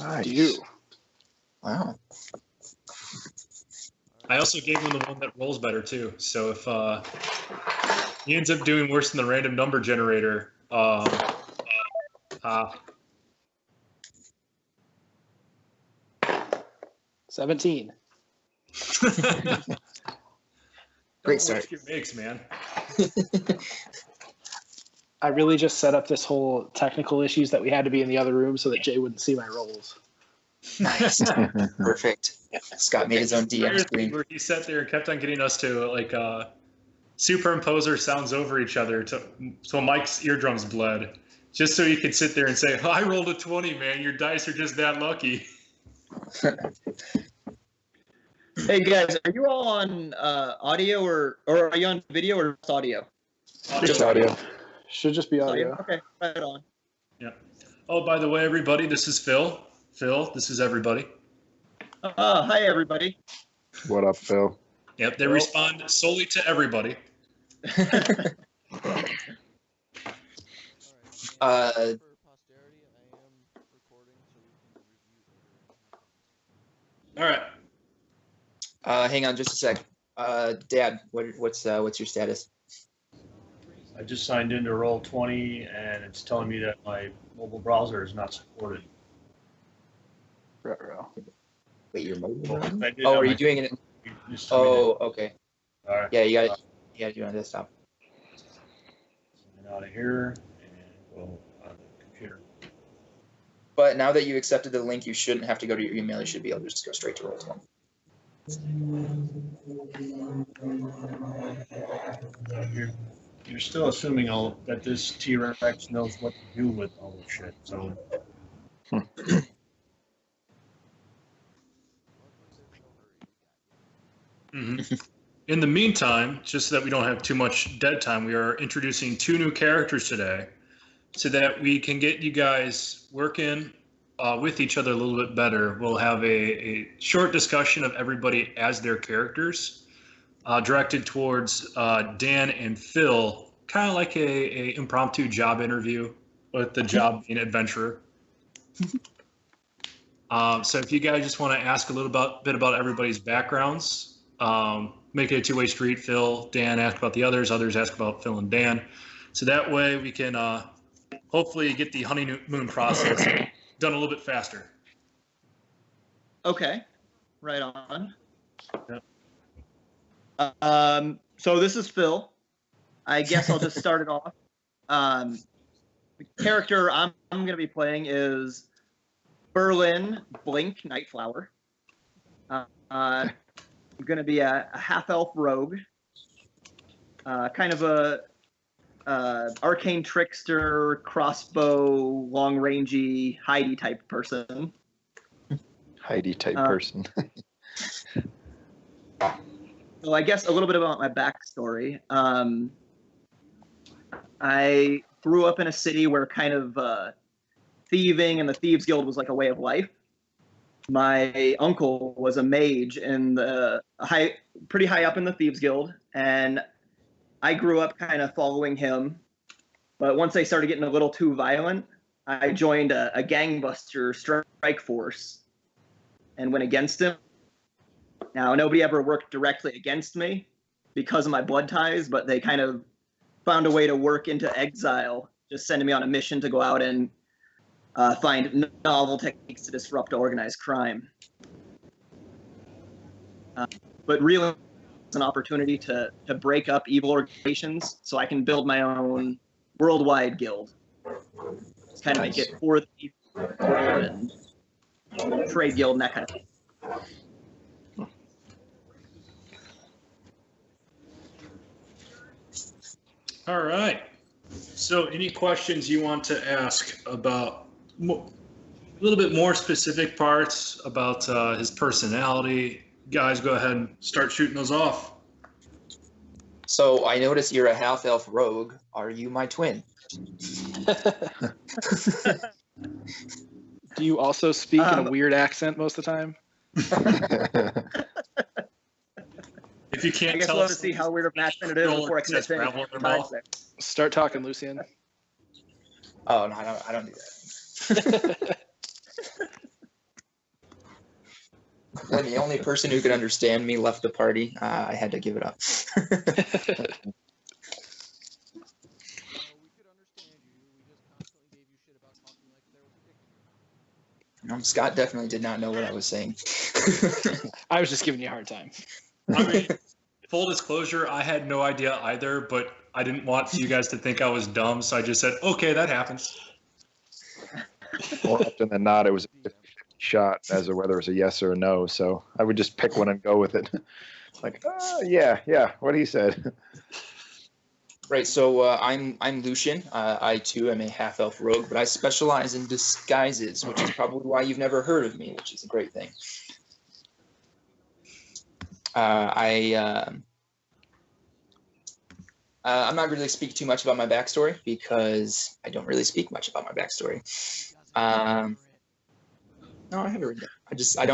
Nice. Do. Wow. I also gave him the one that rolls better too. So if he ends up doing worse than the random number generator, 17. Great start. Your makes, man. I really just set up this whole technical issues that we had to be in the other room so that Jay wouldn't see my rolls. Nice. Perfect. Scott made his own DM screen. Where he sat there and kept on getting us to like superimpose our sounds over each other so Mike's eardrums bled, just so he could sit there and say, oh, "I rolled a 20, man. Your dice are just that lucky." Hey guys, are you all on audio or are you on video or just audio? Just audio. Should just be audio. Okay, right on. Yeah. Oh, by the way, everybody, this is Phil. Phil, this is everybody. Hi everybody. What up, Phil? Yep, they respond solely to everybody. All right. Hang on just a sec. Dad, what's your status? I just signed into Roll20 and it's telling me that my mobile browser is not supported. Wait, your mobile? Oh, are you doing it? Oh, okay. All right. Yeah, you got to do it on desktop. Sign out of here and go on the computer. But now that you accepted the link, you shouldn't have to go to your email. You should be able to just go straight to Roll20. You're still assuming that this T-Rex knows what to do with all this shit. So. In the meantime, just so that we don't have too much dead time, we are introducing 2 new characters today so that we can get you guys working with each other a little bit better. We'll have a short discussion of everybody as their characters, directed towards Dan and Phil, kind of like a impromptu job interview with the job being adventurer. So if you guys just want to ask a little bit about everybody's backgrounds, make it a two-way street. Phil, Dan ask about the others ask about Phil and Dan. So that way we can hopefully get the honeymoon process done a little bit faster. Okay, right on. Yep. So this is Phil. I guess I'll just start it off. The character I'm going to be playing is Berlynn Blink Nightflower. I'm going to be a half-elf rogue, kind of a arcane trickster, crossbow, long-rangey, Heidi type person. Heidi type person. So I guess a little bit about my backstory. I grew up in a city where kind of thieving and the Thieves Guild was like a way of life. My uncle was a mage in the pretty high up in the Thieves Guild, and I grew up kind of following him. But once they started getting a little too violent, I joined a gangbuster strike force and went against him. Now, nobody ever worked directly against me because of my blood ties, but they kind of found a way to work into exile, just sending me on a mission to go out and find novel techniques to disrupt organized crime. But really, it's an opportunity to break up evil organizations so I can build my own worldwide guild. Just kind of make it for the people and trade guild and that kind of thing. All right. So any questions you want to ask about a little bit more specific parts about his personality? Guys, go ahead and start shooting those off. So I notice you're a half-elf rogue. Are you my twin? Do you also speak in a weird accent most of the time? If you can't I guess tell we'll us, have to see how weird of an accent it is before I can finish. Start talking, Lucien. Oh, no, I don't do that. When the only person who could understand me left the party, I had to give it up. Scott definitely did not know what I was saying. I was just giving you a hard time. I mean, full disclosure, I had no idea either, but I didn't want you guys to think I was dumb, so I just said, okay, that happens. More often than not, it was a 50-50 shot as to whether it was a yes or a no. So I would just pick one and go with it. Like, yeah, what he said. Right, so I'm Lucien. I too am a half-elf rogue, but I specialize in disguises, which is probably why you've never heard of me, which is a great thing. I'm not really speak too much about my backstory because I don't really speak much about my backstory. No, I haven't written it. I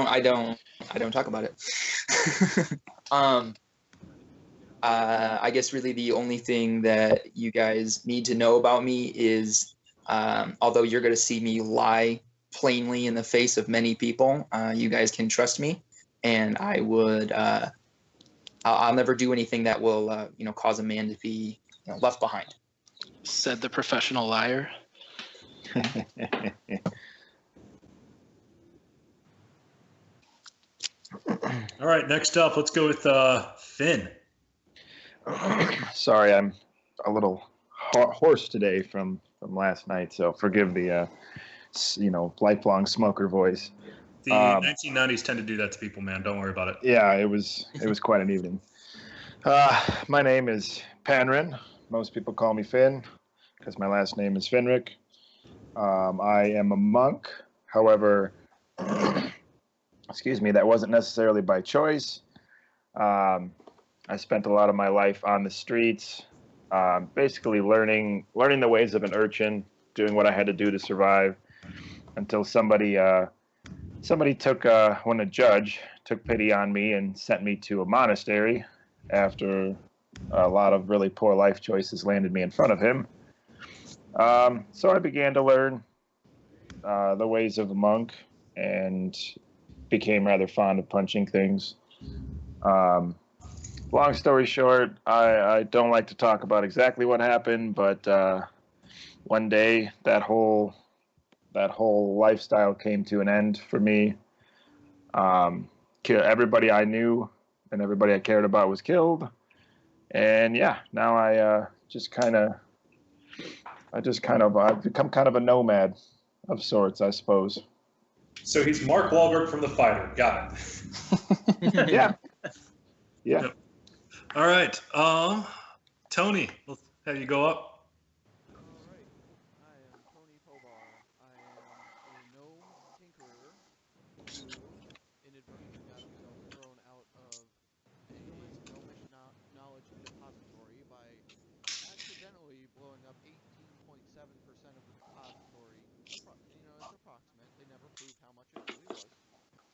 don't talk about it. I guess really the only thing that you guys need to know about me is, although you're going to see me lie plainly in the face of many people, you guys can trust me, and I would, I'll never do anything that will, cause a man to be left behind. Said the professional liar. All right, next up, let's go with Finn. Sorry, I'm a little hoarse today from last night, so forgive the lifelong smoker voice. The 1990s tend to do that to people, man. Don't worry about it. Yeah, it was quite an evening. My name is Panrin. Most people call me Finn because my last name is Finric. I am a monk. However, excuse me, that wasn't necessarily by choice. I spent a lot of my life on the streets, basically learning the ways of an urchin, doing what I had to do to survive, until somebody took, when a judge took pity on me and sent me to a monastery after a lot of really poor life choices landed me in front of him. So I began to learn the ways of a monk and became rather fond of punching things. Long story short, I don't like to talk about exactly what happened, but one day that whole lifestyle came to an end for me. Everybody I knew and everybody I cared about was killed, and yeah, now I've become kind of a nomad of sorts, I suppose. So he's Mark Wahlberg from The Fighter. Got it. Yeah. Yep. All right. Toni, we'll have you go up.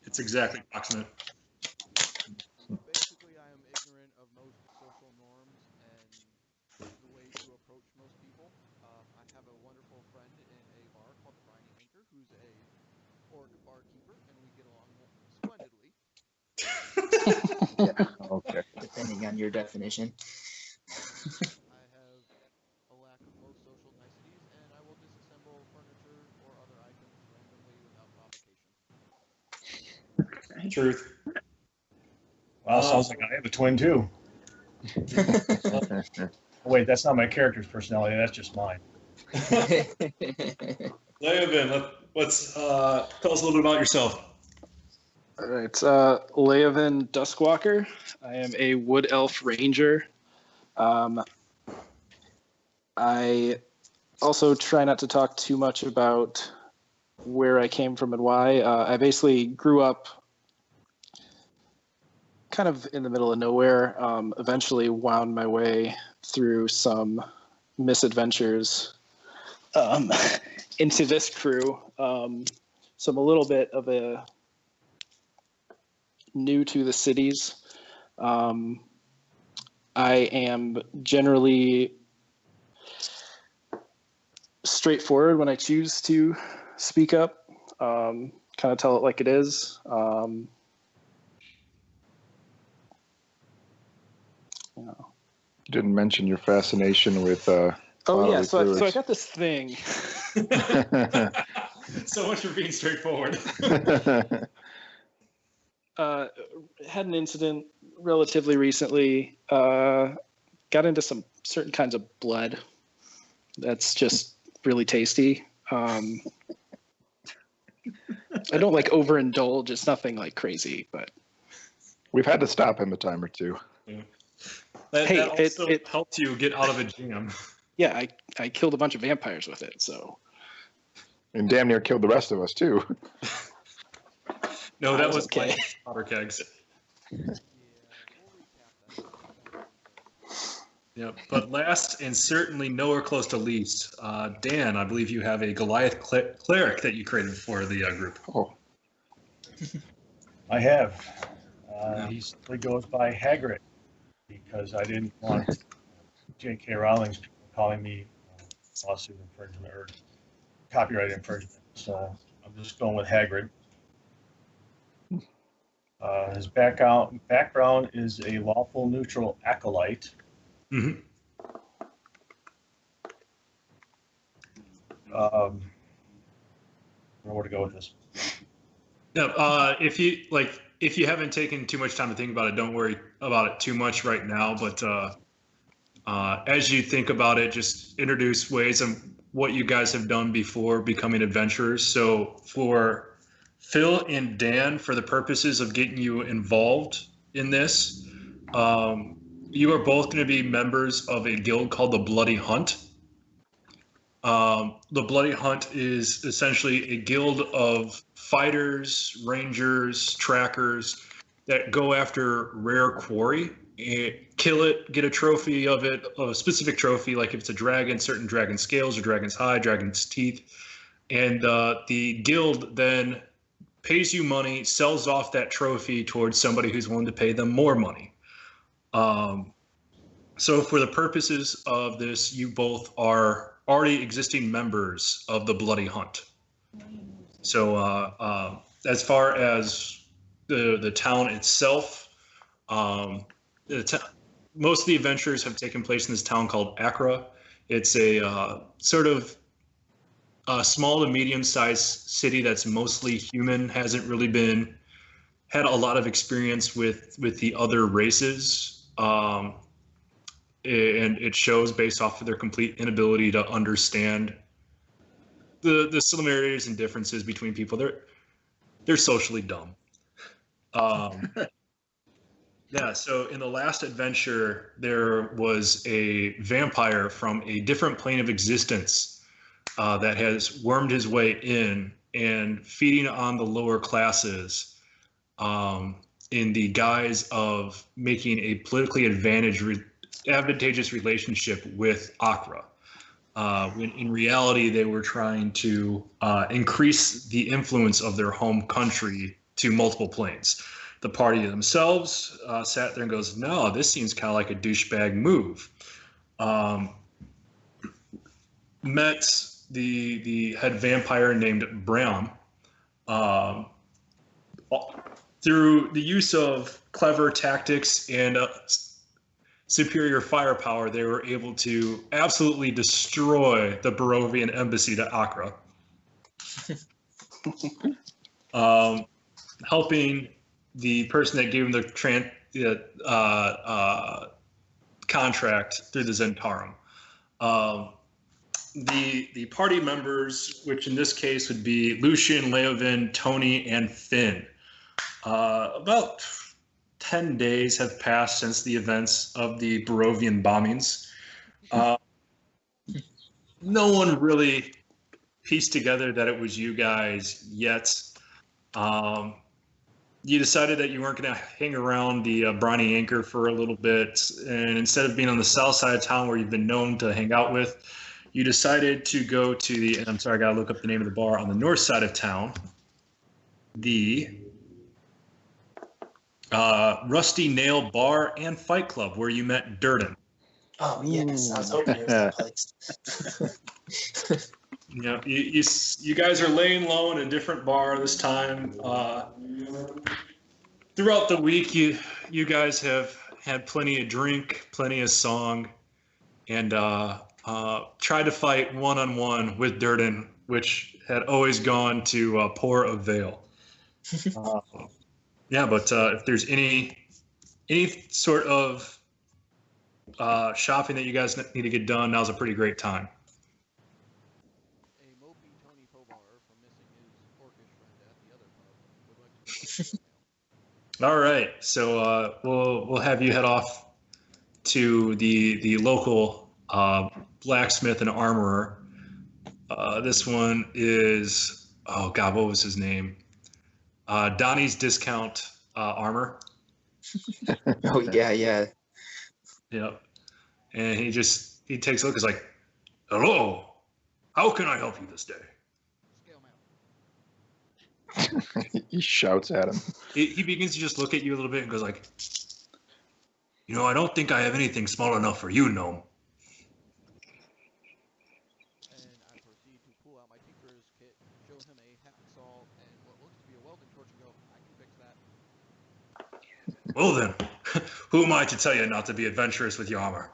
It's exactly approximate. Basically, I am ignorant of most social norms and the way to approach most people. I have a wonderful friend in a bar called the Briny Anchor, who's a orc barkeeper, and we get along splendidly. Yeah, okay. Depending on your definition. I have a lack of most social niceties, and I will disassemble furniture or other items randomly without provocation. Truth. Well, sounds like I have a twin too. Wait, that's not my character's personality. That's just mine. Leovan, let's tell us a little bit about yourself. All right, Leovan Duskwalker. I am a Wood Elf Ranger. I also try not to talk too much about where I came from and why. I basically grew up kind of in the middle of nowhere. Eventually wound my way through some misadventures into this crew. So I'm a little bit of a new to the cities. I am generally straightforward when I choose to speak up, kind of tell it like it is. You know. You didn't mention your fascination with. Oh yeah, bodily so I fluids. got this thing. So much for being straightforward. Had an incident relatively recently. Got into some certain kinds of blood. That's just really tasty. I don't like overindulge. It's nothing like crazy, but We've had to stop him a time or two. Yeah. Hey, that also it- helped you get out of a jam. yeah, I killed a bunch of vampires with it. So And damn near killed the rest of us, too. No, I that was was okay. my powder kegs. Yep. But last and certainly nowhere close to least, Dan, I believe you have a Goliath cleric that you created for the group. Oh, I have. He simply goes by Hagrid because I didn't want J.K. Rowling's people calling me lawsuit infringement or copyright infringement. So I'm just going with Hagrid. His background is a lawful neutral acolyte. Mm-hmm. Where to go with this? Yeah, if you haven't taken too much time to think about it, don't worry about it too much right now. But as you think about it, just introduce ways of what you guys have done before becoming adventurers. So for Phil and Dan, for the purposes of getting you involved in this, you are both going to be members of a guild called the Bloody Hunt. The Bloody Hunt is essentially a guild of fighters, rangers, trackers that go after rare quarry, kill it, get a trophy of it, a specific trophy, like if it's a dragon, certain dragon scales or dragon's hide, dragon's teeth. And the guild then pays you money, sells off that trophy towards somebody who's willing to pay them more money. So for the purposes of this, you both are already existing members of the Bloody Hunt. So as far as the town itself, most of the adventures have taken place in this town called Accra. It's a sort of a small to medium-sized city that's mostly human, hasn't really had a lot of experience with the other races. And it shows based off of their complete inability to understand the similarities and differences between people. They're socially dumb. Yeah, so in the last adventure, there was a vampire from a different plane of existence that has wormed his way in and feeding on the lower classes in the guise of making a politically advantageous relationship with Accra. When in reality, they were trying to increase the influence of their home country to multiple planes. The party themselves sat there and goes, no, this seems kind of like a douchebag move. Met the head vampire named Bram. Through the use of clever tactics and superior firepower, they were able to absolutely destroy the Barovian embassy to Accra. Helping the person that gave him the contract through the Zentarum. The party members, which in this case would be Lucien, Leovan, Toni, and Finn. About 10 days have passed since the events of the Barovian bombings. No one really pieced together that it was you guys yet. You decided that you weren't going to hang around the Briny Anchor for a little bit, and instead of being on the south side of town where you've been known to hang out with, you decided to go to and I'm sorry, I got to look up the name of the bar on the north side of town, the Rusty Nail Bar and Fight Club, where you met Durden. Oh, yes. I was hoping it was that place. You know, you guys are laying low in a different bar this time. Throughout the week, you guys have had plenty of drink, plenty of song, and tried to fight one-on-one with Durden, which had always gone to poor avail. Yeah, but if there's any sort of shopping that you guys need to get done, now's a pretty great time. A mopey Tony Pobar from missing his orcish friend at the other pub would like to make a mail. All right, so we'll have you head off to the local blacksmith and armorer. This one is, oh God, what was his name? Donnie's Discount Armor. Oh yeah. Yep. And he takes a look. He's like, "Hello, how can I help you this day?" Scale mail. He shouts at him. He begins to just look at you a little bit and goes like, I don't think I have anything small enough for you, gnome. And I proceed to pull out my tinker's kit, show him a hacksaw and what looks to be a welding torch, and go, I can fix that. Well then, who am I to tell you not to be adventurous with your armor?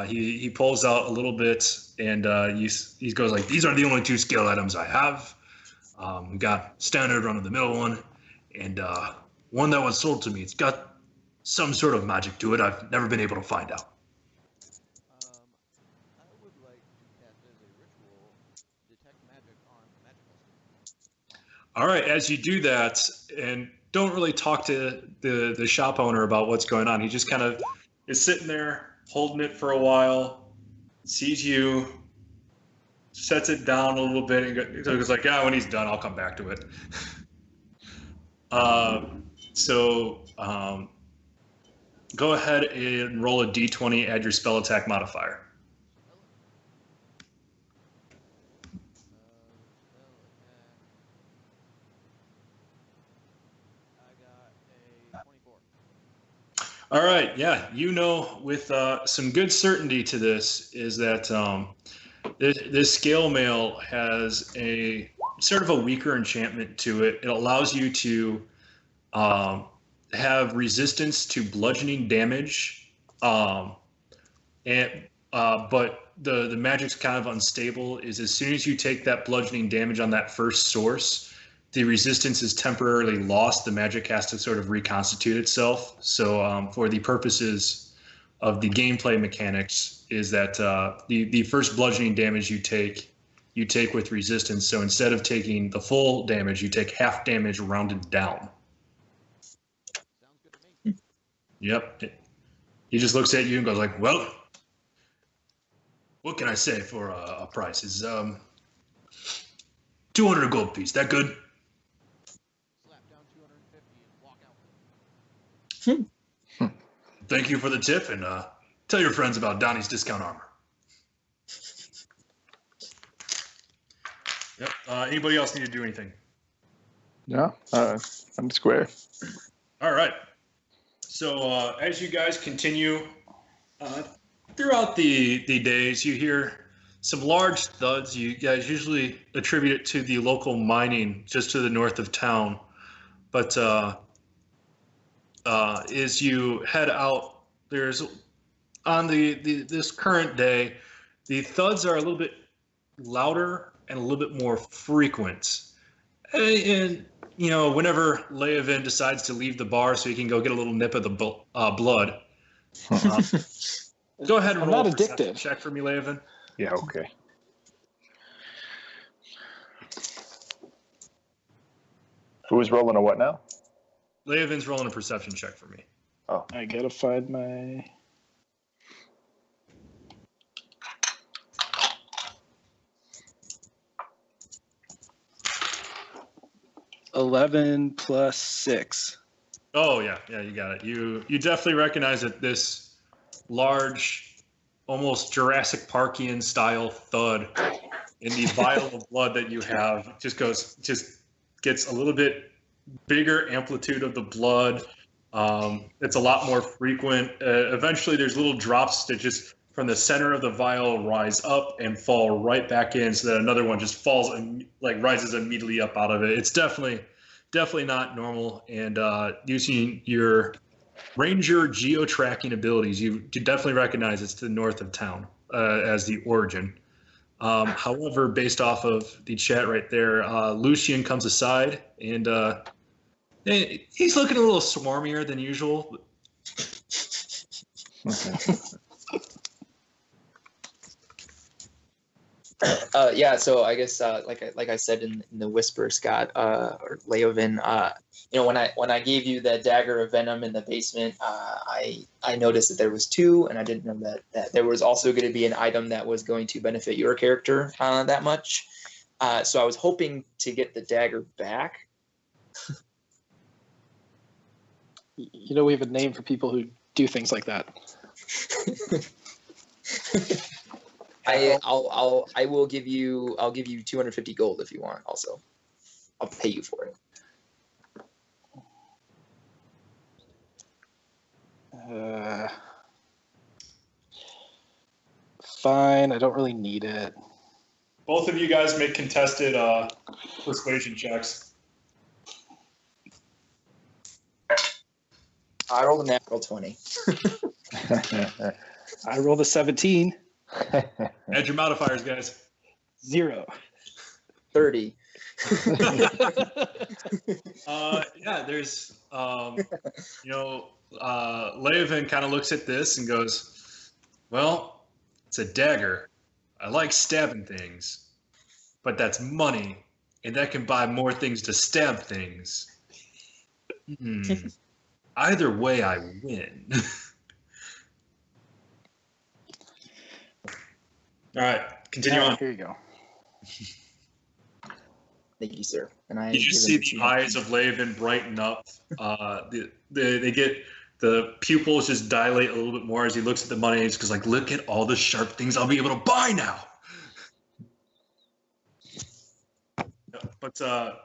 He pulls out a little bit and he goes like, these are the only 2 skill items I have. We got standard run-of-the-mill one, and one that was sold to me. It's got some sort of magic to it I've never been able to find out. I would like to cast as a ritual detect magic on magical students. All right, as you do that, and don't really talk to the shop owner about what's going on. He just kind of is sitting there, holding it for a while, sees you, sets it down a little bit, and goes like, when he's done, I'll come back to it. Go ahead and roll a d20, add your spell attack modifier. I got a 24. All right, yeah, with some good certainty to this is that this scale mail has a sort of a weaker enchantment to it. It allows you to have resistance to bludgeoning damage, but the magic's kind of unstable. Is as soon as you take that bludgeoning damage on that first source, the resistance is temporarily lost. The magic has to sort of reconstitute itself. So for the purposes of the gameplay mechanics, is that the first bludgeoning damage you take with resistance. So instead of taking the full damage, you take half damage rounded down. Sounds good to me. Yep. He just looks at you and goes like, well, what can I say for a price? Is 200 a gold piece. That good? Slap down 250 and walk out. Thank you for the tip, and tell your friends about Donnie's Discount Armor. Yep. Anybody else need to do anything? No, I'm square. All right. So as you guys continue throughout the days, you hear some large thuds. You guys usually attribute it to the local mining just to the north of town. But as you head out, there's on this current day, the thuds are a little bit louder and a little bit more frequent. And whenever Leovan decides to leave the bar so he can go get a little nip of the blood, go ahead and I'm roll not a perception addicted. check for me, Leovan. Yeah, okay. Who's rolling a what now? Leovan's rolling a perception check for me. Oh, I gotta find my. $11 plus 6. Oh yeah, you got it. You definitely recognize that this large, almost Jurassic Parkian style thud in the vial of blood that you have just gets a little bit bigger amplitude of the blood. It's a lot more frequent. Eventually, there's little drops that just from the center of the vial rise up and fall right back in, so that another one just falls and rises immediately up out of it. It's definitely not normal. And using your Ranger geo-tracking abilities. You definitely recognize it's to the north of town as the origin. However, based off of the chat right there, Lucien comes aside and he's looking a little swarmier than usual. Yeah, so I guess like I said in the whisper, Scott or Leovan, when I gave you that dagger of venom in the basement, I noticed that there was two, and I didn't know that there was also going to be an item that was going to benefit your character that much. So I was hoping to get the dagger back. We have a name for people who do things like that. I will give you 250 gold if you want. Also, I'll pay you for it. Fine. I don't really need it. Both of you guys make contested persuasion checks. I rolled a natural 20. I rolled a 17. Add your modifiers, guys. 0. 30. Yeah, there's, Leovan kind of looks at this and goes, well, it's a dagger. I like stabbing things, but that's money, and that can buy more things to stab things. Either way, I win. All right, continue on. Here you go. Thank you, sir. And You just see the eyes of Leovan brighten up. They get the pupils just dilate a little bit more as he looks at the money. He's just like, look at all the sharp things I'll be able to buy now. But so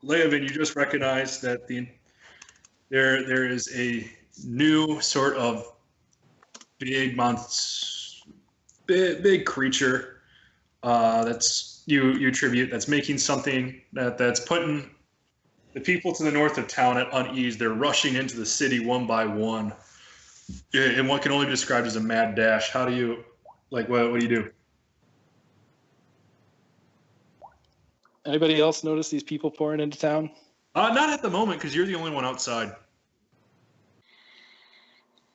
Leovan, you just recognize that there is a new sort of big creature that's you attribute that's making something that's putting the people to the north of town at unease. They're rushing into the city one by one in what can only be described as a mad dash. How do you what do you do? Anybody else notice these people pouring into town? Not at the moment, because you're the only one outside.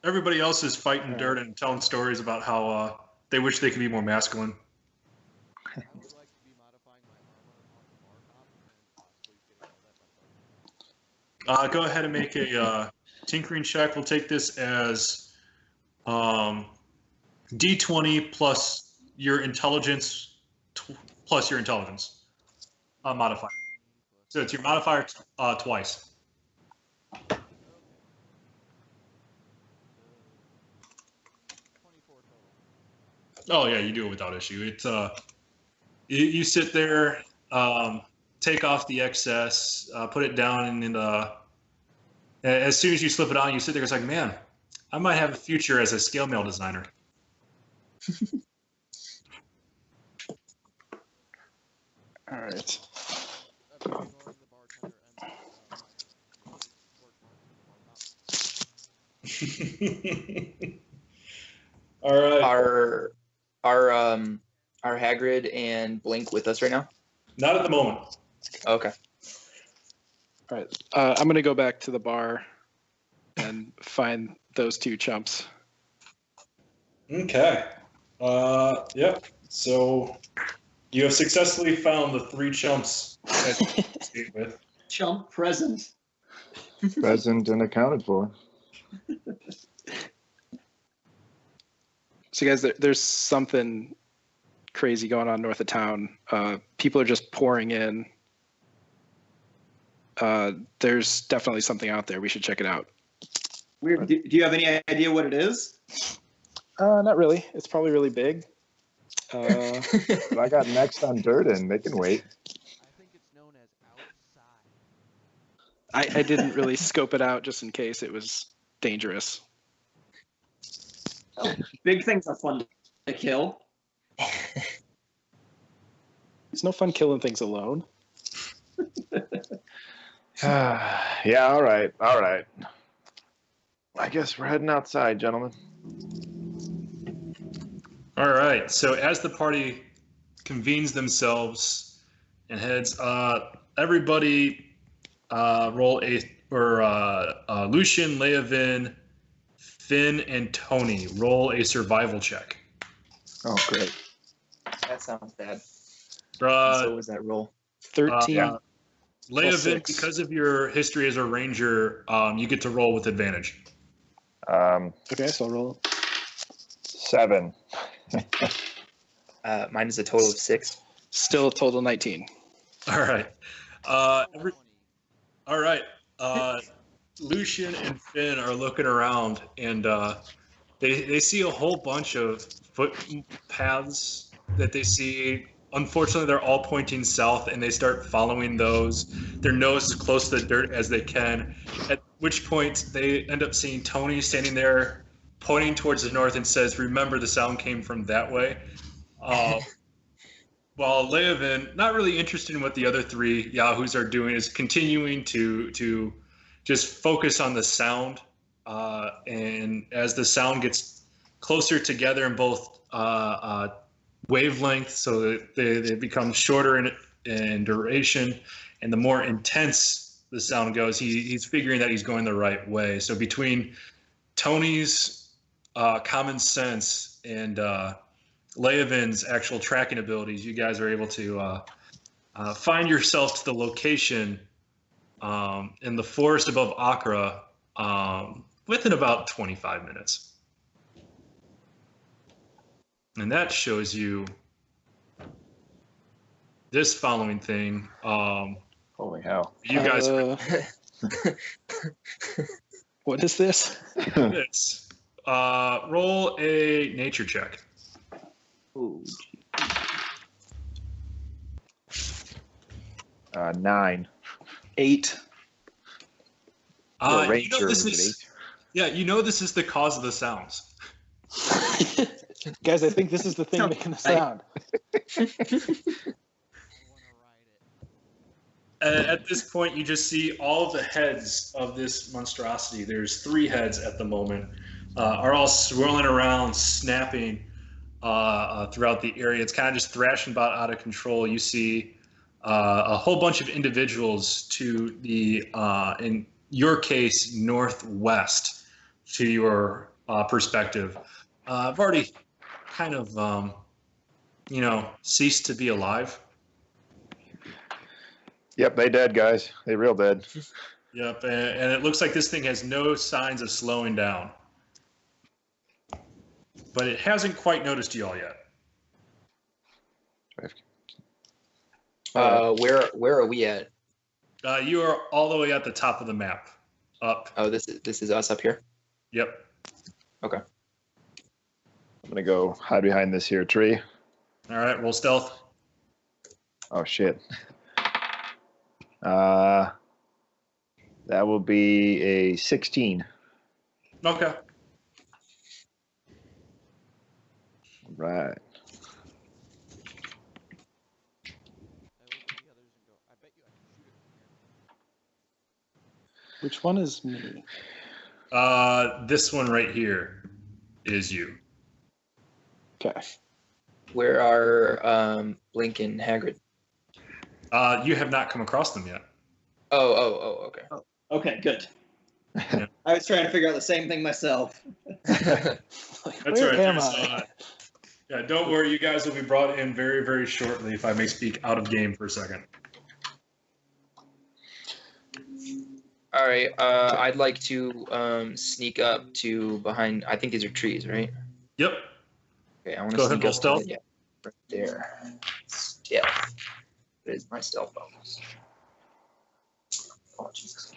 Everybody else is fighting dirt and telling stories about how they wish they could be more masculine. I would like to be modifying my armor on the bar top and possibly getting all that Go ahead and make a tinkering check. We'll take this as D20 plus your intelligence modifier. So it's your modifier twice. Oh yeah, you do it without issue. It's you sit there, take off the excess, put it down, and as soon as you slip it on, you sit there. It's like, man, I might have a future as a scale mail designer. All right. All right. Are Hagrid and Blink with us right now? Not at the moment. Okay. All right. I'm going to go back to the bar and find those two chumps. Okay. Yep. So you have successfully found the 3 chumps that you speak with. Chump present. Present and accounted for. So, guys, there's something crazy going on north of town. People are just pouring in. There's definitely something out there. We should check it out. Weird. Do you have any idea what it is? Not really. It's probably really big. But I got next on Durden. They can wait. I think it's known as outside. I didn't really scope it out just in case it was dangerous. Big things are fun to kill. It's no fun killing things alone. Yeah, all right. I guess we're heading outside, gentlemen. All right. So as the party convenes themselves and heads, everybody roll Lucien, Leovan, Finn, and Toni roll a survival check. Oh, great. That sounds bad. Uh, So was that roll? 13. Yeah. Leovan, +6. because of your history as a ranger, you get to roll with advantage. Okay, so I'll roll. 7. Mine is a total of 6. Still a total 19. All right. All right. Lucien and Finn are looking around, and they see a whole bunch of footpaths that they see. Unfortunately, they're all pointing south, and they start following those. Their nose as close to the dirt as they can. At which point, they end up seeing Toni standing there, pointing towards the north, and says, "Remember, the sound came from that way." While Leovan, not really interested in what the other 3 yahoos are doing, is continuing to just focus on the sound. And as the sound gets closer together in both wavelength, so that they become shorter in duration, and the more intense the sound goes, he's figuring that he's going the right way. So between Toni's common sense and Leovan's actual tracking abilities, you guys are able to find yourself to the location in the forest above Accra within about 25 minutes. And that shows you this following thing. Holy hell. You guys What is this? this. Roll a nature check. Ooh, 9. 8. You're a You know ranger, this is is, it 8? yeah, you know this is the cause of the sounds. Guys, I think this is the thing Sounds making the right. sound. At this point, you just see all of the heads of this monstrosity. There's 3 heads at the moment, are all swirling around, snapping throughout the area. It's kind of just thrashing about out of control. You see a whole bunch of individuals to the, in your case, northwest to your perspective. I've already kind of, ceased to be alive. Yep, they dead, guys. They real dead. Yep, and it looks like this thing has no signs of slowing down. But it hasn't quite noticed y'all yet. Where are we at? You are all the way at the top of the map. Up. Oh, this is us up here. Yep. Okay. I'm going to go hide behind this here tree. All right, roll stealth. Oh, shit. That will be a 16. Okay. Right. Which one is me? This one right here is you. Okay. Where are Blink and Hagrid? You have not come across them yet. Oh, okay. okay, good. Yeah. I was trying to figure out the same thing myself. That's Where right. am There's, I? yeah, don't worry. You guys will be brought in very, very shortly, if I may speak out of game for a second. All right. I'd like to sneak up to behind. I think these are trees, right? Yep. Okay. I want to Go ahead, sneak roll up. stealth. Yeah, right there. Stealth. It is my stealth bonus. Oh Jesus.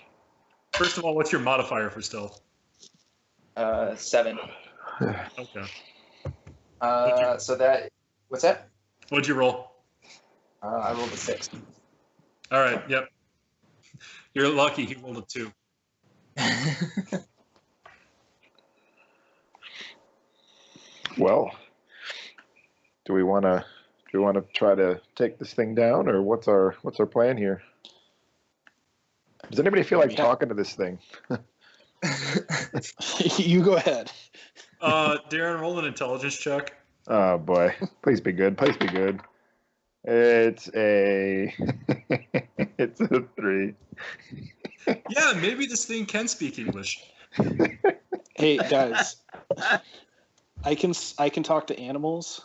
First of all, what's your modifier for stealth? 7. Okay. So that. What's that? What'd you roll? I rolled a 6. All right. Yep. You're lucky. He rolled a 2. Well, do we want to try to take this thing down, or what's our plan here? Does anybody feel like talking to this thing? You go ahead. Darren, roll an intelligence check. Oh boy! Please be good. Please be good. It's a it's a 3. Yeah, maybe this thing can speak English. Hey guys, I can talk to animals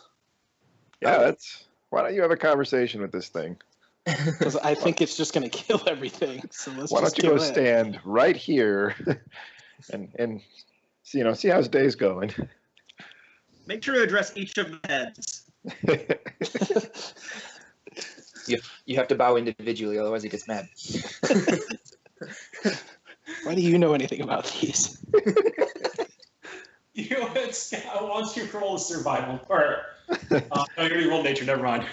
Yeah, that's. Why don't you have a conversation with this thing? because I think it's just gonna kill everything. So let's. Why just don't you go kill it. stand right here, and see how his day's going. Make sure to address each of the heads. You have to bow individually, otherwise he gets mad. Why do you know anything about these? You know, I want you to roll a survival part. I already rolled nature, never mind.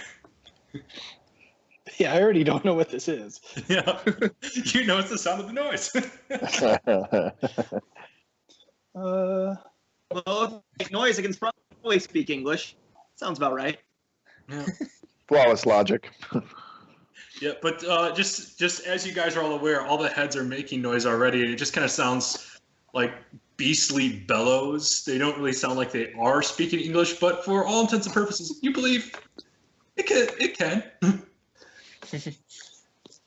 Yeah, I already don't know what this is. Yeah, you know it's the sound of the noise. Well, make noise, I can probably speak English. Sounds about right. Yeah. Flawless logic. Yeah, but just as you guys are all aware, all the heads are making noise already, and it just kind of sounds like beastly bellows. They don't really sound like they are speaking English, but for all intents and purposes, you believe it can.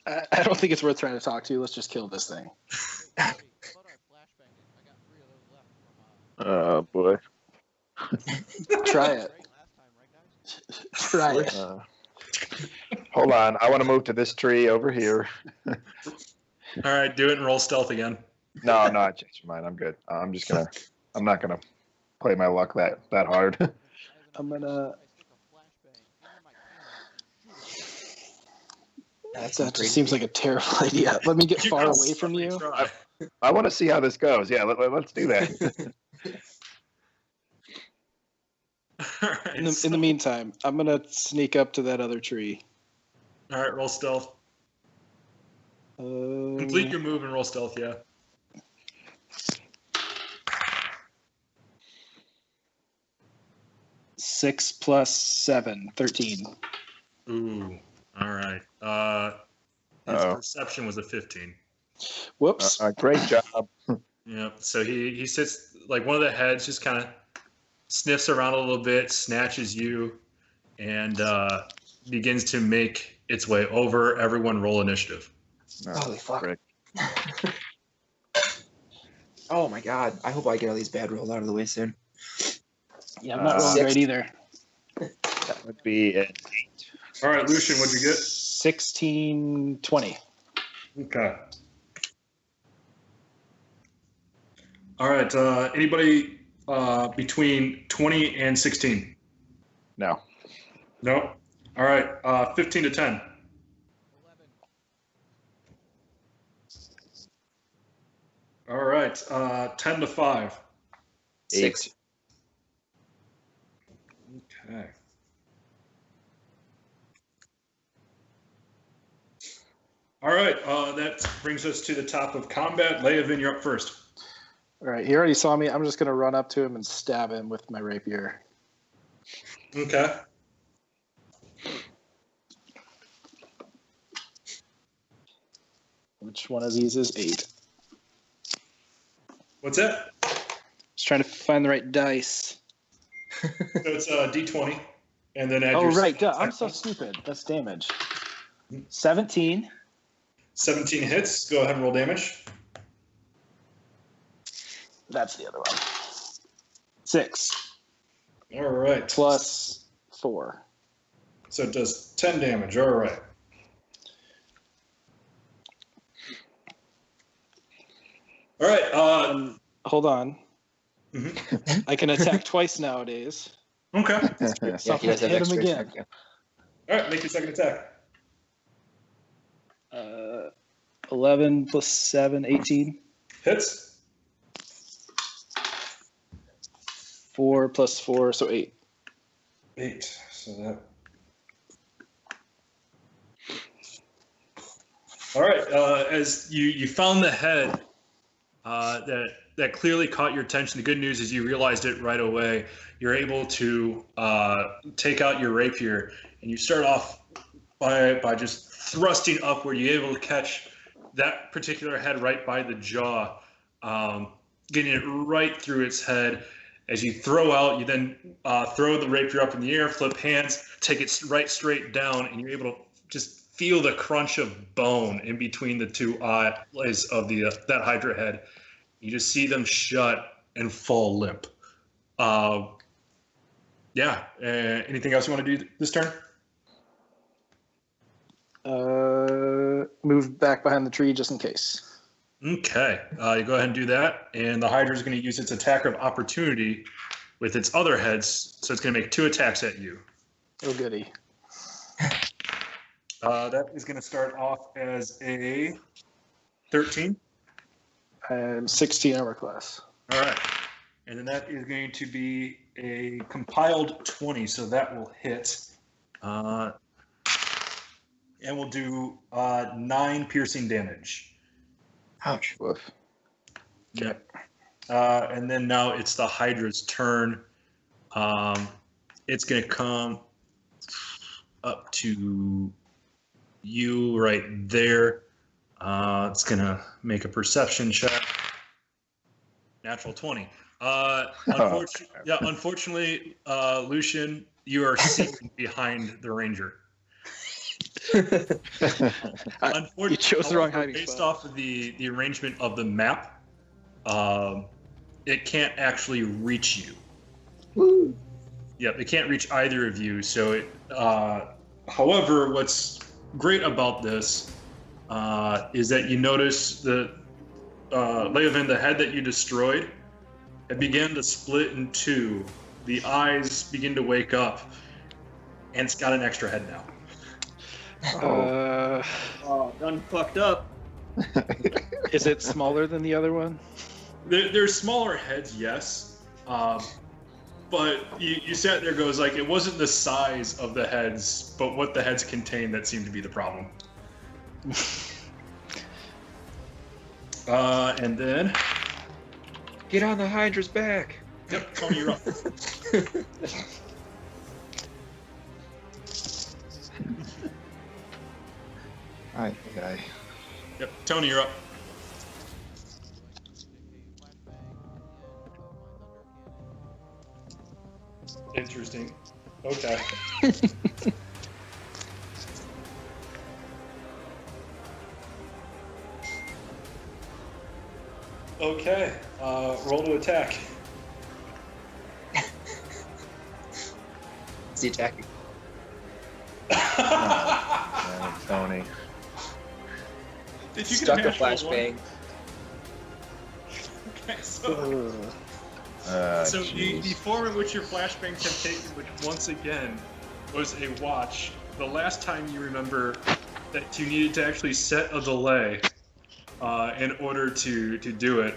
I don't think it's worth trying to talk to. Let's just kill this thing. Oh boy. Try it. Try it. Hold on, I want to move to this tree over here. All right, do it and roll stealth again. No, I'm not changing mine. I'm good. I'm not gonna play my luck that hard. I'm gonna. That just seems like a terrible idea. Let me get far away from you. I want to see how this goes. Yeah, let's do that. Right, In the meantime, I'm gonna sneak up to that other tree. all right, roll stealth. Complete your move and roll stealth. Yeah. Six plus 7, 13. Ooh. All right. His Uh-oh. perception was a 15. Whoops. Great job. Yeah. So he sits like one of the heads just kind of sniffs around a little bit, snatches you, and begins to make its way over. Everyone roll initiative. Holy fuck. Great. Oh my god! I hope I get all these bad rolls out of the way soon. Yeah, I'm not rolling great either. That would be an 8. All right, Lucien, what'd you get? 16, 20. Okay. All right. Anybody between 20 and 16? No. No. All right. 15 to 10. 11. All right. 10 to 5. 6. Okay. All right. That brings us to the top of combat. Leovan, you're up first. All right, he already saw me. I'm just gonna run up to him and stab him with my rapier. Okay. Which one of these is 8? What's that? Just trying to find the right dice. So it's D20, and then add Oh, your right. Duh. I'm so stupid. That's damage. 17. 17 hits. Go ahead and roll damage. That's the other one. 6 All right. plus 4. So it does 10 damage. All right. All right. Hold on. Mhm. I can attack twice nowadays. Okay. Yeah, he does have Hit him extra again. attack, All right. Make your second attack. 11 plus 7, 18. Hits. 4 plus 4, so 8. 8. So that. All right. As you found the head that clearly caught your attention. The good news is you realized it right away. You're able to take out your rapier, and you start off by just thrusting upward. You're able to catch that particular head right by the jaw, getting it right through its head. As you throw out, you then throw the rapier up in the air, flip hands, take it right straight down, and you're able to just feel the crunch of bone in between the two eyes of that Hydra head. You just see them shut and fall limp. Anything else you want to do this turn? Move back behind the tree just in case. Okay, you go ahead and do that, and the Hydra is going to use its attack of opportunity with its other heads, so it's going to make 2 attacks at you. Oh, goody. That is going to start off as a 13. And 16 armor class. All right, and then that is going to be a compiled 20, so that will hit. And we'll do 9 piercing damage. Ouch. Woof. Yep. And then now it's the Hydra's turn. It's going to come up to you right there. It's going to make a perception check. Natural 20. Unfortunately, Lucien, you are seen behind the Ranger. You chose the wrong hiding based spot. off of the arrangement of the map, it can't actually reach you. Woo. Yep, it can't reach either of you. So, however, what's great about this is that you notice that Leovan, the head that you destroyed, it began to split in 2. The eyes begin to wake up, and it's got an extra head now. Done fucked up. Is it smaller than the other one? They're smaller heads, yes. But you sat there goes like, it wasn't the size of the heads, but what the heads contained that seemed to be the problem. And then... Get on the Hydra's back. Yep, Toni, you're up. Hi, guy. Yep, Toni, you're up. Interesting. Okay. Okay. Roll to attack. Is he attacking? Toni. Did you Stuck get a natural one? flashbang. Okay, so the Jeez. form in which your flashbang can take, which once again was a watch, the last time you remember that you needed to actually set a delay in order to do it,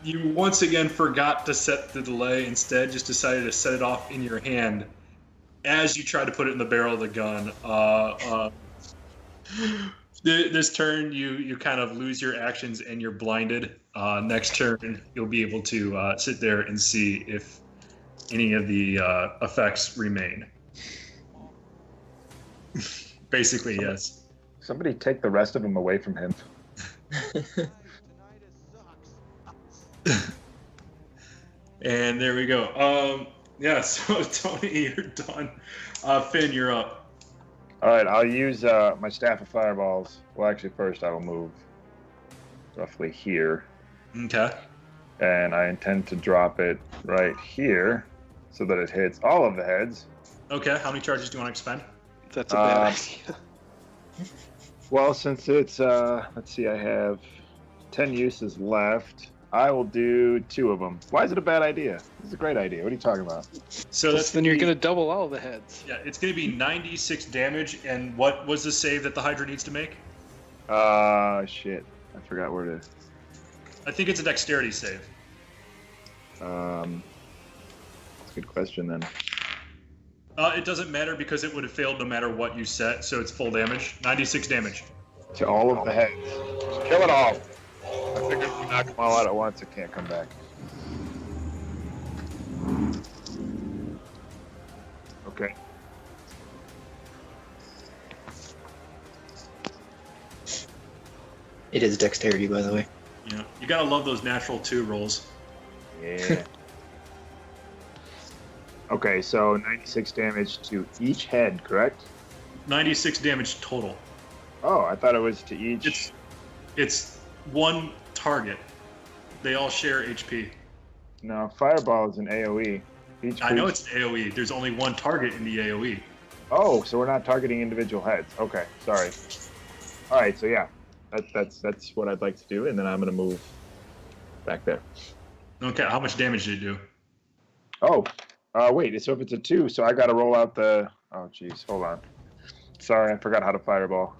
you once again forgot to set the delay, instead just decided to set it off in your hand as you try to put it in the barrel of the gun. This turn, you kind of lose your actions and you're blinded. Next turn, you'll be able to sit there and see if any of the effects remain. Basically, yes. Somebody take the rest of them away from him. And there we go. Yeah, so Toni, you're done. Finn, you're up. All right, I'll use my Staff of Fireballs. Well, actually, first I will move roughly here. Okay. And I intend to drop it right here so that it hits all of the heads. Okay, how many charges do you want to expend? That's a bad idea. Well, since it's, let's see, I have 10 uses left. I will do 2 of them. Why is it a bad idea? It's a great idea. What are you talking about? So that's Then you're going to double all the heads. Yeah, it's going to be 96 damage, and what was the save that the Hydra needs to make? Shit. I forgot where to... I think it's a dexterity save. That's a good question, then. It doesn't matter because it would have failed no matter what you set, so it's full damage. 96 damage. To all of the heads. Just kill it all. I figured if we knock them all out at once, it can't come back. Okay. It is dexterity, by the way. Yeah, you gotta love those natural 2 rolls. Yeah. Okay, so 96 damage to each head, correct? 96 damage total. Oh, I thought it was to each. It's one target. They all share HP. No, fireball is an AoE. I know it's an AoE. There's only one target in the AoE. Oh, so we're not targeting individual heads. Okay, sorry. All right, so yeah, that's what I'd like to do, and then I'm gonna move back there. Okay, how much damage did you do? Oh, wait. So if it's a 2, so I got to roll out the. Oh, geez, hold on. Sorry, I forgot how to fireball.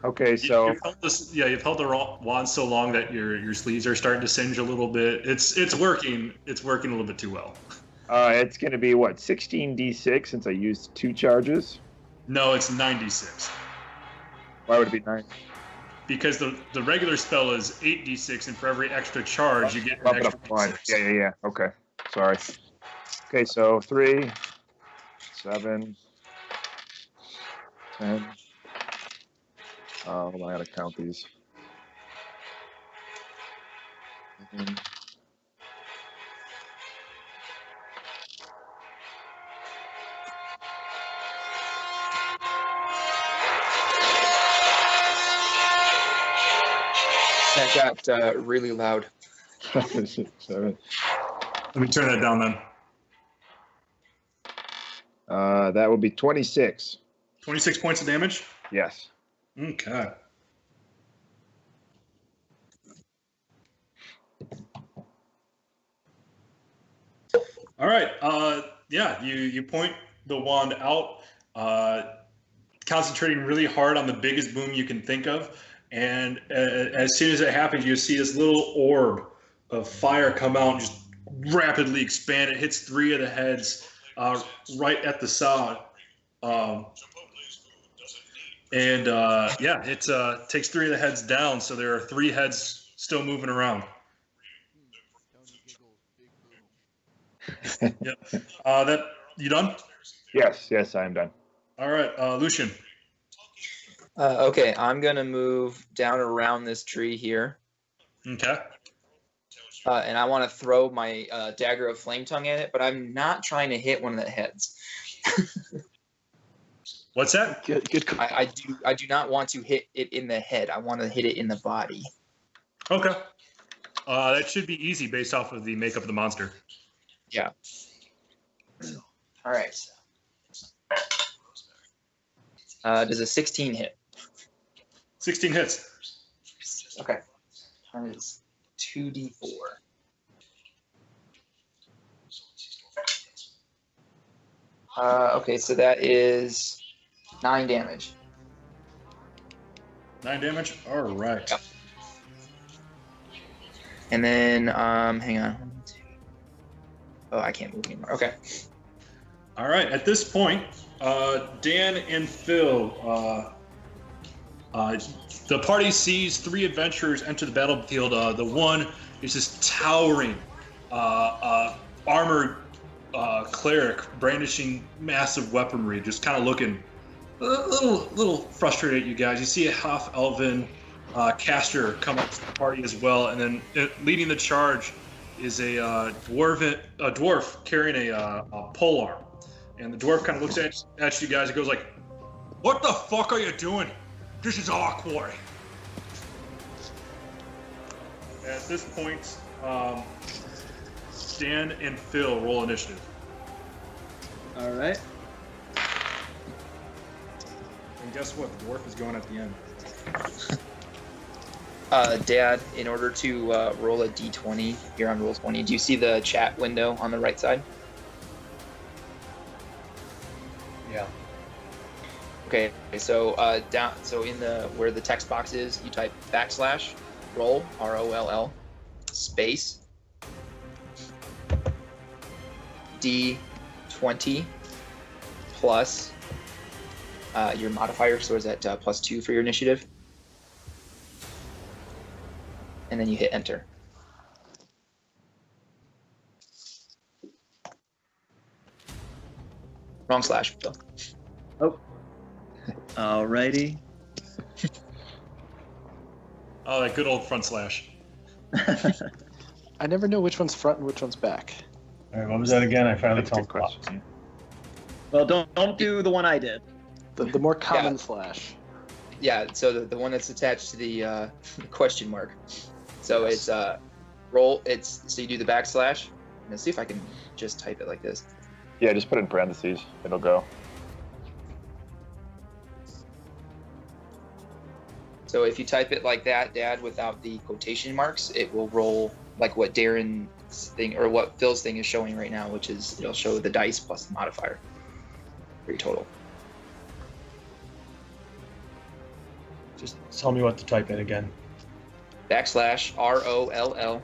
Okay, so you've held the wand so long that your sleeves are starting to singe a little bit. It's working. It's working a little bit too well. It's going to be what, 16d6 since I used 2 charges. No, it's 96. Why would it be 9? Because the regular spell is 8d6, and for every extra charge you get an extra d6. Yeah. Okay, sorry. Okay, so 3, 7, 10. Oh, I gotta count these. That got really loud. 7. Let me turn that down then. That would be 26. 26 points of damage? Yes. Okay. All right. Yeah, you point the wand out, concentrating really hard on the biggest boom you can think of. And as soon as it happens, you see this little orb of fire come out and just rapidly expand. It hits 3 of the heads right at the side. Yeah, it takes 3 of the heads down, so there are 3 heads still moving around. Tony giggles, big boom. Yep. You done? Yes, I am done. All right, Lucian. Okay, I'm gonna move down around this tree here, Okay. and I want to throw my dagger of flame tongue at it, but I'm not trying to hit one of the heads. What's that? Good. I do not want to hit it in the head. I want to hit it in the body. Okay. That should be easy based off of the makeup of the monster. Yeah. All right. Does a 16 hit? 16 hits. Okay. That is 2d4. Okay, so that is 9 damage. 9 damage? All right. Yep. And then, hang on. 1, 2. Oh, I can't move anymore. Okay. All right. At this point, Dan and Phil, the party sees 3 adventurers enter the battlefield. The one is this towering, armored cleric brandishing massive weaponry, just kind of looking a little frustrated at you guys. You see a half-elven caster come up to the party as well, and then leading the charge is a dwarf carrying a polearm. And the dwarf kind of looks at you guys and goes like, "What the fuck are you doing? This is our quarry." At this point, Dan and Phil roll initiative. All right. And guess what? The dwarf is going at the end. Dad, in order to roll a d20 here on Roll20, do you see the chat window on the right side? Yeah. Okay, so down, so in the where the text box is, you type / roll ROLL space D20 plus your modifier, so is that +2 for your initiative, and then you hit enter. Wrong slash. Though. Oh. Alrighty. Oh, that good old front slash. I never know which one's front and which one's back. All right, what was that again? I finally That's a told good question. Well, don't do the one I did. The more common slash. Yeah, so the one that's attached to the question mark. So it's roll. So you do the backslash. Let's see if I can just type it like this. Yeah, just put it in parentheses. It'll go. So if you type it like that, Dad, without the quotation marks, it will roll like what Darren's thing or what Phil's thing is showing right now, which is it'll show the dice plus the modifier for your total. Just tell me what to type in again. Backslash ROLL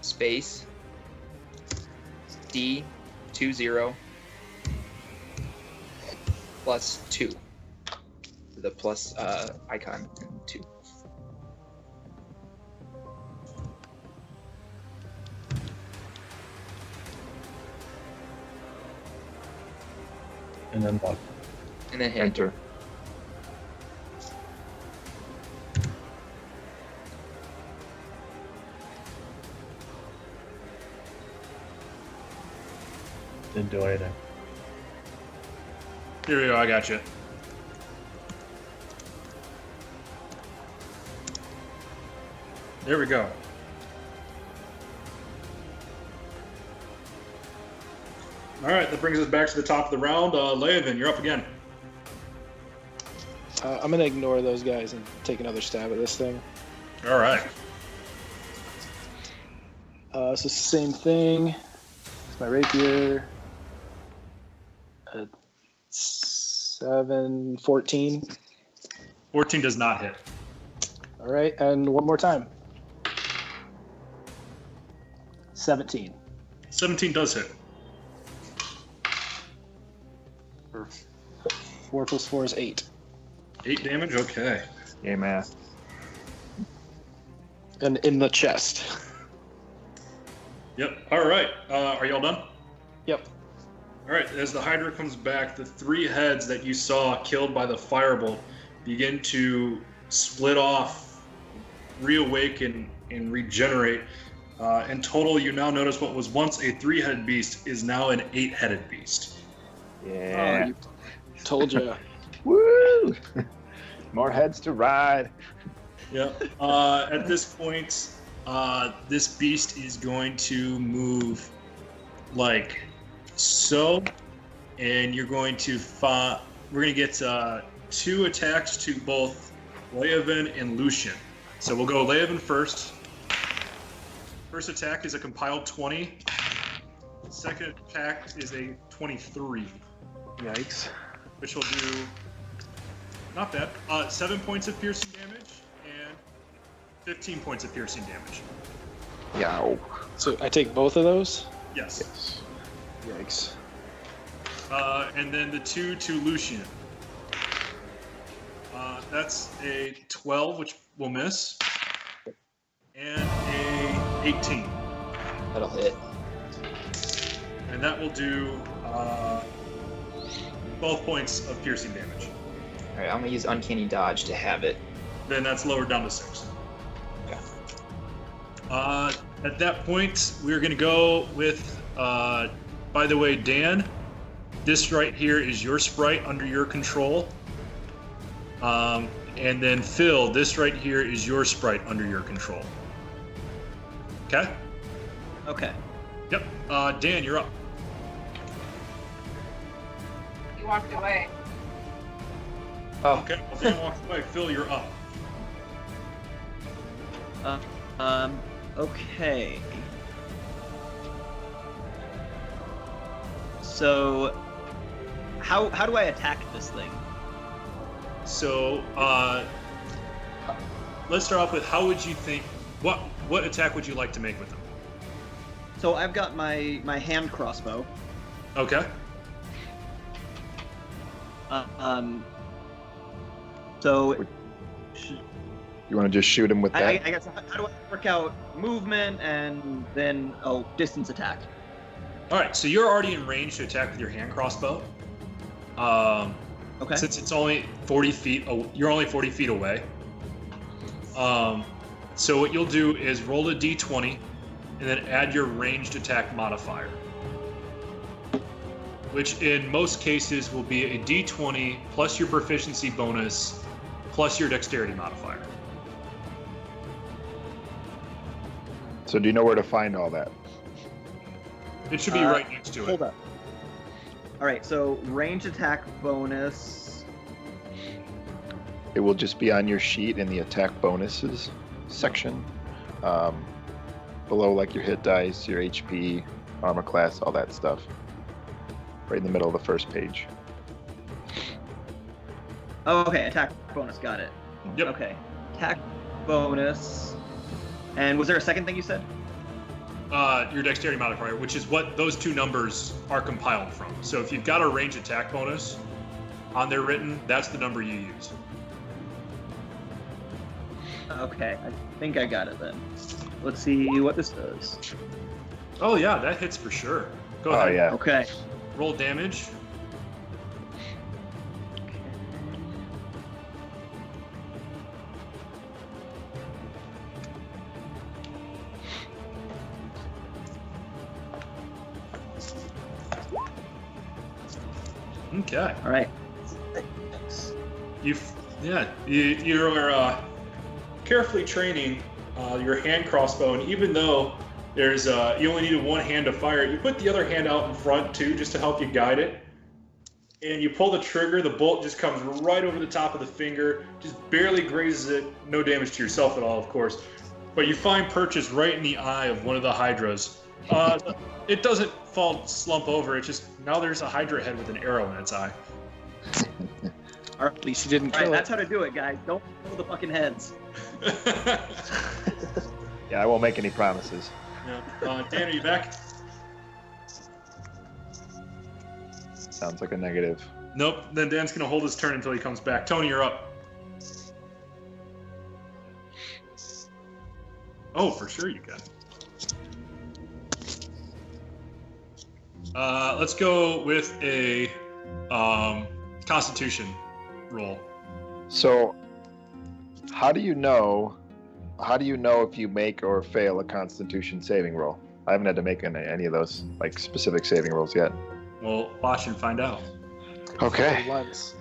space D20 plus 2. The plus icon and 2. And then what? And then hit enter. Didn't do anything. Here we go. I got you. There we go. All right, that brings us back to the top of the round. Leovan, you're up again. I'm going to ignore those guys and take another stab at this thing. All right. So same thing. It's my rapier. 7, 14. 14 does not hit. All right, and one more time. 17. 17 does hit. 4 plus 4 is 8. 8 damage? Okay. Yeah, math. And in the chest. Yep. All right. Are y'all done? Yep. All right. As the Hydra comes back, the 3 heads that you saw killed by the firebolt begin to split off, reawaken, and regenerate. In total, you now notice what was once a 3-headed beast is now an 8-headed beast. Yeah. Told you. Woo! More heads to ride. Yep. At this point, this beast is going to move like so, and you're going to we're going to get 2 attacks to both Leovan and Lucien. So we'll go Leovan first. First attack is a compiled 20. Second attack is a 23. Yikes. Which will do not bad. 7 points of piercing damage and 15 points of piercing damage. Yow. So I take both of those? Yes. Yikes. And then the 2 to Lucien. That's a 12, which will miss, and a 18. That'll hit. And that will do 12 points of piercing damage. All right, I'm gonna use Uncanny Dodge to have it. Then that's lowered down to 6. Okay. At that point, we're going to go with, by the way, Dan, this right here is your sprite under your control. And then Phil, this right here is your sprite under your control. Okay? Okay. Yep. Dan, you're up. You walked away. Oh, Okay. Well, Dan walks away. Phil, you're up. Okay. So, how do I attack this thing? So, let's start off with how would you think, what attack would you like to make with them? So I've got my hand crossbow. Okay. So You want to just shoot him with that? I guess how do I work out movement and then distance attack? All right. So you're already in range to attack with your hand crossbow. Okay. Since it's only 40 feet, you're only 40 feet away. So what you'll do is roll a d20 and then add your ranged attack modifier, which in most cases will be a d20 plus your proficiency bonus plus your dexterity modifier. So do you know where to find all that? It should be right next to it. Hold up. All right, so range attack bonus. It will just be on your sheet in the attack bonuses section. Below, like your hit dice, your HP, armor class, all that stuff. Right in the middle of the first page. Oh, okay, attack bonus. Got it. Yep. Okay, attack bonus. And was there a second thing you said? Your dexterity modifier, which is what those two numbers are compiled from. So if you've got a range attack bonus on there written, that's the number you use. Okay, I think I got it then. Let's see what this does. Oh yeah, that hits for sure. Go Oh ahead. yeah. Okay. Roll damage. Okay. All right. You're carefully training your hand crossbow, and even though there's you only needed one hand to fire it, you put the other hand out in front too, just to help you guide it. And you pull the trigger, the bolt just comes right over the top of the finger, just barely grazes it. No damage to yourself at all, of course. But you find purchase right in the eye of one of the hydras. It doesn't slump over. It's just now there's a hydra head with an arrow in its eye. At least you didn't All right, kill that's it. how to do it, guys. Don't kill the fucking heads. Yeah, I won't make any promises. Yeah. Dan, are you back? Sounds like a negative. Nope. Then Dan's gonna hold his turn until he comes back. Tony, you're up. Oh, for sure you can. Let's go with a Constitution roll. So, how do you know if you make or fail a Constitution saving roll? I haven't had to make any of those like specific saving rolls yet. Well, watch and find out. Okay. Once.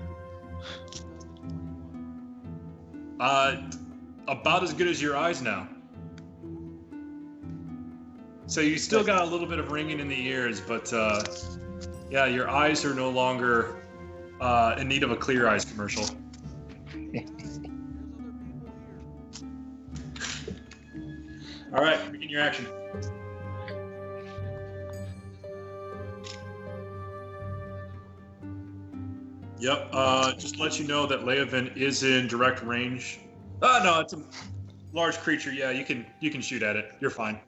About as good as your eyes now. So you still got a little bit of ringing in the ears, but yeah, your eyes are no longer in need of a Clear Eyes commercial. All right, begin your action. Yep. Just to let you know that Leovan is in direct range. Oh no, it's a large creature. Yeah, you can shoot at it. You're fine.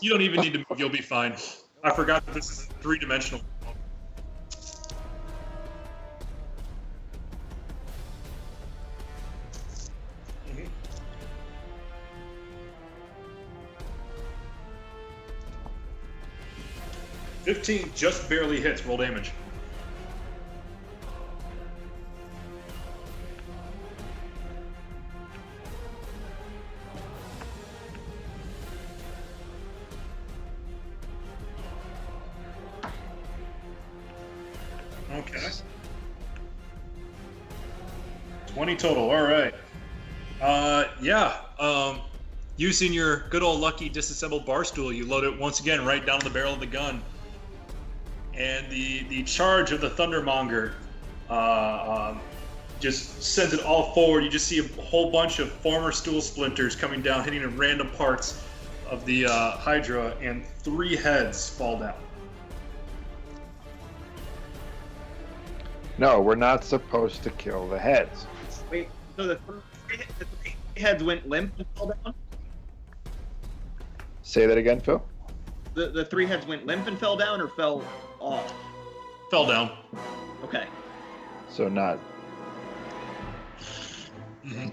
You don't even need to move. You'll be fine. I forgot that this is three-dimensional. Mm-hmm. 15 just barely hits. Roll damage. Okay. 20 total. All right. Using your good old lucky disassembled bar stool, you load it once again right down the barrel of the gun. And the charge of the Thundermonger just sends it all forward. You just see a whole bunch of former stool splinters coming down, hitting in random parts of the Hydra, and 3 heads fall down. No, we're not supposed to kill the heads. Wait, so the three heads went limp and fell down? Say that again, Phil. The 3 heads went limp and fell down, or fell off? Fell down. Okay. So not. Mm-hmm.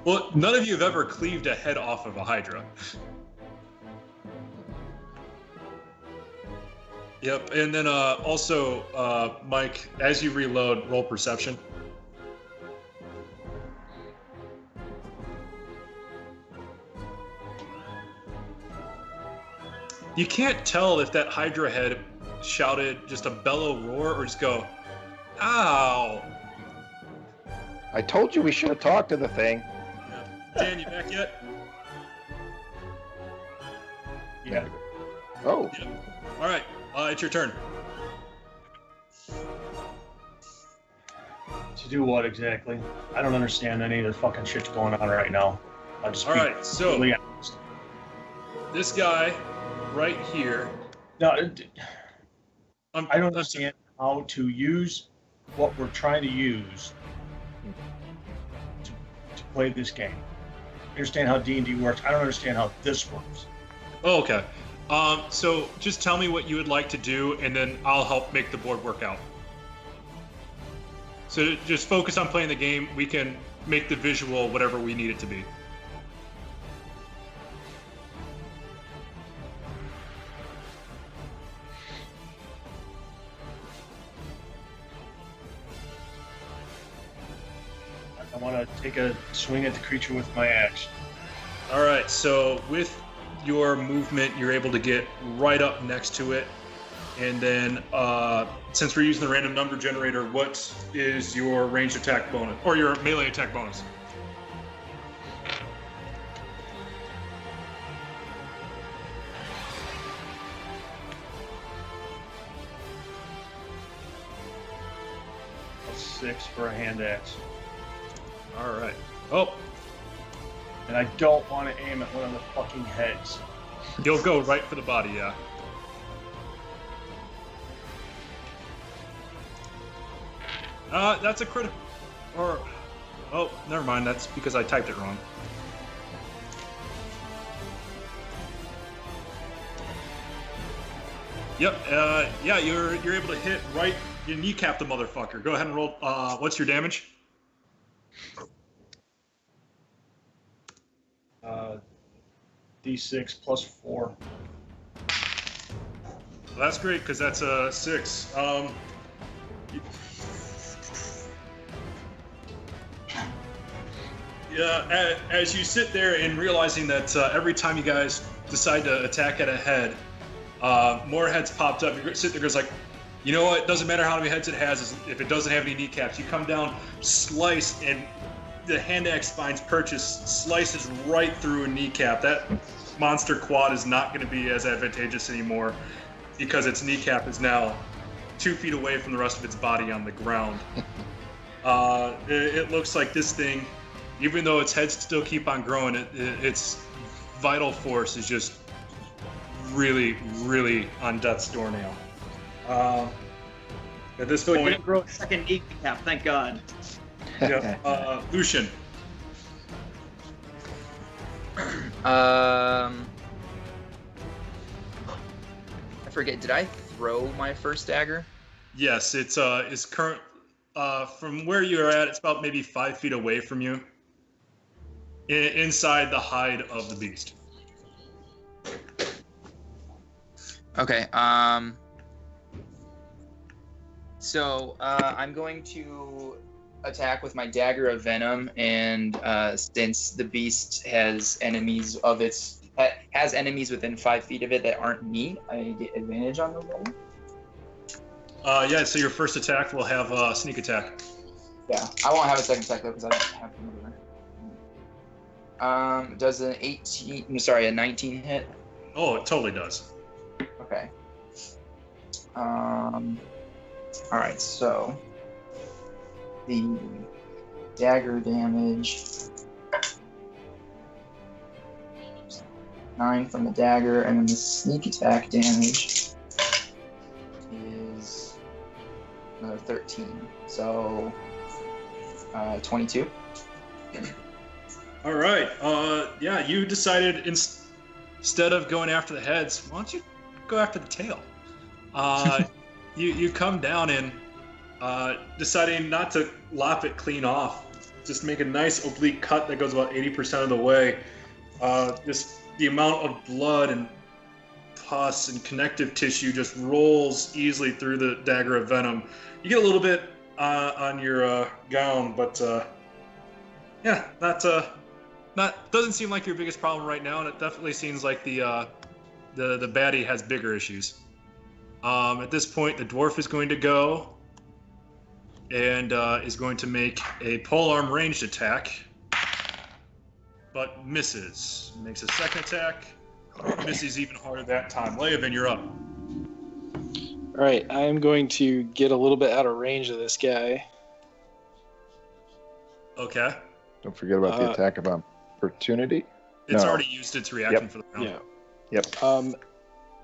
Well, none of you have ever cleaved a head off of a Hydra. Yep, and then also, Mike, as you reload, roll perception. You can't tell if that Hydra head shouted just a bellow roar or just go, ow. I told you we should have talked to the thing. Yeah. Dan, you back yet? Yeah. Oh. Yeah. All right, it's your turn. To do what exactly? I don't understand any of the fucking shit's going on right now. I'll just All be right, so totally honest. this guy right here. No, I don't understand how to use what we're trying to use to play this game. I understand how D&D works. I don't understand how this works. Oh, okay. So just tell me what you would like to do, and then I'll help make the board work out. So just focus on playing the game. We can make the visual whatever we need it to be. I want to take a swing at the creature with my axe. All right, so with your movement, you're able to get right up next to it. And then, since we're using the random number generator, what is your ranged attack bonus, or your melee attack bonus? A 6 for a hand axe. All right. Oh, And I don't want to aim at one of the fucking heads. you'll go right for the body, yeah. That's a crit. Or, oh, never mind. That's because I typed it wrong. Yep. Yeah, you're able to hit right. You kneecap the motherfucker. Go ahead and roll. What's your damage? D6 plus 4. Well, that's great because that's a 6. Yeah, as you sit there and realizing that every time you guys decide to attack at a head, more heads popped up. You're sitting there, goes like, you know what? Doesn't matter how many heads it has. If it doesn't have any kneecaps, you come down, slice, and the hand axe spine's purchase slices right through a kneecap. That monster quad is not going to be as advantageous anymore because its kneecap is now 2 feet away from the rest of its body on the ground. It looks like this thing, even though its heads still keep on growing, its vital force is just really, really on death's door now. At this So it point, didn't grow a second kneecap, thank God. yeah, Lucien. I forget. Did I throw my first dagger? Yes, it's current. From where you're at, it's about maybe 5 feet away from you. Inside the hide of the beast. Okay. So I'm going to attack with my dagger of venom, and since the beast has enemies within 5 feet of it that aren't me, I get advantage on the roll. Yeah. So your first attack will have a sneak attack. Yeah, I won't have a second attack though because I don't have another. Does a 19 hit? Oh, it totally does. Okay. All right, so the dagger damage, 9 from the dagger, and then the sneak attack damage is another 13. So 22. All right. Yeah, you decided instead of going after the heads, why don't you go after the tail? You come down and deciding not to lop it clean off, just make a nice oblique cut that goes about 80% of the way. Just the amount of blood and pus and connective tissue just rolls easily through the dagger of venom. You get a little bit on your gown, but yeah, not doesn't seem like your biggest problem right now, and it definitely seems like the the baddie has bigger issues. At this point, the dwarf is going to go and is going to make a polearm ranged attack, but misses. Makes a second attack, misses even harder that time. Leovan, you're up. All right, I'm going to get a little bit out of range of this guy. Okay. Don't forget about the attack of opportunity. It's No. already used its reaction for the round. Yeah. Yep.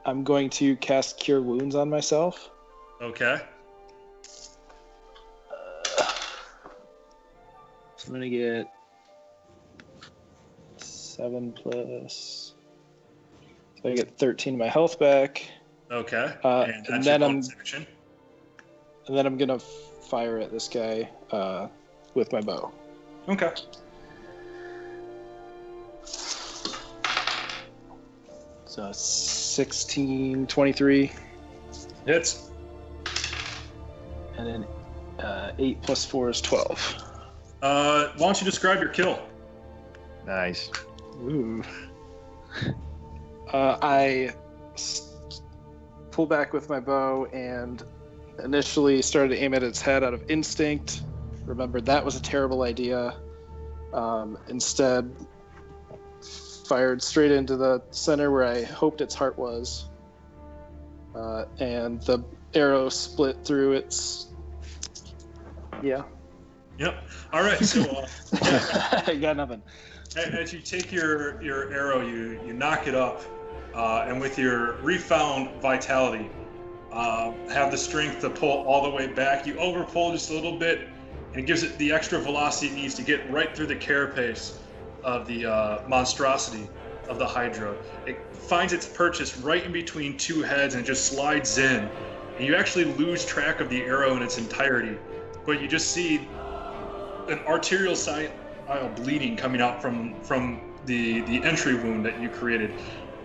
I'm going to cast Cure Wounds on myself. Okay. So I'm going to get 7 plus... So I get 13 of my health back. Okay. And that's then your bonus action. And then I'm going to fire at this guy with my bow. Okay. So 16, 23, Hits. and then 8 plus 4 is 12. Why don't you describe your kill? Nice. Ooh. I pull back with my bow and initially started to aim at its head out of instinct. Remembered that was a terrible idea. Instead, fired straight into the center where I hoped its heart was. And the arrow split through its... Yeah. Yep. All right. So I got nothing. as you take your arrow, you knock it up, and with your refound vitality, have the strength to pull all the way back. You overpull just a little bit, and it gives it the extra velocity it needs to get right through the carapace of the monstrosity of the Hydra. It finds its purchase right in between two heads and just slides in. And you actually lose track of the arrow in its entirety, but you just see an arterial side bleeding coming out from the entry wound that you created.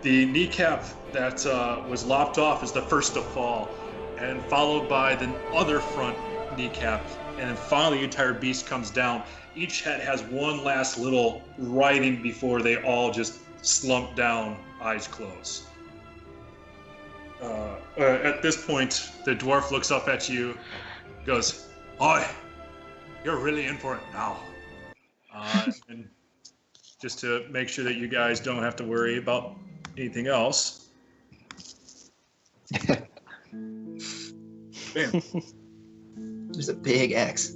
The kneecap that was lopped off is the first to fall, and followed by the other front kneecap, and then finally the entire beast comes down. Each head has one last little writhing before they all just slump down, eyes closed. At this point, the dwarf looks up at you, goes, "Oi, you're really in for it now." And just to make sure that you guys don't have to worry about anything else. Bam. There's a big X.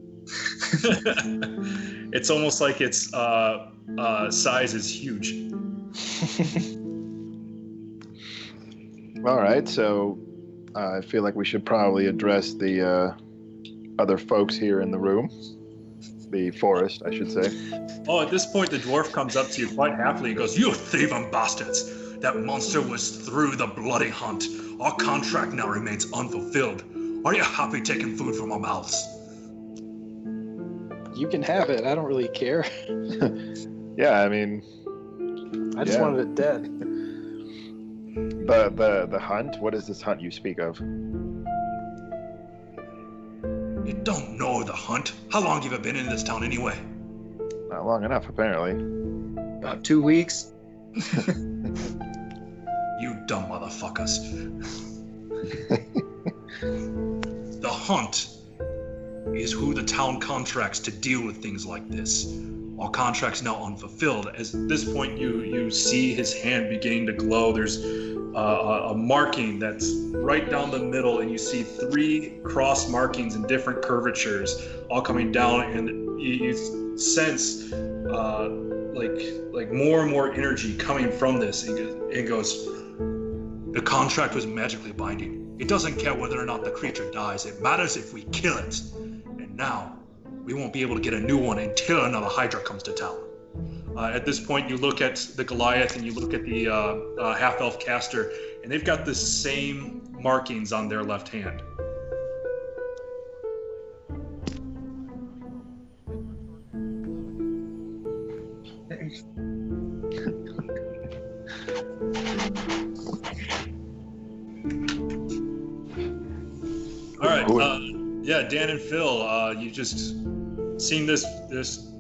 It's almost like its size is huge. All right, so I feel like we should probably address the other folks here in the room. The forest, I should say. Oh, at this point, the dwarf comes up to you quite happily and goes, "You thieving bastards! That monster was through the bloody hunt. Our contract now remains unfulfilled. Are you happy taking food from our mouths?" You can have it. I don't really care. Yeah, I mean, I just Yeah. wanted it dead. the hunt. What is this hunt you speak of? You don't know the hunt. How long have you been in this town anyway? Not long enough, apparently. About 2 weeks. You dumb motherfuckers. The hunt is who the town contracts to deal with things like this. Our contract's now unfulfilled. As at this point, you see his hand beginning to glow. There's a marking that's right down the middle, and you see 3 cross markings in different curvatures, all coming down, and you sense like more and more energy coming from this. And it goes, "The contract was magically binding. It doesn't care whether or not the creature dies. It matters if we kill it. And now, we won't be able to get a new one until another Hydra comes to town." At this point, you look at the Goliath and you look at the half-elf caster, and they've got the same markings on their left hand. All right, yeah, Dan and Phil, you just seen this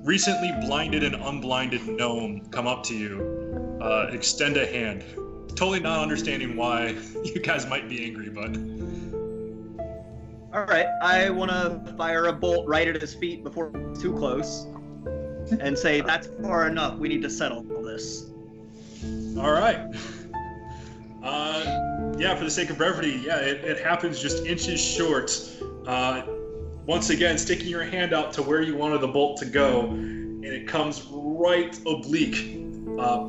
recently blinded and unblinded gnome come up to you, extend a hand. totally not understanding why you guys might be angry, but... All right, I want to fire a bolt right at his feet before it's too close, and say that's far enough. We need to settle this. All right. Yeah, for the sake of brevity, yeah, it happens just inches short. Once again, sticking your hand out to where you wanted the bolt to go, and it comes right oblique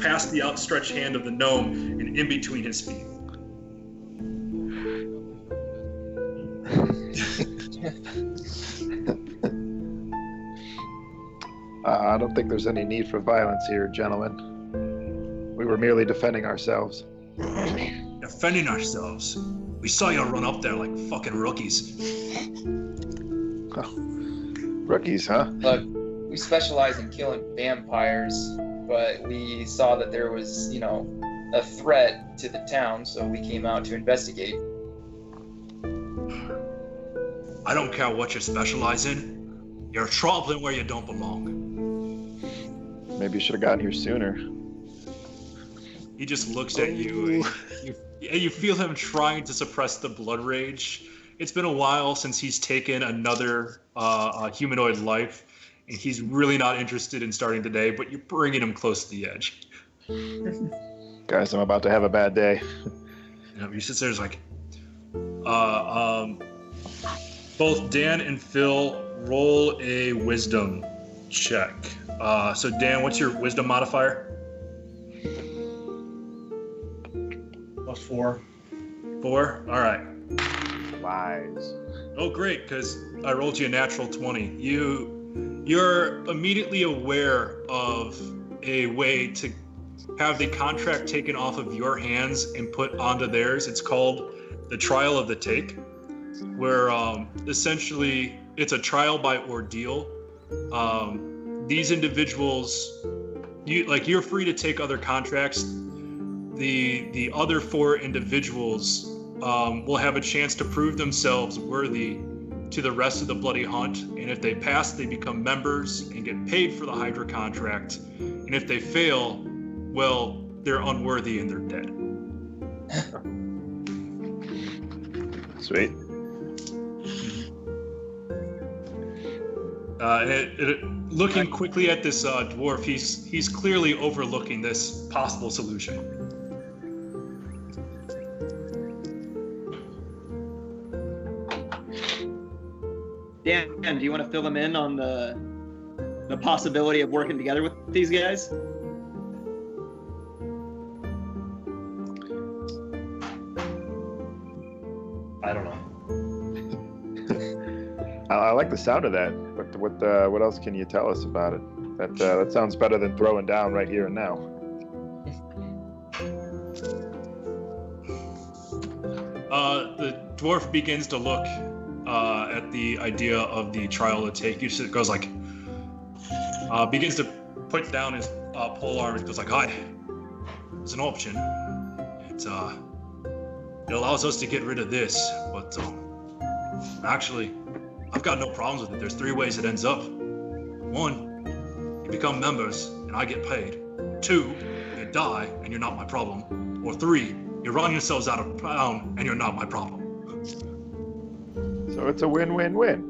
past the outstretched hand of the gnome and in between his feet. I don't think there's any need for violence here, gentlemen. We were merely defending ourselves. Defending ourselves? We saw you run up there like fucking rookies. Oh, rookies, huh? Look, we specialize in killing vampires, but we saw that there was, a threat to the town, so we came out to investigate. I don't care what you specialize in. You're troubling where you don't belong. Maybe you should have gotten here sooner. He just looks at you, and you feel him trying to suppress the blood rage. It's been a while since he's taken another humanoid life, and he's really not interested in starting today, but you're bringing him close to the edge. Guys, I'm about to have a bad day. He sits there, like, both Dan and Phil roll a wisdom check. So Dan, what's your wisdom modifier? +4. 4? All right. Lies. Oh, great, because I rolled you a natural 20. You're immediately aware of a way to have the contract taken off of your hands and put onto theirs. It's called the trial of the take, where essentially it's a trial by ordeal. These individuals, you're free to take other contracts. The other 4 individuals will have a chance to prove themselves worthy to the rest of the Bloody Hunt, and if they pass, they become members and get paid for the Hydra contract. And if they fail, well, they're unworthy and they're dead. Sweet. Looking quickly at this dwarf, he's clearly overlooking this possible solution. Dan, do you want to fill him in on the possibility of working together with these guys? I don't know. I like the sound of that, but what else can you tell us about it? That sounds better than throwing down right here and now. The dwarf begins to look at the idea of the trial to take. He just goes like, begins to put down his pole arm and goes like, "Hi, it's an option. It allows us to get rid of this, but actually, I've got no problems with it. There's 3 ways it ends up. 1, you become members and I get paid. 2, you die and you're not my problem. Or 3, you run yourselves out of town and you're not my problem." So it's a win-win-win.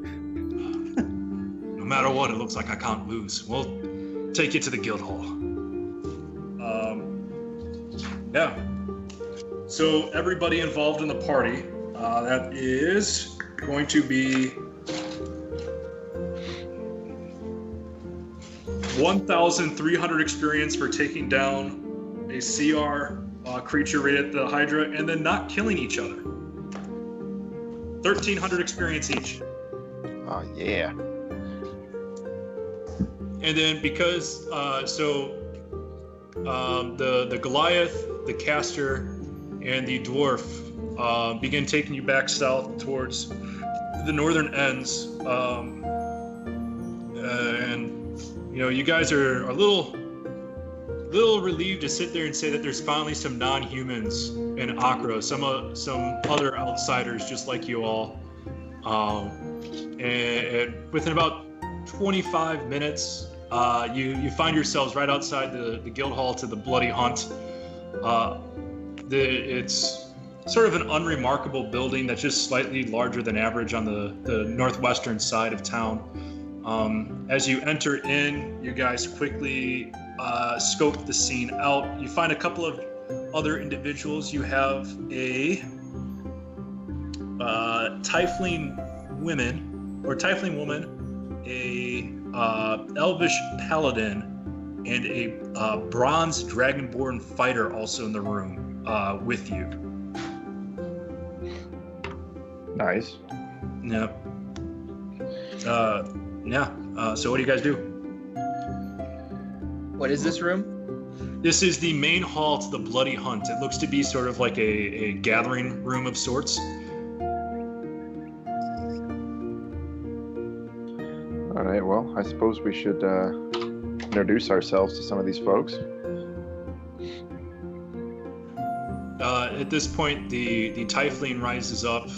No matter what, it looks like I can't lose. We'll take you to the guild hall. Yeah. So everybody involved in the party, that is going to be 1,300 experience for taking down a CR creature rated at the Hydra and then not killing each other. 1,300 experience each. Oh, yeah. And then because, the Goliath, the caster, and the dwarf begin taking you back south towards the northern ends. And, you guys are a little relieved to sit there and say that there's finally some non-humans in Akra, some other outsiders just like you all. And within about 25 minutes, you find yourselves right outside the guild hall to the Bloody Hunt. It's sort of an unremarkable building that's just slightly larger than average on the northwestern side of town. As you enter in, you guys quickly scope the scene out. You find a couple of other individuals. You have a tiefling woman, a elvish paladin, and a bronze dragonborn fighter also in the room with you. Nice. Yeah. So what do you guys do? What is this room? This is the main hall to the Bloody Hunt. It looks to be sort of like a gathering room of sorts. All right, well, I suppose we should introduce ourselves to some of these folks. At this point, the tiefling rises up,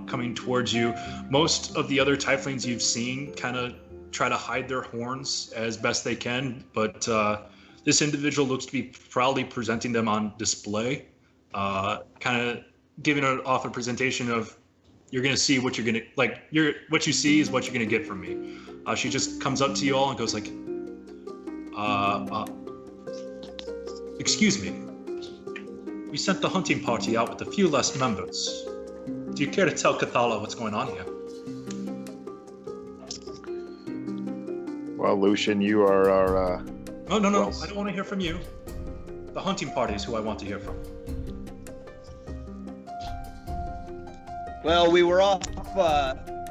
coming towards you. Most of the other tieflings you've seen kind of try to hide their horns as best they can, but this individual looks to be proudly presenting them on display, kind of giving off a presentation of, you're going to see what you're going to, like, what you see is what you're going to get from me. She just comes up to you all and goes like, excuse me. We sent the hunting party out with a few less members. Do you care to tell Cathala what's going on here? Well, Lucien, you are our... No, I don't want to hear from you. The hunting party is who I want to hear from. Well, we were off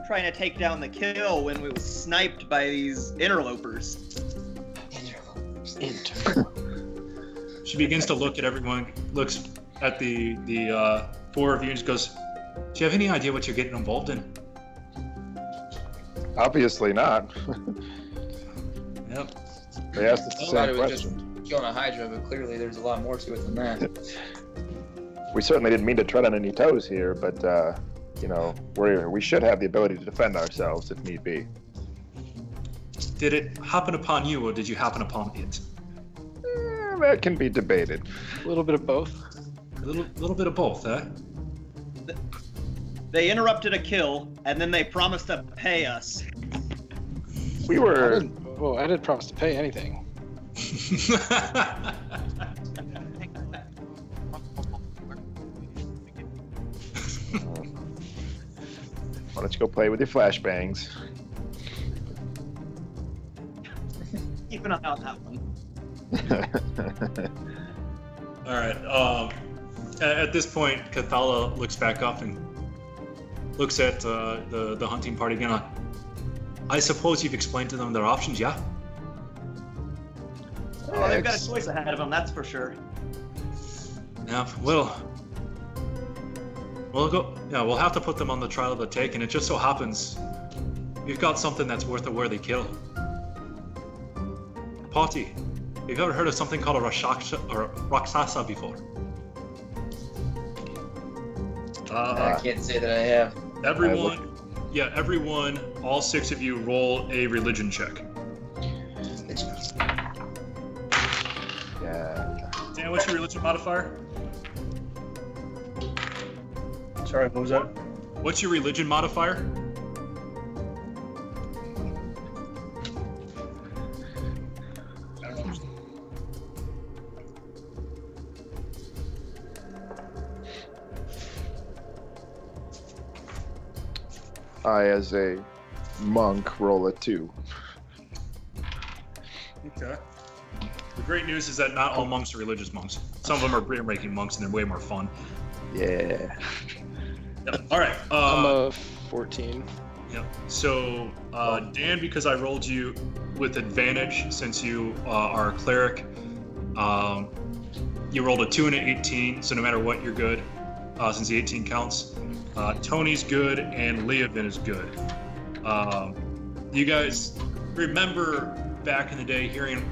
trying to take down the kill when we were sniped by these interlopers. She begins to look at everyone, looks at the four of you and just goes, do you have any idea what you're getting involved in? Obviously not. Yep. They asked us the I thought same it was question. just killing a Hydra, but clearly there's a lot more to it than that. We certainly didn't mean to tread on any toes here, but, we should have the ability to defend ourselves if need be. Did it happen upon you, or did you happen upon it? That can be debated. A little bit of both. A little bit of both, eh? They interrupted a kill, and then they promised to pay us. We were... I didn't promise to pay anything. Why don't you go play with your flashbangs? Keep an eye on that one. All right. At this point, Cathala looks back up and looks at the hunting party again. I suppose you've explained to them their options, yeah? Oh, they've got a choice ahead of them, that's for sure. Yeah. We'll go. Yeah, we'll have to put them on the trial of the take, and it just so happens we've got something that's worth a worthy kill. Party. Have you ever heard of something called a Rakshasa before? I can't say that I have. Everyone, all six of you roll a religion check. Yeah. Dan, what's your religion modifier? Sorry, what was that? What's your religion modifier? I, as a monk, roll a 2. Okay. The great news is that not all monks are religious monks. Some of them are brain-breaking monks, and they're way more fun. Yeah. Yep. All right. I'm a 14. Yep. So, Dan, because I rolled you with advantage since you are a cleric, you rolled a 2 and an 18, so no matter what, you're good, since the 18 counts. Toni's good, and Leovan is good. You guys remember back in the day hearing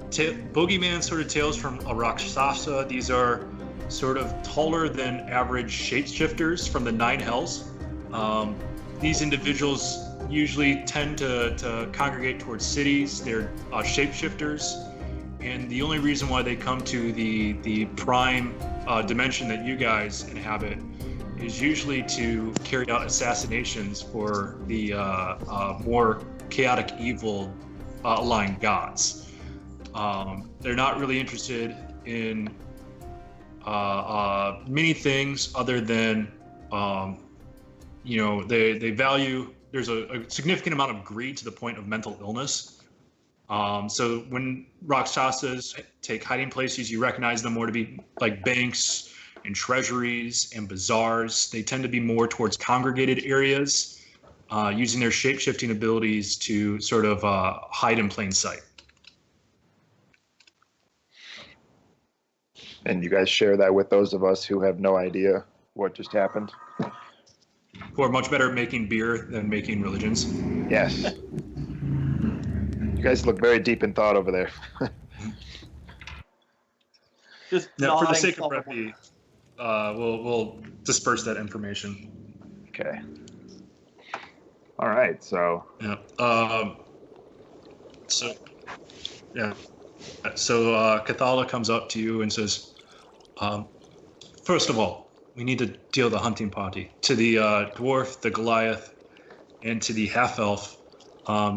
boogeyman sort of tales from a Rakshasa. These are sort of taller than average shapeshifters from the 9 hells. These individuals usually tend to congregate towards cities. They're shapeshifters, and the only reason why they come to the prime dimension that you guys inhabit is usually to carry out assassinations for the more chaotic evil aligned gods. They're not really interested in many things other than, they value, there's a significant amount of greed to the point of mental illness. So when Rakshasas take hiding places, you recognize them more to be like banks and treasuries and bazaars. They tend to be more towards congregated areas, using their shape-shifting abilities to sort of hide in plain sight. And you guys share that with those of us who have no idea what just happened? Who are much better at making beer than making religions. Yes. You guys look very deep in thought over there. Just Now, for the nodding sake of self- brevity, we'll disperse that information. Okay. All right, so... Yeah. So Cathala comes up to you and says, first of all, we need to deal the hunting party. To the dwarf, the Goliath, and to the half-elf,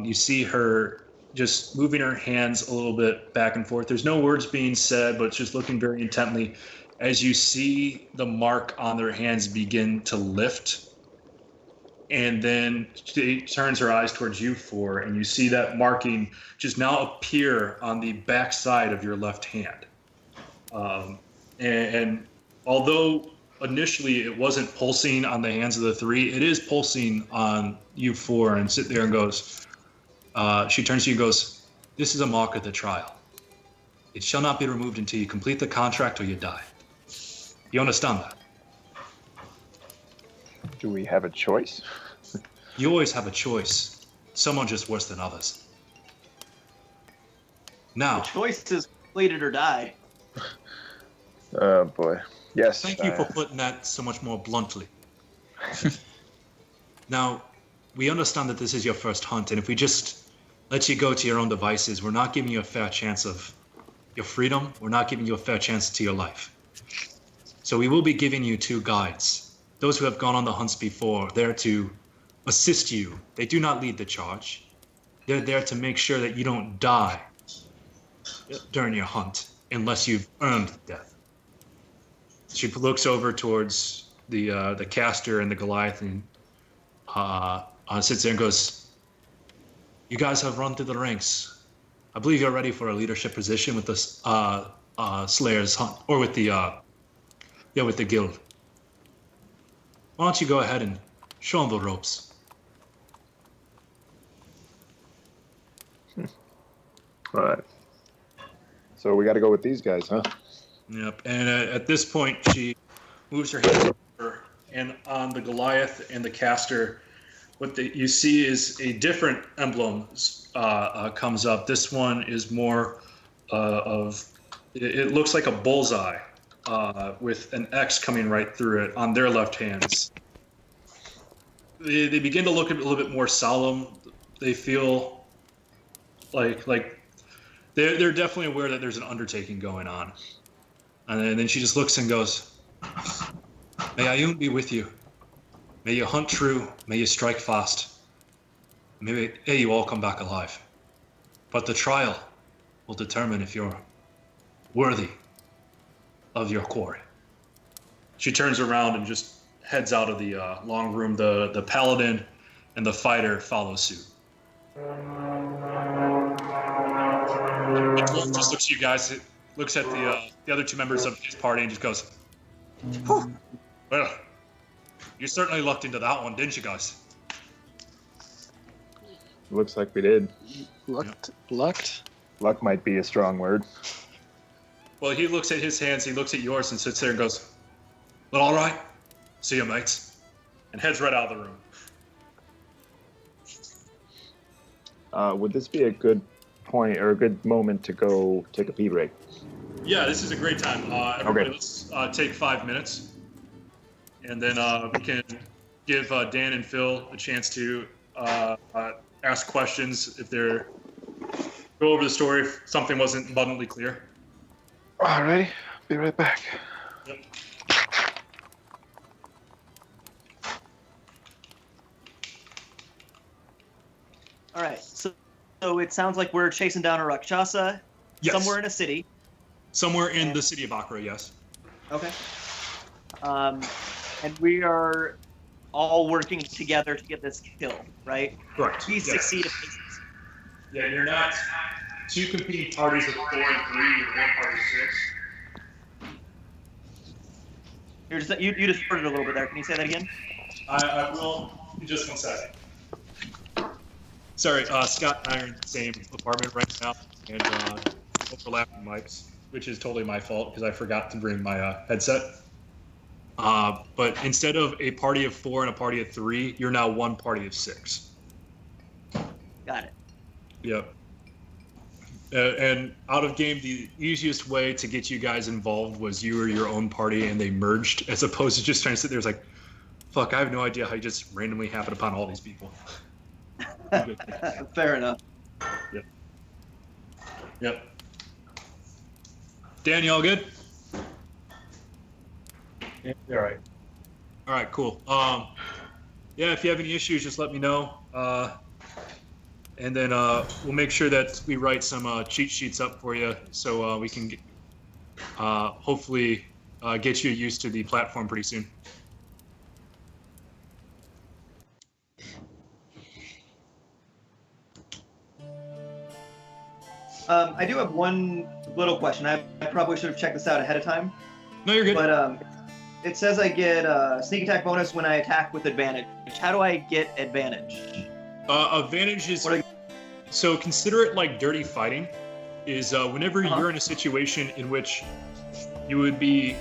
you see her just moving her hands a little bit back and forth. There's no words being said, but just looking very intently as you see the mark on their hands begin to lift. And then she turns her eyes towards you four, and you see that marking just now appear on the back side of your left hand. And although initially it wasn't pulsing on the hands of the three, it is pulsing on you four, and sit there and goes, she turns to you and goes, this is a mark of the trial. It shall not be removed until you complete the contract or you die. You understand that? Do we have a choice? You always have a choice. Some are just worse than others. Now, The choice is complete it or die. Oh, boy. Yes. thank you for putting that so much more bluntly. Now, we understand that this is your first hunt, and if we just let you go to your own devices, we're not giving you a fair chance of your freedom. We're not giving you a fair chance to your life. So we will be giving you two guides. Those who have gone on the hunts before, there to assist you. They do not lead the charge. They're there to make sure that you don't die during your hunt unless you've earned death. She looks over towards the caster and the Goliath and sits there and goes, you guys have run through the ranks. I believe you're ready for a leadership position with the Slayer's hunt, or with the guild. Why don't you go ahead and show them the ropes? All right. So we got to go with these guys, huh? Yep. And at this point, she moves her hands over, and on the Goliath and the caster, what you see is a different emblem comes up. This one is more it looks like a bullseye with an X coming right through it on their left hands. They begin to look a little bit more solemn. They feel like they're definitely aware that there's an undertaking going on. And then she just looks and goes, may Ayun be with you. May you hunt true. May you strike fast. May you all come back alive. But the trial will determine if you're worthy of your quarry. She turns around and just heads out of the long room. The paladin and the fighter follow suit. The dwarf just looks at you guys, looks at the other two members of his party, and just goes, "Whew. Well, you certainly lucked into that one, didn't you guys?" Looks like we did. Lucked? Luck might be a strong word. Well, he looks at his hands, he looks at yours, and sits there and goes, "Well, all right. See you, mates," and heads right out of the room. Would this be a good point or a good moment to go take a pee break? Yeah, this is a great time. Everybody, let's take 5 minutes, and then we can give Dan and Phil a chance to ask questions if they're go over the story if something wasn't abundantly clear. Alrighty, be right back. Yep. All right, so it sounds like we're chasing down a Rakshasa Yes. somewhere in a city. Somewhere in the city of Akra, yes. Okay. And we are all working together to get this kill, right? Correct. We Yes. succeed. Yeah, you're not two competing parties of 4 and 3, you're one party of 6. You just heard it a little bit there. Can you say that again? I will in just 1 second. Sorry, Scott and I are in the same apartment right now, and overlapping mics, which is totally my fault because I forgot to bring my headset. But instead of a party of 4 and a party of 3, you're now one party of 6. Got it. Yep. And out of game, the easiest way to get you guys involved was you or your own party, and they merged, as opposed to just trying to sit there. It's like, fuck, I have no idea how you just randomly happen upon all these people. Fair enough. Yep. Yep. Dan, you all good? Yeah, all right. All right, cool. Yeah, if you have any issues, just let me know. And then we'll make sure that we write some cheat sheets up for you so we can hopefully get you used to the platform pretty soon. I do have one little question. I probably should have checked this out ahead of time. No, you're good. But it says I get a sneak attack bonus when I attack with advantage. How do I get advantage? Advantage is... So consider it like dirty fighting. Is whenever you're in a situation in which you would be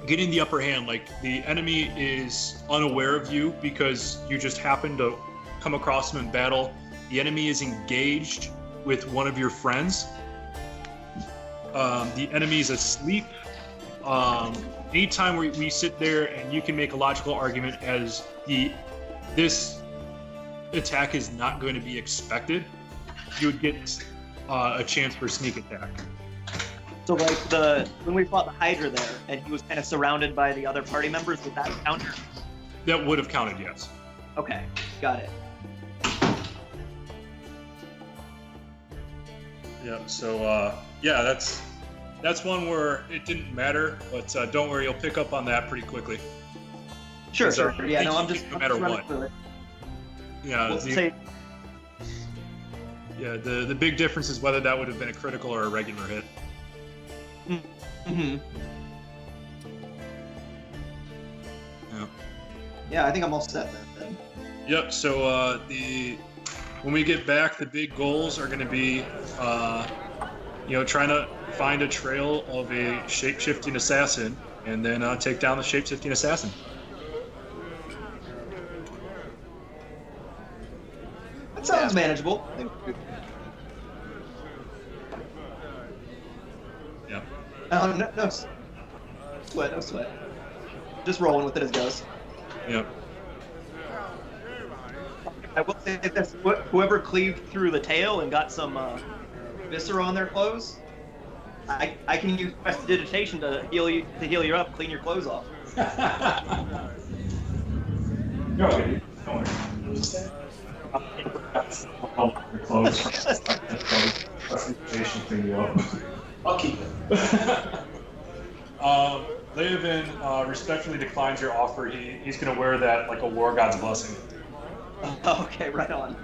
getting the upper hand, like the enemy is unaware of you because you just happen to come across them in battle. The enemy is engaged with one of your friends. The enemy is asleep. Anytime we sit there and you can make a logical argument as this attack is not going to be expected, you would get a chance for sneak attack. So like when we fought the Hydra there and he was kind of surrounded by the other party members, would that count? That would have counted, yes. Okay, got it. Yeah, so yeah, that's one where it didn't matter, but don't worry, you'll pick up on that pretty quickly. Sure. Yeah, no, I'm just no matter running what. through it. Yeah, the big difference is whether that would have been a critical or a regular hit. Mm-hmm. Yeah. Yeah, I think I'm all set then. Yep. So when we get back, the big goals are going to be, trying to find a trail of a shape-shifting assassin, and then take down the shape-shifting assassin. That sounds manageable. Yeah. No sweat. Just rolling with it as it goes. Yep. I will say this: whoever cleaved through the tail and got some viscera on their clothes, I can use prestidigitation to heal you up, clean your clothes off. You're okay. Don't worry. What was that? Your clothes. I'll keep it. Leovan respectfully declines your offer. He's going to wear that like a war god's blessing. Okay, right on.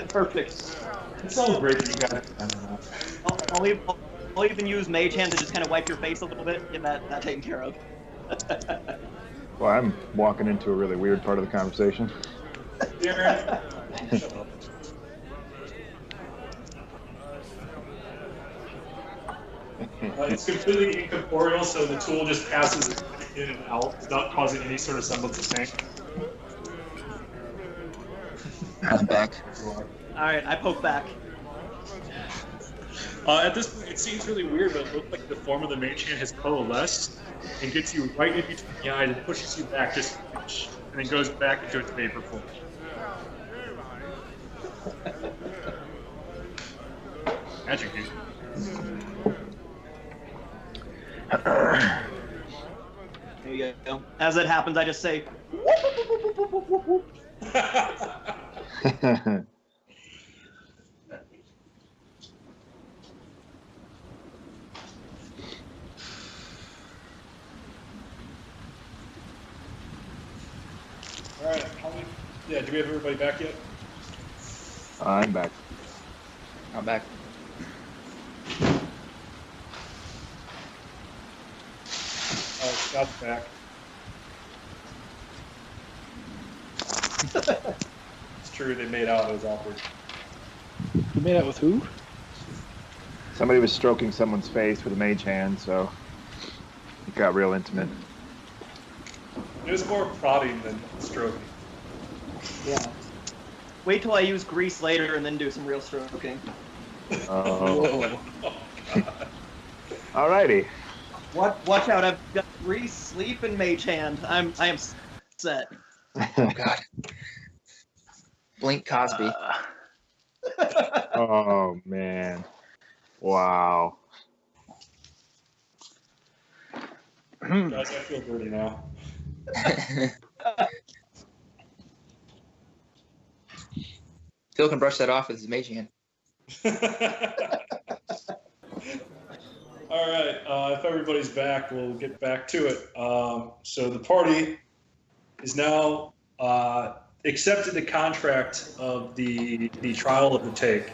Perfect. Celebrate you guys. I'll even use Mage Hand to just kind of wipe your face a little bit, get that taken care of. Well, I'm walking into a really weird part of the conversation. It's completely incorporeal, so the tool just passes in and out without causing any sort of semblance of sync. I'm back. Alright, I poke back. At this point, it seems really weird, but it looks like the form of the mage hand has coalesced and gets you right in between the eyes and pushes you back just an inch, and then goes back into its vapor form. Magic use. There you go. As it happens, I just say, whoop, whoop, whoop, whoop, whoop, whoop, whoop. All right. Yeah, do we have everybody back yet? I'm back. I'm back. Scott's back. It's true, they made out. It was awkward. You made out with who? Somebody was stroking someone's face with a mage hand, so it got real intimate. It was more prodding than stroking. Yeah. Wait till I use grease later and then do some real stroking. Oh. Alrighty. Watch out! I've got grease, sleep, and mage hand. I am set. Oh God. Blink Cosby. Oh man. Wow. Guys, I feel dirty now. Phil can brush that off with his mage hand. All right, if everybody's back, we'll get back to it. So the party is now accepted the contract of the trial of the take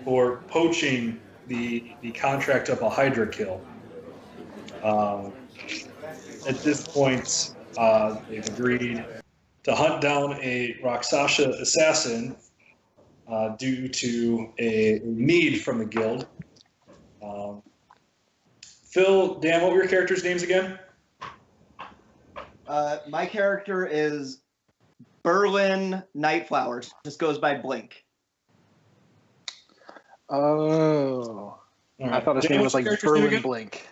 for poaching the contract of a Hydra kill. At this point, they've agreed to hunt down a Rakshasa assassin due to a need from the guild. Phil, Dan, what were your characters' names again? My character is Berlynn Nightflowers. Just goes by Blink. Oh. All I thought his Dan, name was what's like your character's name Berlin again? Blink.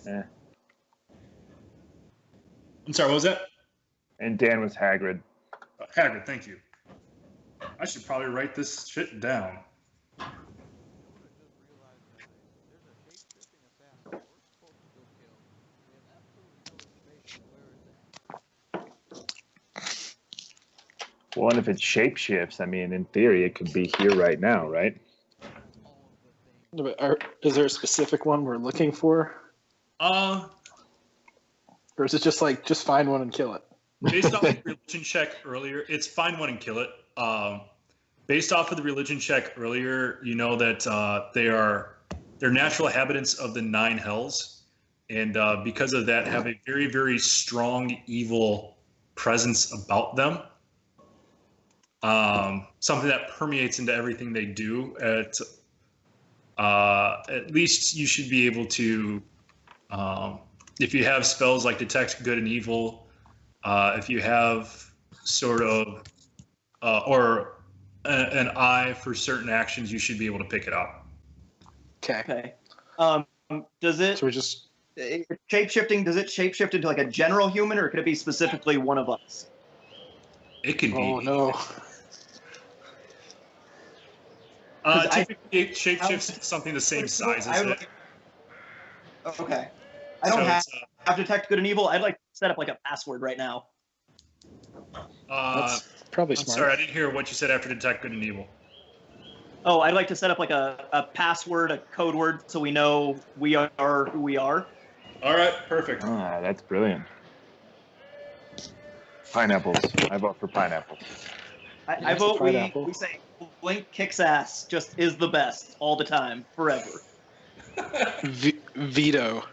Yeah. I'm sorry, what was that? And Dan was Hagrid. Hagrid, thank you. I should probably write this shit down. Well, and if it shapeshifts, I mean, in theory, it could be here right now, right? Is there a specific one we're looking for? Or is it just like, just find one and kill it? Based off the religion check earlier, it's find one and kill it. Based off of the religion check earlier, you know that they're natural inhabitants of the 9 hells, and because of that, have a very, very strong evil presence about them. Something that permeates into everything they do. At least you should be able to, if you have spells like detect good and evil, if you have sort of or an eye for certain actions, you should be able to pick it up. Okay. Does it So we just... shape-shifting? Does it shape-shift into like a general human, or could it be specifically one of us? It can be. Oh, no. Typically, it shapeshifts to something the same size as it. Okay. I don't have detect good and evil. I'd like to set up like a password right now. That's probably I'm smart. sorry, I didn't hear what you said after detect good and evil. Oh, I'd like to set up like a password, a code word, so we know we are who we are. All right, perfect. Ah, that's brilliant. Pineapples. I vote for pineapples. I vote we say Blink kicks ass, just is the best all the time, forever. Veto.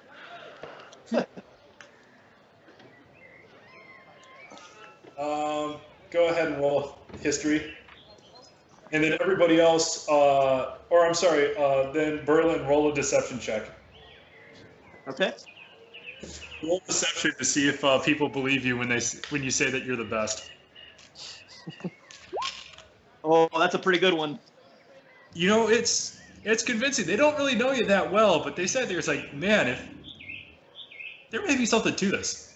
Go ahead and roll history. And then everybody else, then Berlynn, roll a deception check. Okay. Roll deception to see if people believe you when you say that you're the best. Oh, that's a pretty good one. You know, it's convincing. They don't really know you that well, but they said there's like, man, if there may be something to this.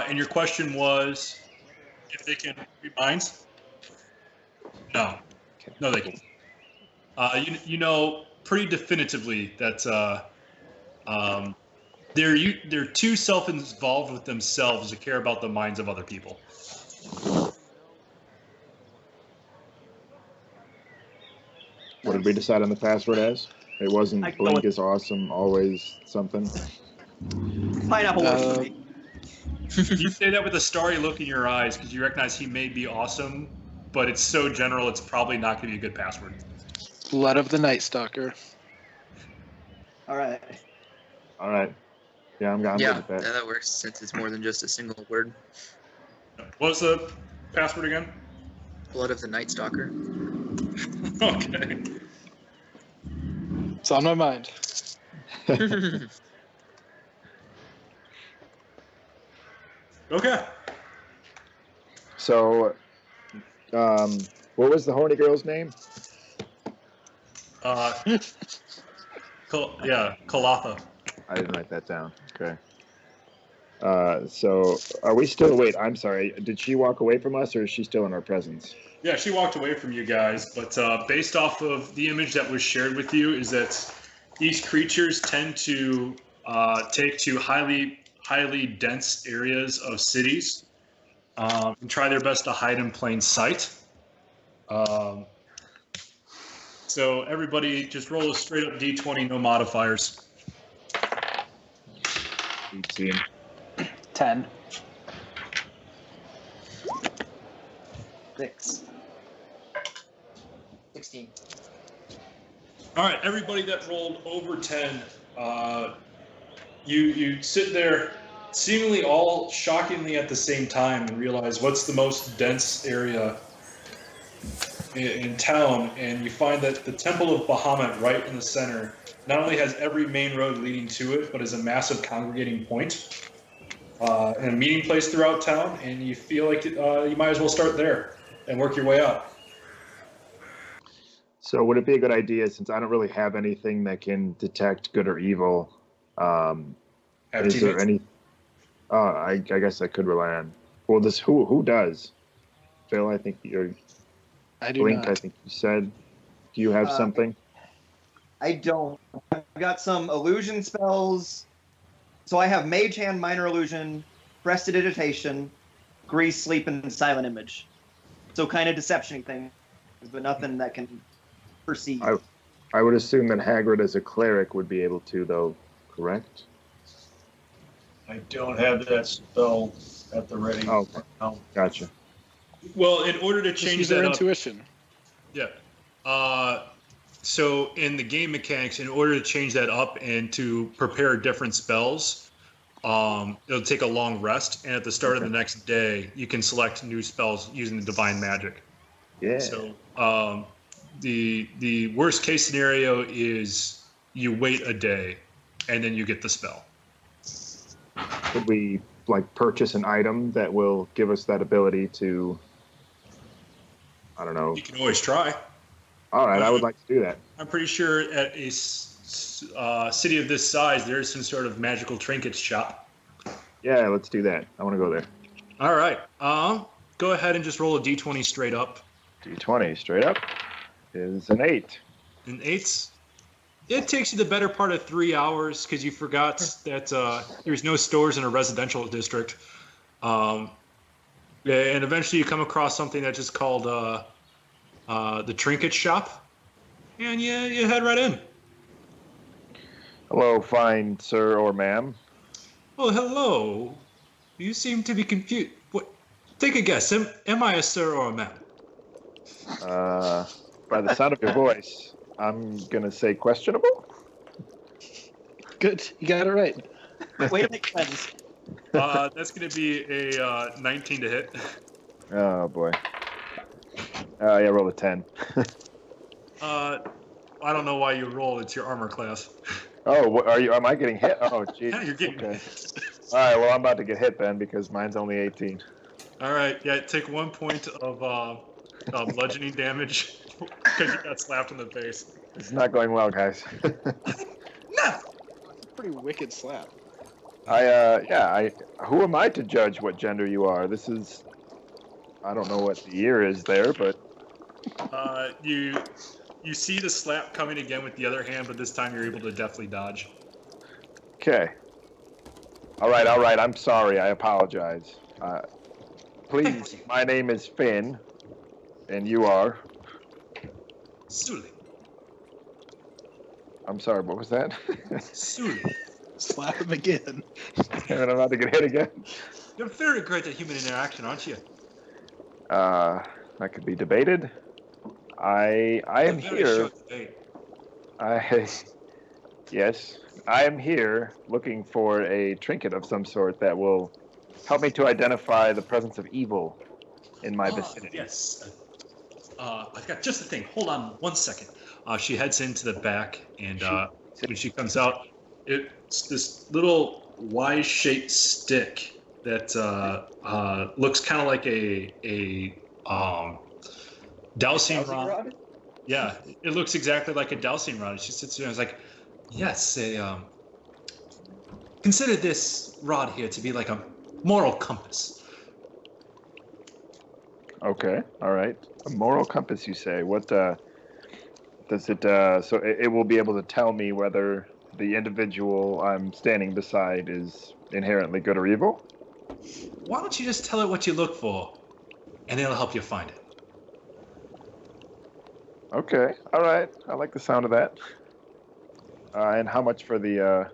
And your question was? they can read minds? No. No, they can't. You know pretty definitively that they're too self-involved with themselves to care about the minds of other people. What did we decide on the password as? It wasn't Blink is awesome, always something. Pineapple works for me. You say that with a starry look in your eyes because you recognize he may be awesome, but it's so general it's probably not going to be a good password. Blood of the Night Stalker. All right. Yeah, I'm good with that. Yeah, that works since it's more than just a single word. What was the password again? Blood of the Night Stalker. Okay. It's on my mind. Okay. So, what was the horny girl's name? Kalatha. I didn't write that down. Okay. So, are we still? Wait, I'm sorry. Did she walk away from us, or is she still in our presence? Yeah, she walked away from you guys, but based off of the image that was shared with you, is that these creatures tend to take to highly dense areas of cities and try their best to hide in plain sight. So everybody just roll a straight up D20, no modifiers. 18. 10. 6. 16. All right, everybody that rolled over 10, you sit there seemingly all shockingly at the same time and realize what's the most dense area in town, and you find that the Temple of Bahamut right in the center not only has every main road leading to it, but is a massive congregating point and a meeting place throughout town, and you feel like you might as well start there and work your way up. So would it be a good idea, since I don't really have anything that can detect good or evil, is there any... I guess I could rely on... Well, who does? Phil, I think you're... I do Blink, not. I think you said. Do you have something? I don't. I've got some illusion spells. So I have Mage Hand, Minor Illusion, Prestidigitation, Grease, Sleep, and Silent Image. So kind of deception things, but nothing that can perceive. I would assume that Hagrid as a cleric would be able to, though, correct? I don't have that spell at the ready. Oh, No. gotcha. Well, in order to change use that their up, intuition. yeah. So in the game mechanics, in order to change that up and to prepare different spells, it'll take a long rest, and at the start of the next day, you can select new spells using the divine magic. Yeah. So the worst case scenario is you wait a day, and then you get the spell. Could we purchase an item that will give us that ability to? I don't know. You can always try. All right, I would like to do that. I'm pretty sure at a city of this size, there's some sort of magical trinkets shop. Yeah, let's do that. I want to go there. All right. Go ahead and just roll a d20 straight up. D20 straight up is an 8. An 8. It takes you the better part of 3 hours because you forgot that there's no stores in a residential district. And eventually you come across something that's just called the trinket shop, and you head right in. Hello, fine sir or ma'am. Oh, hello. You seem to be confused. What? Take a guess. Am I a sir or a ma'am? By the sound of your voice, I'm gonna say questionable. Good, you got it right. Way to make friends. That's going to be a 19 to hit. Oh boy. Yeah, roll a 10. I don't know why you rolled. It's your armor class. Oh, what, are you? Am I getting hit? Oh, geez. Yeah, you're getting okay. hit. All right. Well, I'm about to get hit then because mine's only 18. All right. Yeah, take 1 point of bludgeoning damage because you got slapped in the face. It's not going well, guys. No. Pretty wicked slap. Who am I to judge what gender you are? This is, I don't know what the ear is there, but You see the slap coming again with the other hand, but this time you're able to deftly dodge. okay. All right. I'm sorry. I apologize. Please, my name is Finn, and you are? Sully. I'm sorry, what was that? Sully. Slap him again. And I'm about to get hit again. You're very great at human interaction, aren't you? That could be debated. I am Very here. short debate. Yes, I am here looking for a trinket of some sort that will help me to identify the presence of evil in my vicinity. Yes. I've got just the thing. Hold on 1 second. She heads into the back, and when she comes out, it's this little Y-shaped stick that looks kind of like a dowsing rod. Yeah, it looks exactly like a dowsing rod. She sits there and is like, yes, consider this rod here to be like a moral compass. Okay, all right. A moral compass, you say. What does it? So it will be able to tell me whether the individual I'm standing beside is inherently good or evil? Why don't you just tell it what you look for, and it'll help you find it. Okay, all right. I like the sound of that. And how much for the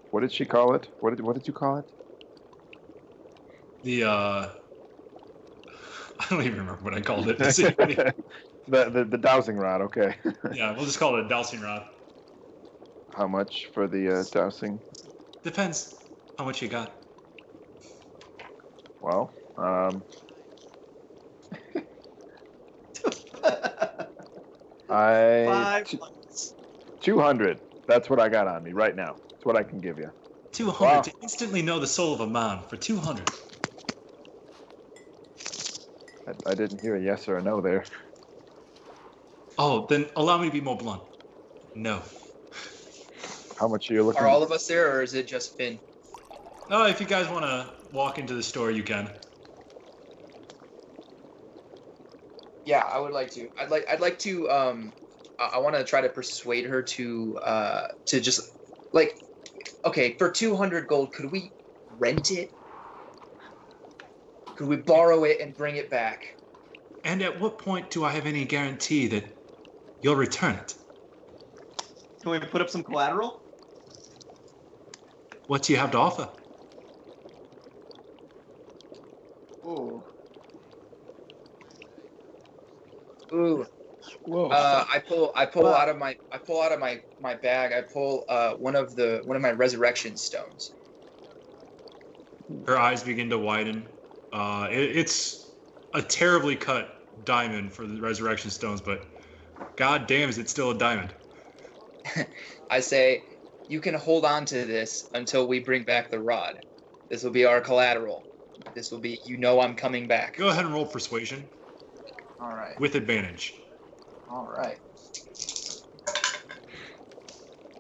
what did she call it? What did you call it? I don't even remember what I called it. the dowsing rod. Okay. Yeah, we'll just call it a dowsing rod. How much for the dowsing? Depends how much you got. Well, I 200. That's what I got on me right now. That's what I can give you. 200 Wow. to instantly know the soul of a man for 200. I didn't hear a yes or a no there. Oh, then allow me to be more blunt. No. How much are you looking? Are all of us there, or is it just Finn? No, if you guys want to walk into the store, you can. Yeah, I would like to. I'd like to. I want to try to persuade her to just like, okay, for 200 gold, could we rent it? Could we borrow it and bring it back? And at what point do I have any guarantee that you'll return it? Can we put up some collateral? What do you have to offer? Ooh. Ooh. Whoa. I pull out of my bag. I pull one of my resurrection stones. Her eyes begin to widen. It's a terribly cut diamond for the resurrection stones, but god damn, is it still a diamond? I say, you can hold on to this until we bring back the rod. This will be our collateral. This will be, I'm coming back. Go ahead and roll persuasion All right. with advantage. All right.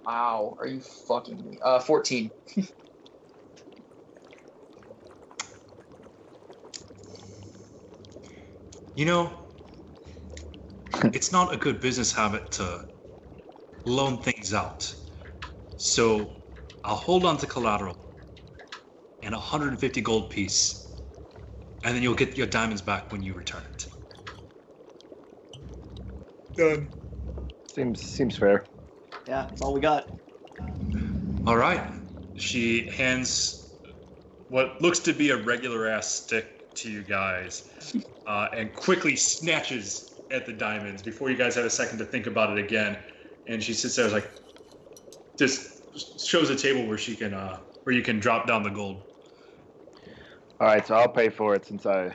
Wow, are you fucking me? 14. It's not a good business habit to loan things out. So I'll hold on to collateral and 150 gold piece, and then you'll get your diamonds back when you return it. Done. Seems fair. Yeah, that's all we got. All right. She hands what looks to be a regular ass stick to you guys, and quickly snatches at the diamonds before you guys have a second to think about it again. And she sits there like, just shows a table where she can, where you can drop down the gold. All right, so I'll pay for it since I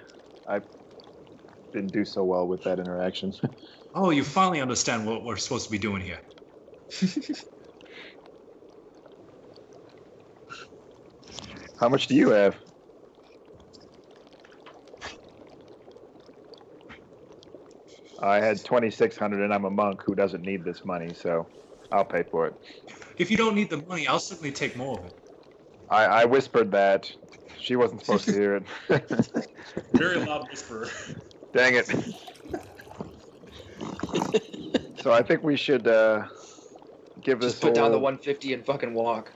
didn't do so well with that interaction. Oh, you finally understand what we're supposed to be doing here. How much do you have? I had 2,600, and I'm a monk who doesn't need this money, so I'll pay for it. If you don't need the money, I'll certainly take more of it. I whispered that She wasn't supposed to hear it. Very loud whisperer. Dang it. So I think we should give this Just put down the whole- 150 and fucking walk.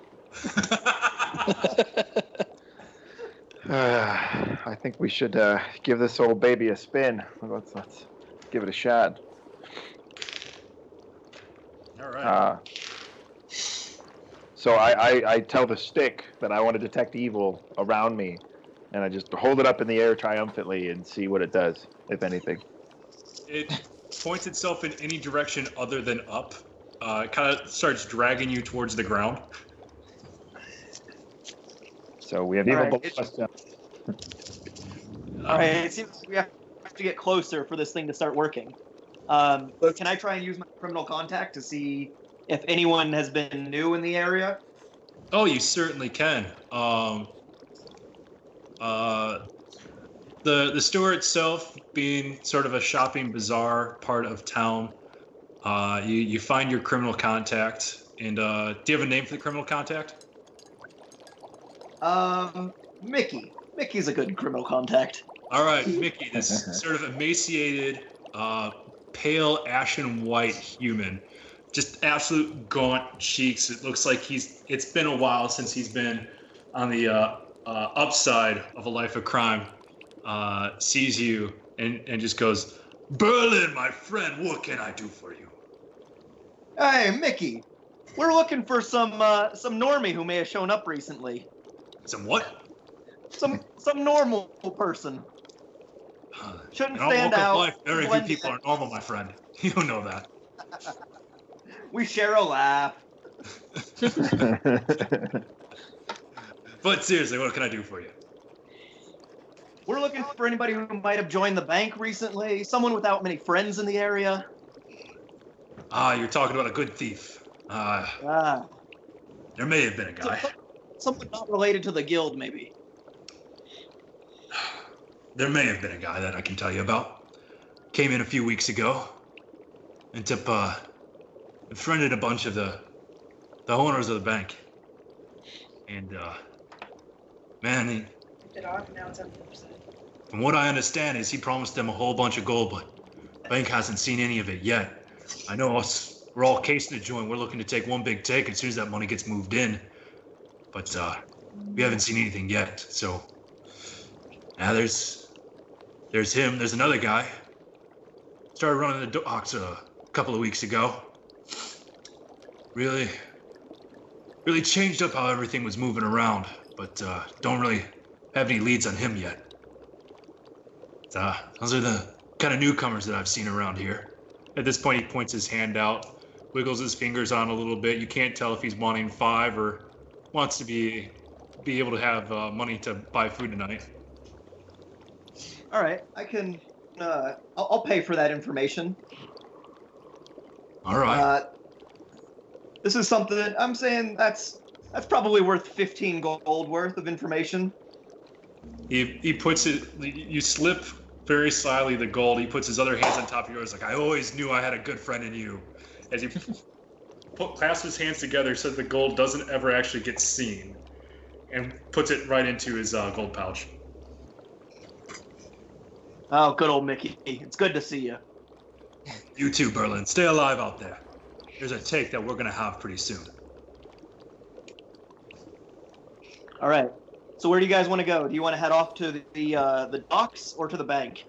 I think we should give this old baby a spin. Let's give it a shot. All right. So I tell the stick that I want to detect evil around me, and I just hold it up in the air triumphantly and see what it does, if anything. It points itself in any direction other than up. It kind of starts dragging you towards the ground. So we have evil All right, plus down. All right, it seems we have to get closer for this thing to start working. Can I try and use my criminal contact to see if anyone has been new in the area? Oh, you certainly can. The store itself being sort of a shopping bazaar part of town, you find your criminal contact. And do you have a name for the criminal contact? Mickey. Mickey's a good criminal contact. All right, Mickey, this sort of emaciated, pale ashen white human, just absolute gaunt cheeks. It looks like it's been a while since he's been on the upside of a life of crime. Sees you and just goes, "Berlynn, my friend, what can I do for you?" Hey, Mickey. We're looking for some normie who may have shown up recently. Some what? Some normal person. Shouldn't In our stand walk of out. life, very few blend people in. are normal, my friend. You know that. We share a laugh. But seriously, what can I do for you? We're looking for anybody who might have joined the bank recently. Someone without many friends in the area. You're talking about a good thief. There may have been a guy. Someone not related to the guild, maybe. There may have been a guy that I can tell you about. Came in a few weeks ago and befriended a bunch of the owners of the bank. And man, It off, now it's 100%. from what I understand is he promised them a whole bunch of gold, but the bank hasn't seen any of it yet. I know we're all casing the joint. We're looking to take one big take as soon as that money gets moved in. But we haven't seen anything yet. So now there's him. There's another guy. Started running the docks a couple of weeks ago. Really changed up how everything was moving around. But don't really have any leads on him yet. Those are the kind of newcomers that I've seen around here. At this point, he points his hand out, wiggles his fingers on a little bit. You can't tell if he's wanting 5 or wants to be able to have money to buy food tonight. All right, I can. I'll pay for that information. All right. This is something that I'm saying that's probably worth 15 gold worth of information. He puts it. You slip very slyly the gold. He puts his other hands on top of yours, like I always knew I had a good friend in you. As he clasps his hands together so that the gold doesn't ever actually get seen, and puts it right into his gold pouch. Oh, good old Mickey. It's good to see you. You too, Berlynn. Stay alive out there. There's a take that we're gonna have pretty soon. All right. So where do you guys want to go? Do you want to head off to the docks or to the bank?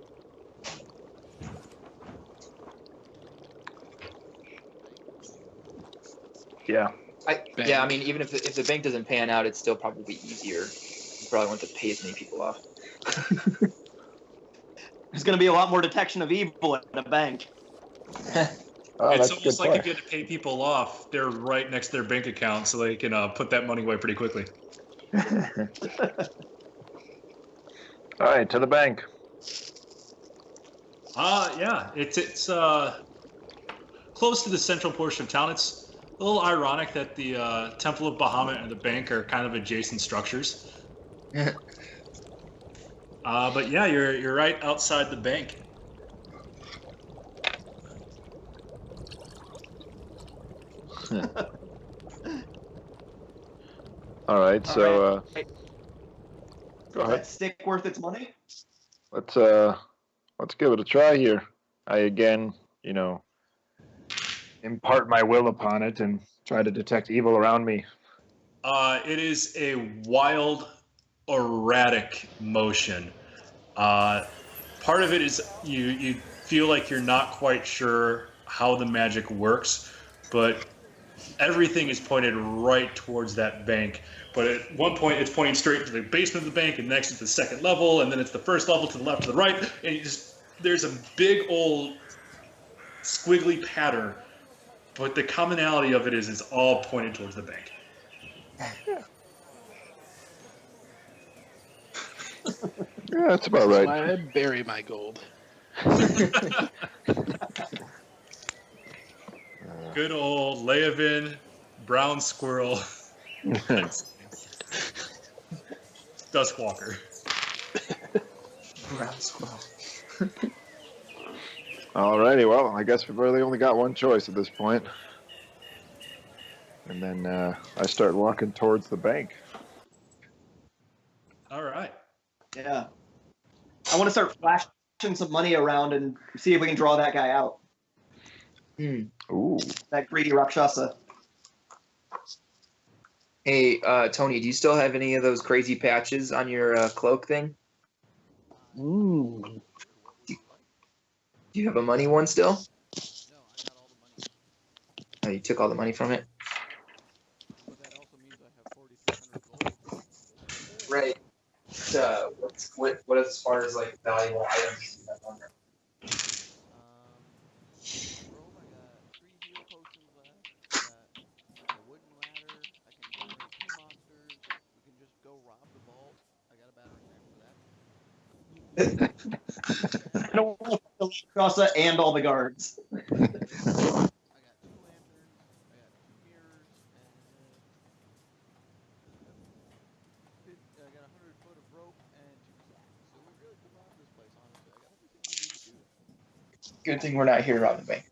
Yeah. I mean, even if the bank doesn't pan out, it's still probably easier. You probably want to pay as many people off. There's going to be a lot more detection of evil at a bank. Oh, It's that's a almost good like point. if you had to pay people off, they're right next to their bank account, so they can put that money away pretty quickly. All right, to the bank. Yeah, it's close to the central portion of town. It's a little ironic that the Temple of Bahamut and the bank are kind of adjacent structures. But yeah, you're right outside the bank. All right, so Go Is ahead. that stick worth its money? Let's give it a try here. I again, impart my will upon it and try to detect evil around me. It is a wild, erratic motion. Part of it is you feel like you're not quite sure how the magic works, but everything is pointed right towards that bank. But at one point, it's pointing straight to the basement of the bank, and next it's the second level, and then it's the first level to the left, to the right, and there's a big old squiggly pattern. But the commonality of it is it's all pointed towards the bank. Yeah, that's about That's right. why I bury my gold. Good old Leovan, brown squirrel, Duskwalker. Brown squirrel. Alrighty, well, I guess we've really only got one choice at this point. And then I start walking towards the bank. All right. Yeah. I want to start flashing some money around and see if we can draw that guy out. Ooh. That greedy Rakshasa. Hey, Tony, do you still have any of those crazy patches on your cloak thing? Ooh. Do you have a money one still? No, I got all the money. Oh, you took all the money from it? But that also means I have 4,600 gold. Right. What as far as like valuable items you have on there? Robe, I got 3 heal potions left. I got a wooden ladder. I can generate 2 monsters. We can just go rob the vault. I got a battering ram for that. I don't want the Rakshasa and all the guards. I got 2 lanterns. I got 2 mirrors, and I got 100 foot of rope and 2 sacks. So we really could rob this place, honestly. I got everything we need to do it. Good thing we're not here robbing the bank.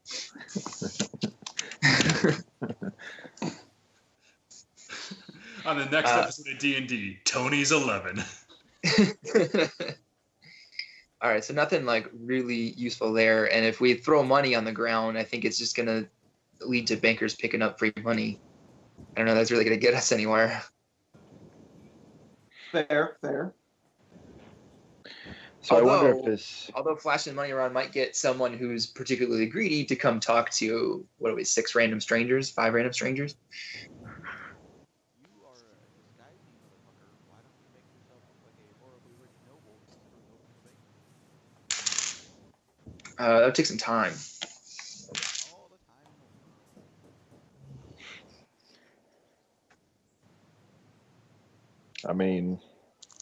On the next episode of D&D, Tony's 11. All right, so nothing like really useful there. And if we throw money on the ground, I think it's just gonna lead to bankers picking up free money. I don't know. That's really gonna get us anywhere. Fair. So I wonder if this. Although flashing money around might get someone who's particularly greedy to come talk to 6 random strangers, 5 random strangers. You are a disguising motherfucker. Why don't you make yourself look like a horribly rich noble instead of opening the bank? That would take some time. All the time in the world. I mean,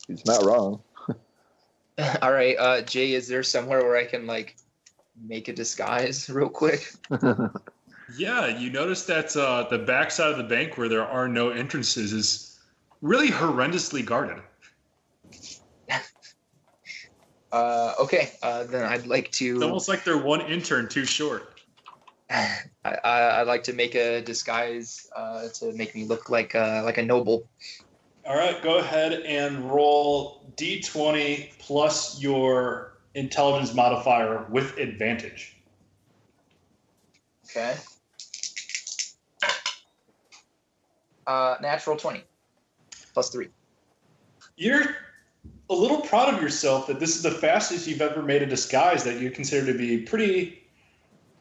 he's not wrong. All right, Jay, is there somewhere where I can like make a disguise real quick? Yeah, you notice that the backside of the bank where there are no entrances is really horrendously guarded. Okay, then I'd like to. It's almost like they're one intern too short. I'd like to make a disguise to make me look like a noble. All right, go ahead and roll D20 plus your intelligence modifier with advantage. Okay. Natural 20 plus 3. You're a little proud of yourself that this is the fastest you've ever made a disguise that you consider to be pretty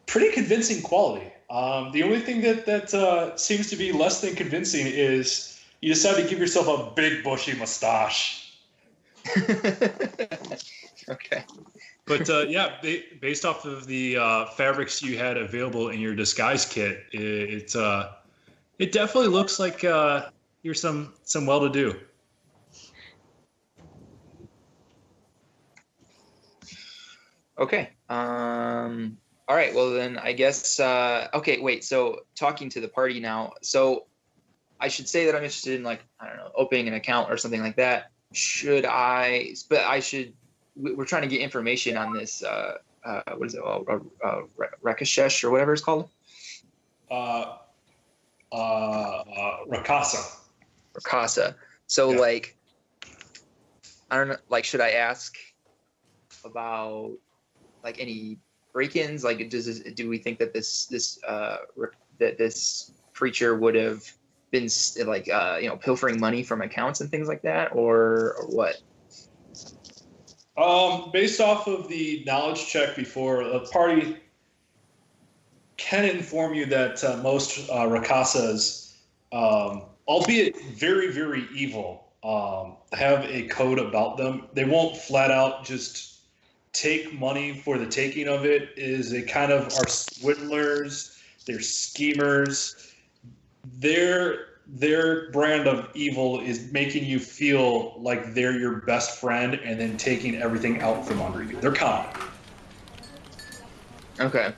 convincing quality. The only thing that seems to be less than convincing is you decide to give yourself a big bushy mustache. Okay. But yeah, based off of the fabrics you had available in your disguise kit, it definitely looks like you're some well-to-do. Okay. All right. Well, then I guess. Okay. Wait. So talking to the party now. So I should say that I'm interested in opening an account or something like that. Should I? But I should. We're trying to get information on this. What is it? Rakashesh or whatever it's called. Rakasa. Rakasa. So Yeah. I don't know. Like, should I ask about like any break-ins? Like, do we think that this creature would have been like pilfering money from accounts and things like that, or what? Based off of the knowledge check before, the party can inform you that most Rakasas, albeit very, very evil, have a code about them. They won't flat out just take money for the taking of it. Is a kind of are swindlers, they're schemers. Their brand of evil is making you feel like they're your best friend and then taking everything out from under you. They're con. Okay.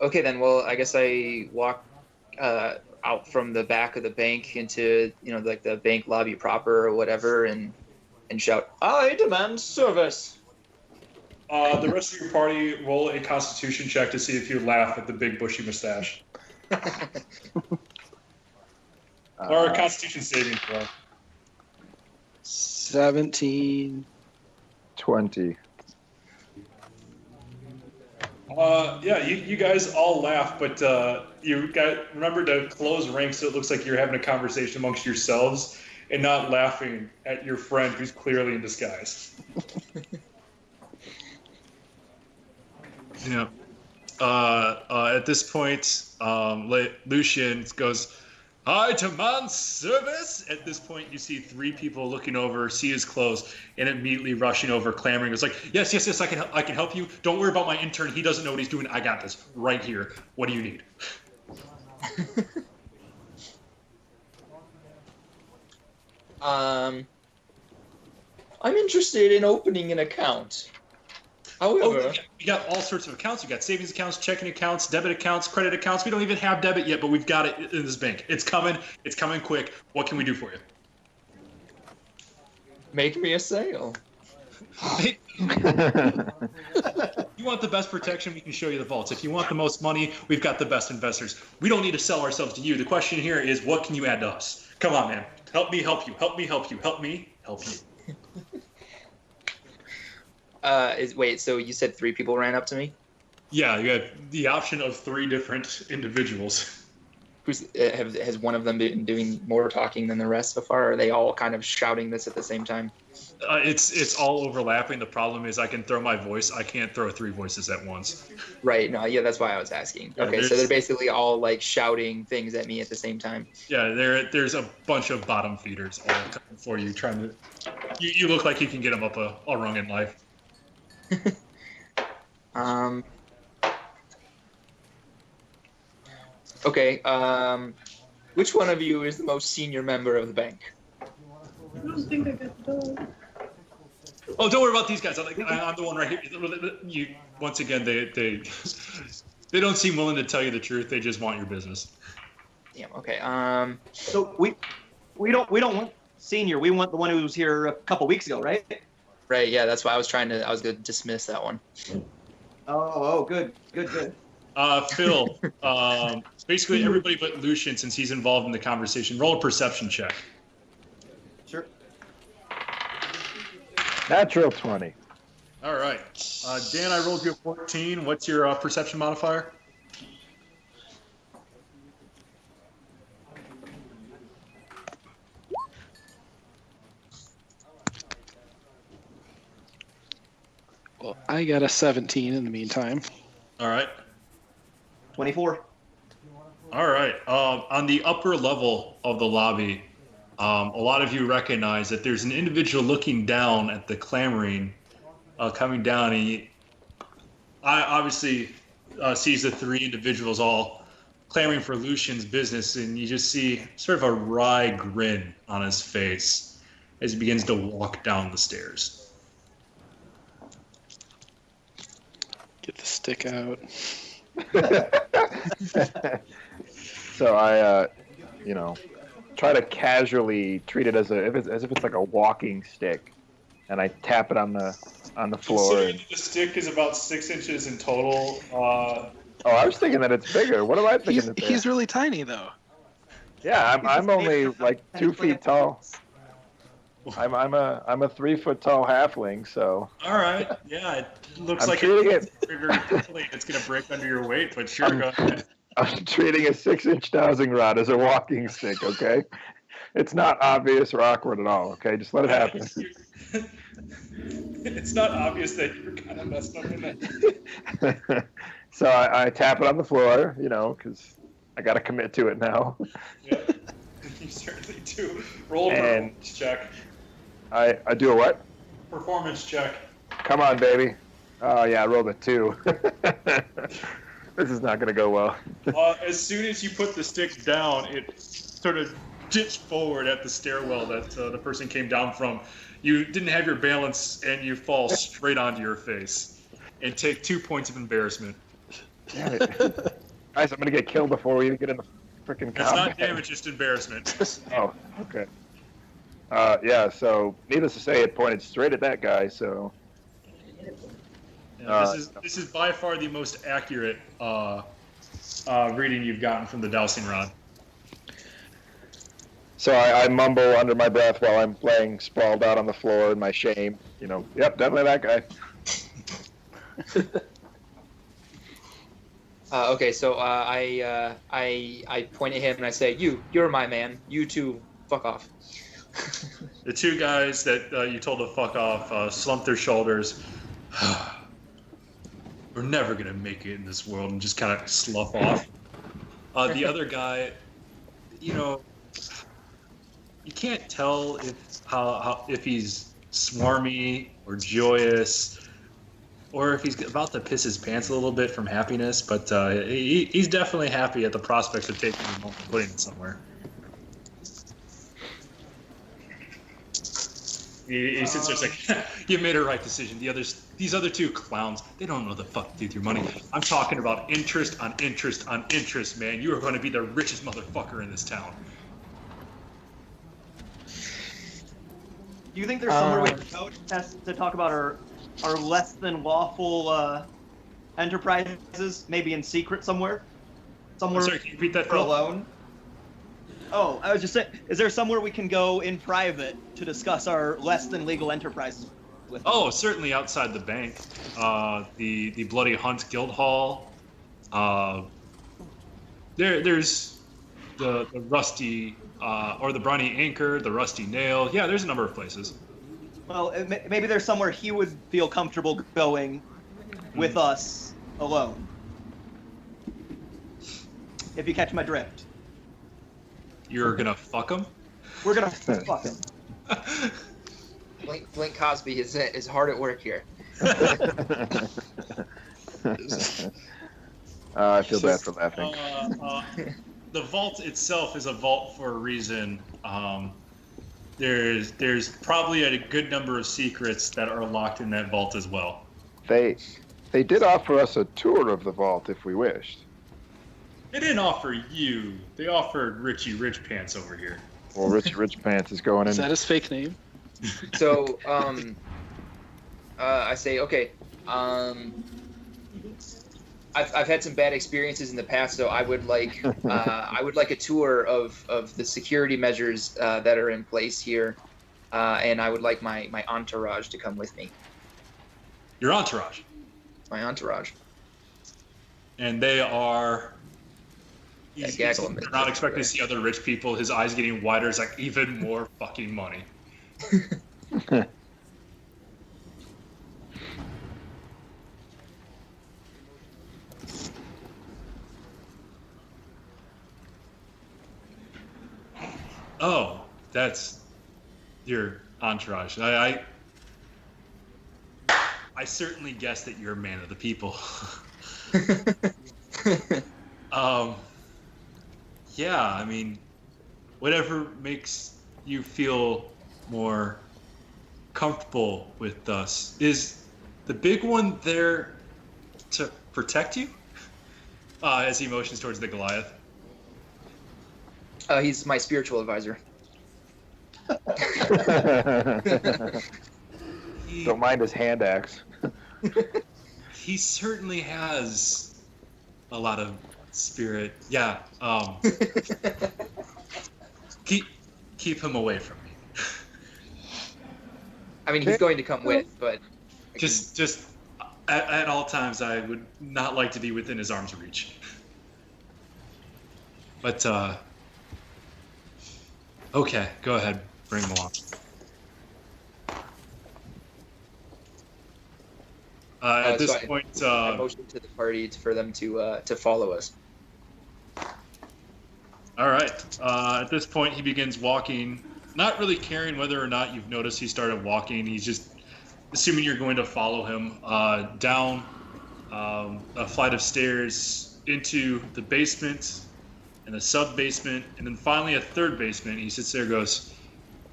Okay then. Well, I guess I walk out from the back of the bank into like the bank lobby proper or whatever, and shout, "I demand service." The rest of your party roll a Constitution check to see if you laugh at the big bushy mustache, or a Constitution saving throw. 17. 20. Yeah, you guys all laugh, but you remember to close ranks so it looks like you're having a conversation amongst yourselves and not laughing at your friend who's clearly in disguise. Yeah. At this point, Lucien goes, "I demand service." At this point, you see 3 people looking over, see his clothes, and immediately rushing over, clamoring. It's like, yes, I can help you. Don't worry about my intern. He doesn't know what he's doing. I got this right here. What do you need? I'm interested in opening an account. However, we got all sorts of accounts. We got savings accounts, checking accounts, debit accounts, credit accounts. We don't even have debit yet, but we've got it in this bank. It's coming. It's coming quick. What can we do for you? Make me a sale. You want the best protection, we can show you the vaults. If you want the most money, we've got the best investors. We don't need to sell ourselves to you. The question here is, what can you add to us? Come on, man. Help me help you. Help me help you. Help me help you. Wait, so you said 3 people ran up to me? Yeah, you had the option of 3 different individuals. Has one of them been doing more talking than the rest so far? Or are they all kind of shouting this at the same time? It's all overlapping. The problem is I can throw my voice. I can't throw 3 voices at once. Right. No. Yeah. That's why I was asking. Okay. So they're basically all like shouting things at me at the same time. Yeah. There's a bunch of bottom feeders all coming for you, trying to. You look like you can get them up a rung in life. Okay. Which one of you is the most senior member of the bank? I don't think I got the dog. Oh, don't worry about these guys. I'm the one right here. Once again, they don't seem willing to tell you the truth. They just want your business. Damn. Okay. So we don't want senior. We want the one who was here a couple weeks ago, right? Right. Yeah. That's why I was going to dismiss that one. Oh, good. Phil, basically everybody but Lucien, since he's involved in the conversation, roll a perception check. Sure. Natural 20. All right. Dan, I rolled you a 14. What's your perception modifier? Well, I got a 17 in the meantime. All right. 24. All right. On the upper level of the lobby, a lot of you recognize that there's an individual looking down at the clamoring, coming down. He obviously sees the 3 individuals all clamoring for Lucien's business, and you just see sort of a wry grin on his face as he begins to walk down the stairs. Get the stick out. So I, try to casually treat it as if it's like a walking stick, and I tap it on the floor. Considering the stick is about 6 inches in total, Oh, I was thinking that it's bigger. What am I thinking? He's really tiny though. Yeah, I'm only like 2 feet tall. I'm a 3 foot tall halfling, so. All right. Yeah, it looks I'm like treating it's bigger. It's gonna break under your weight, but sure, go ahead. I'm treating a 6-inch dowsing rod as a walking stick. Okay, it's not obvious or awkward at all. Okay, just let it happen. It's not obvious that you're kind of messed up in that. So I tap it on the floor, because I got to commit to it now. Yeah, you certainly do. Roll a And performance check. I do a what? Performance check. Come on, baby. Oh yeah, I rolled a 2. This is not going to go well. As soon as you put the stick down, it sort of dips forward at the stairwell that the person came down from. You didn't have your balance, and you fall straight onto your face and take 2 points of embarrassment. Damn it. Guys, I'm going to get killed before we even get in the freaking combat. It's not damage, just embarrassment. Oh, okay. Yeah, so needless to say, it pointed straight at that guy, so... Yeah, this is by far the most accurate reading you've gotten from the dowsing rod. So I mumble under my breath while I'm laying sprawled out on the floor in my shame. Yep, definitely that guy. Okay, so I point at him and I say, you're my man. You two, fuck off. The 2 guys that you told to fuck off slumped their shoulders. We're never going to make it in this world, and just kind of slough off. The other guy, you can't tell if he's swarmy or joyous, or if he's about to piss his pants a little bit from happiness, but he's definitely happy at the prospects of taking him home and putting it somewhere. He sits there like, you made a right decision. These other 2 clowns, they don't know the fuck to do with your money. I'm talking about interest on interest on interest, man. You are going to be the richest motherfucker in this town. Do you think there's somewhere we can go to talk about our less than lawful enterprises? Maybe in secret somewhere? Somewhere Sorry, can you repeat that, for Phil? alone? Oh, I was just saying, is there somewhere we can go in private to discuss our less than legal enterprises with? Oh, certainly outside the bank. The Bloody Hunt Guild Hall. There's the Rusty, or the Briny Anchor, the Rusty Nail. Yeah, there's a number of places. Well, maybe there's somewhere he would feel comfortable going with us alone. If you catch my drift. You're gonna fuck him? We're gonna fuck him. Blink Cosby is hard at work here. I feel bad for laughing. The vault itself is a vault for a reason. There's probably a good number of secrets that are locked in that vault as well. They did offer us a tour of the vault if we wished. They didn't offer you. They offered Richie Rich Pants over here. Well, Richie Rich Pants is going in. Is that his fake name? So, I say, okay, I've had some bad experiences in the past, so I would like a tour of the security measures that are in place here, and I would like my entourage to come with me. Your entourage? My entourage. And they are... Yeah, They're not expecting to see other rich people. His eyes getting wider is like, even more fucking money. Oh, that's your entourage. I certainly guess that you're a man of the people. Yeah, I mean, whatever makes you feel more comfortable with us. Is the big one there to protect you? As he motions towards the Goliath. He's my spiritual advisor. Don't mind his hand axe. He certainly has a lot of spirit. Yeah. Keep him away from me. I mean, he's going to come with, but Just at all times, I would not like to be within his arm's reach. But okay, go ahead, bring him along. At this point, I motioned to the party for them to follow us. All right. At this point, he begins walking, not really caring whether or not you've noticed he started walking. He's just assuming you're going to follow him down a flight of stairs into the basement and a sub-basement, and then finally a third basement. He sits there and goes,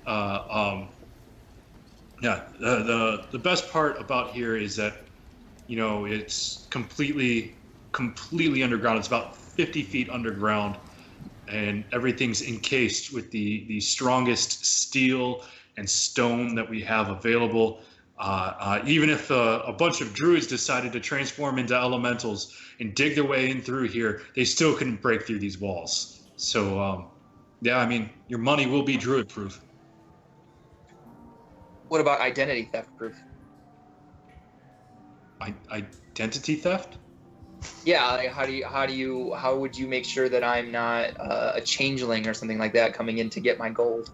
the best part about here is that, you know, it's completely underground. It's about 50 feet underground, and everything's encased with the strongest steel and stone that we have available. Even if a bunch of druids decided to transform into elementals and dig their way in through here, they still couldn't break through these walls. So, yeah, I mean, your money will be druid-proof. What about identity theft proof? Identity theft? Yeah, like how would you make sure that I'm not a changeling or something like that coming in to get my gold?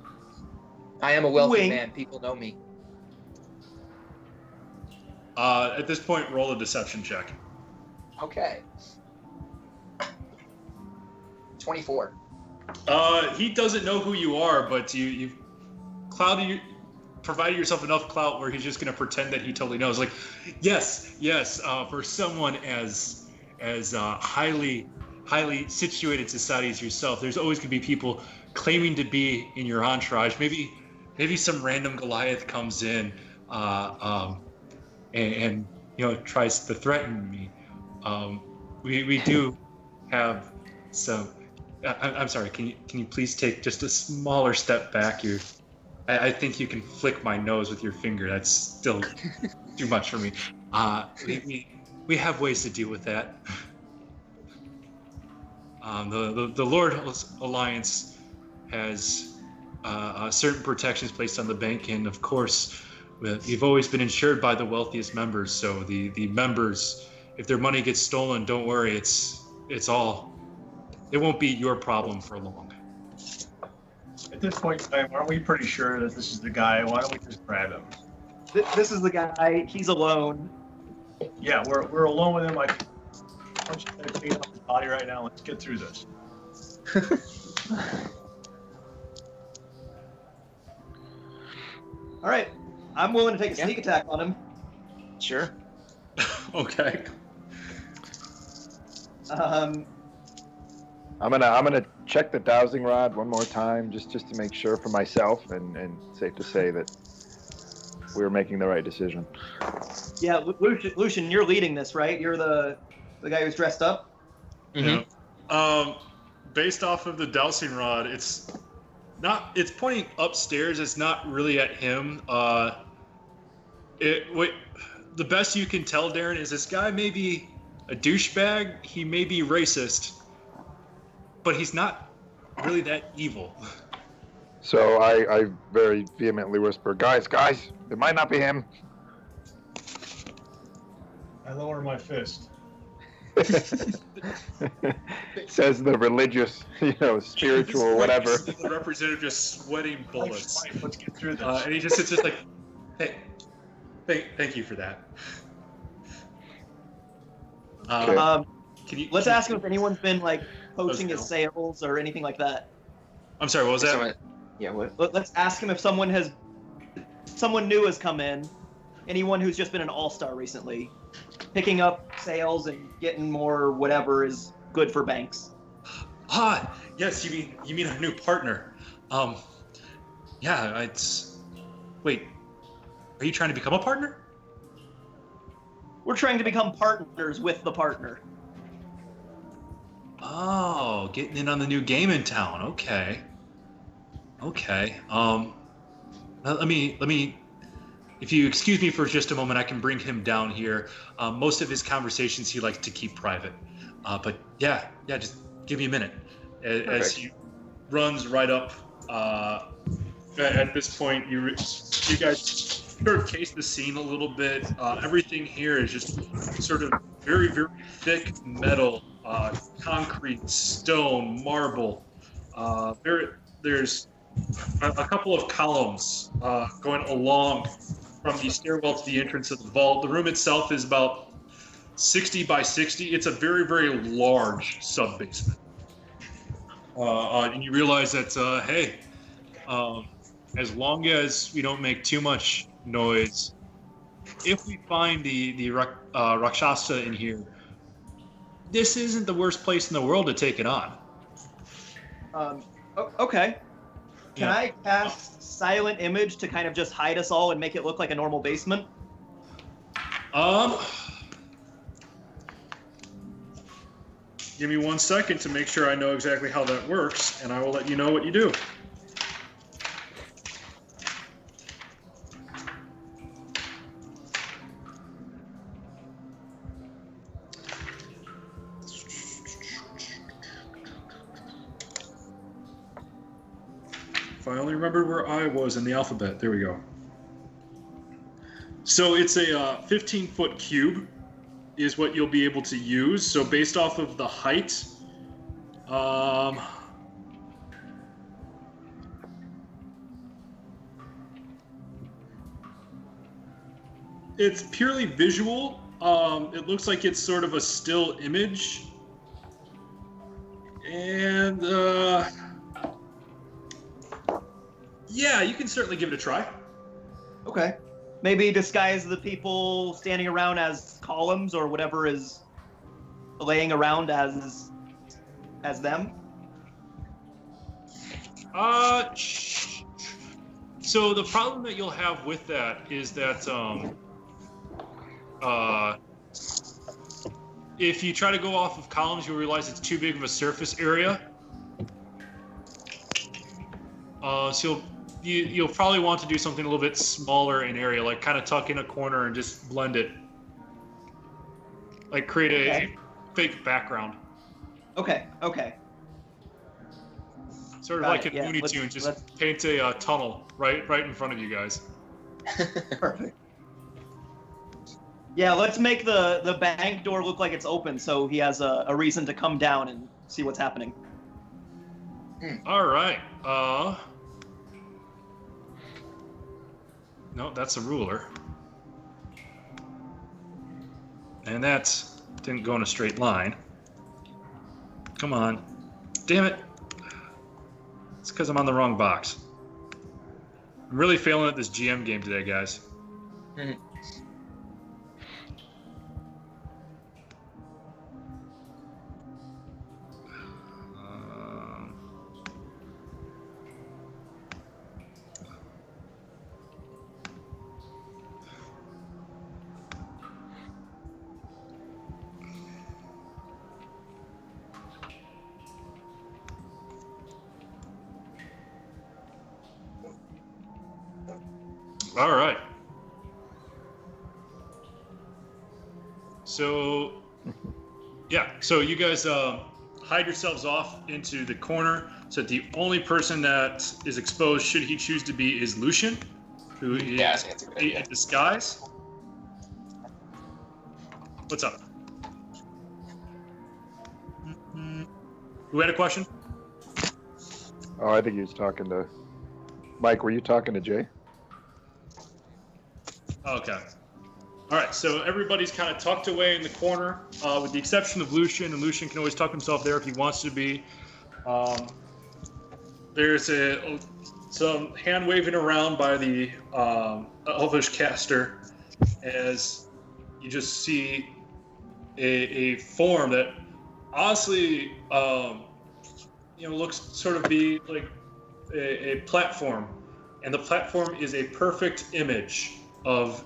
I am a wealthy man. People know me. At this point, roll a deception check. Okay. 24. He doesn't know who you are, but you've provided yourself enough clout where he's just going to pretend that he totally knows. Like, yes. For someone as highly situated society as yourself, there's always going to be people claiming to be in your entourage. Maybe some random Goliath comes in and you know, tries to threaten me. We do have some. I'm sorry. Can you please take just a smaller step back? I think you can flick my nose with your finger. That's still too much for me. We have ways to deal with that. The Lord Alliance has certain protections placed on the bank, and of course, you've always been insured by the wealthiest members. So the members, if their money gets stolen, don't worry. It won't be your problem for long. At this point in time, aren't we pretty sure that this is the guy? Why don't we just grab him? This is the guy. He's alone. Yeah, we're alone with him. I punch that pain off his body right now. Let's get through this. All right, I'm willing to take a sneak attack on him. Sure. Okay. I'm gonna check the dowsing rod one more time, just to make sure for myself, and safe to say that we're making the right decision. Yeah, Lucian, you're leading this, right? You're the guy who's dressed up. Mm-hmm. Yeah. Based off of the dowsing rod, it's pointing upstairs. It's not really at him. The best you can tell, Darren, is this guy may be a douchebag. He may be racist, but he's not really that evil. So I very vehemently whisper, guys, it might not be him. I lower my fist. Says the religious, spiritual, whatever. The representative just sweating bullets. Let's get through this. And he just sits just like, hey, thank you for that. Let's ask him if anyone's been like poaching his sales or anything like that. I'm sorry, what was that? Yeah, what? Let's ask him if someone new has come in. Anyone who's just been an all-star recently, picking up sales and getting more whatever is good for banks. Yes, you mean our new partner? Yeah, Wait, are you trying to become a partner? We're trying to become partners with the partner. Oh, getting in on the new game in town. Okay. Let me. If you excuse me for just a moment, I can bring him down here. Most of his conversations he likes to keep private. But yeah, just give me a minute. As he runs right up. At this point, you guys sort of case the scene a little bit. Everything here is just sort of very, very thick metal, concrete, stone, marble. There's a couple of columns going along from the stairwell to the entrance of the vault. The room itself is about 60 by 60. It's a very, very large sub-basement. And you realize that, as long as we don't make too much noise, if we find the Rakshasa in here, this isn't the worst place in the world to take it on. Okay. Can I cast Silent Image to kind of just hide us all and make it look like a normal basement? Give me 1 second to make sure I know exactly how that works, and I will let you know what you do. If I only remembered where I was in the alphabet. There we go. So it's a 15-foot cube is what you'll be able to use. So based off of the height, it's purely visual. It looks like it's sort of a still image. And yeah, you can certainly give it a try. Okay. Maybe disguise the people standing around as columns or whatever is laying around as them. So the problem that you'll have with that is that if you try to go off of columns, you'll realize it's too big of a surface area. So you'll probably want to do something a little bit smaller in area, like kind of tuck in a corner and just blend it. Like create a fake background. Okay. Sort of like a Looney Tunes, just paint a tunnel right in front of you guys. Perfect. Yeah, let's make the bank door look like it's open so he has a reason to come down and see what's happening. All right. No, that's a ruler. And that didn't go in a straight line. Come on. Damn it. It's because I'm on the wrong box. I'm really failing at this GM game today, guys. All right. So, yeah. So you guys hide yourselves off into the corner so that the only person that is exposed, should he choose to be, is Lucien, who is in disguise. What's up? Who had a question? Oh, I think he was talking to Mike. Were you talking to Jay? Okay. All right, so everybody's kind of tucked away in the corner, with the exception of Lucien, and Lucien can always tuck himself there if he wants to be. There's some hand waving around by the elvish caster as you just see a form that honestly, looks sort of be like a platform, and the platform is a perfect image of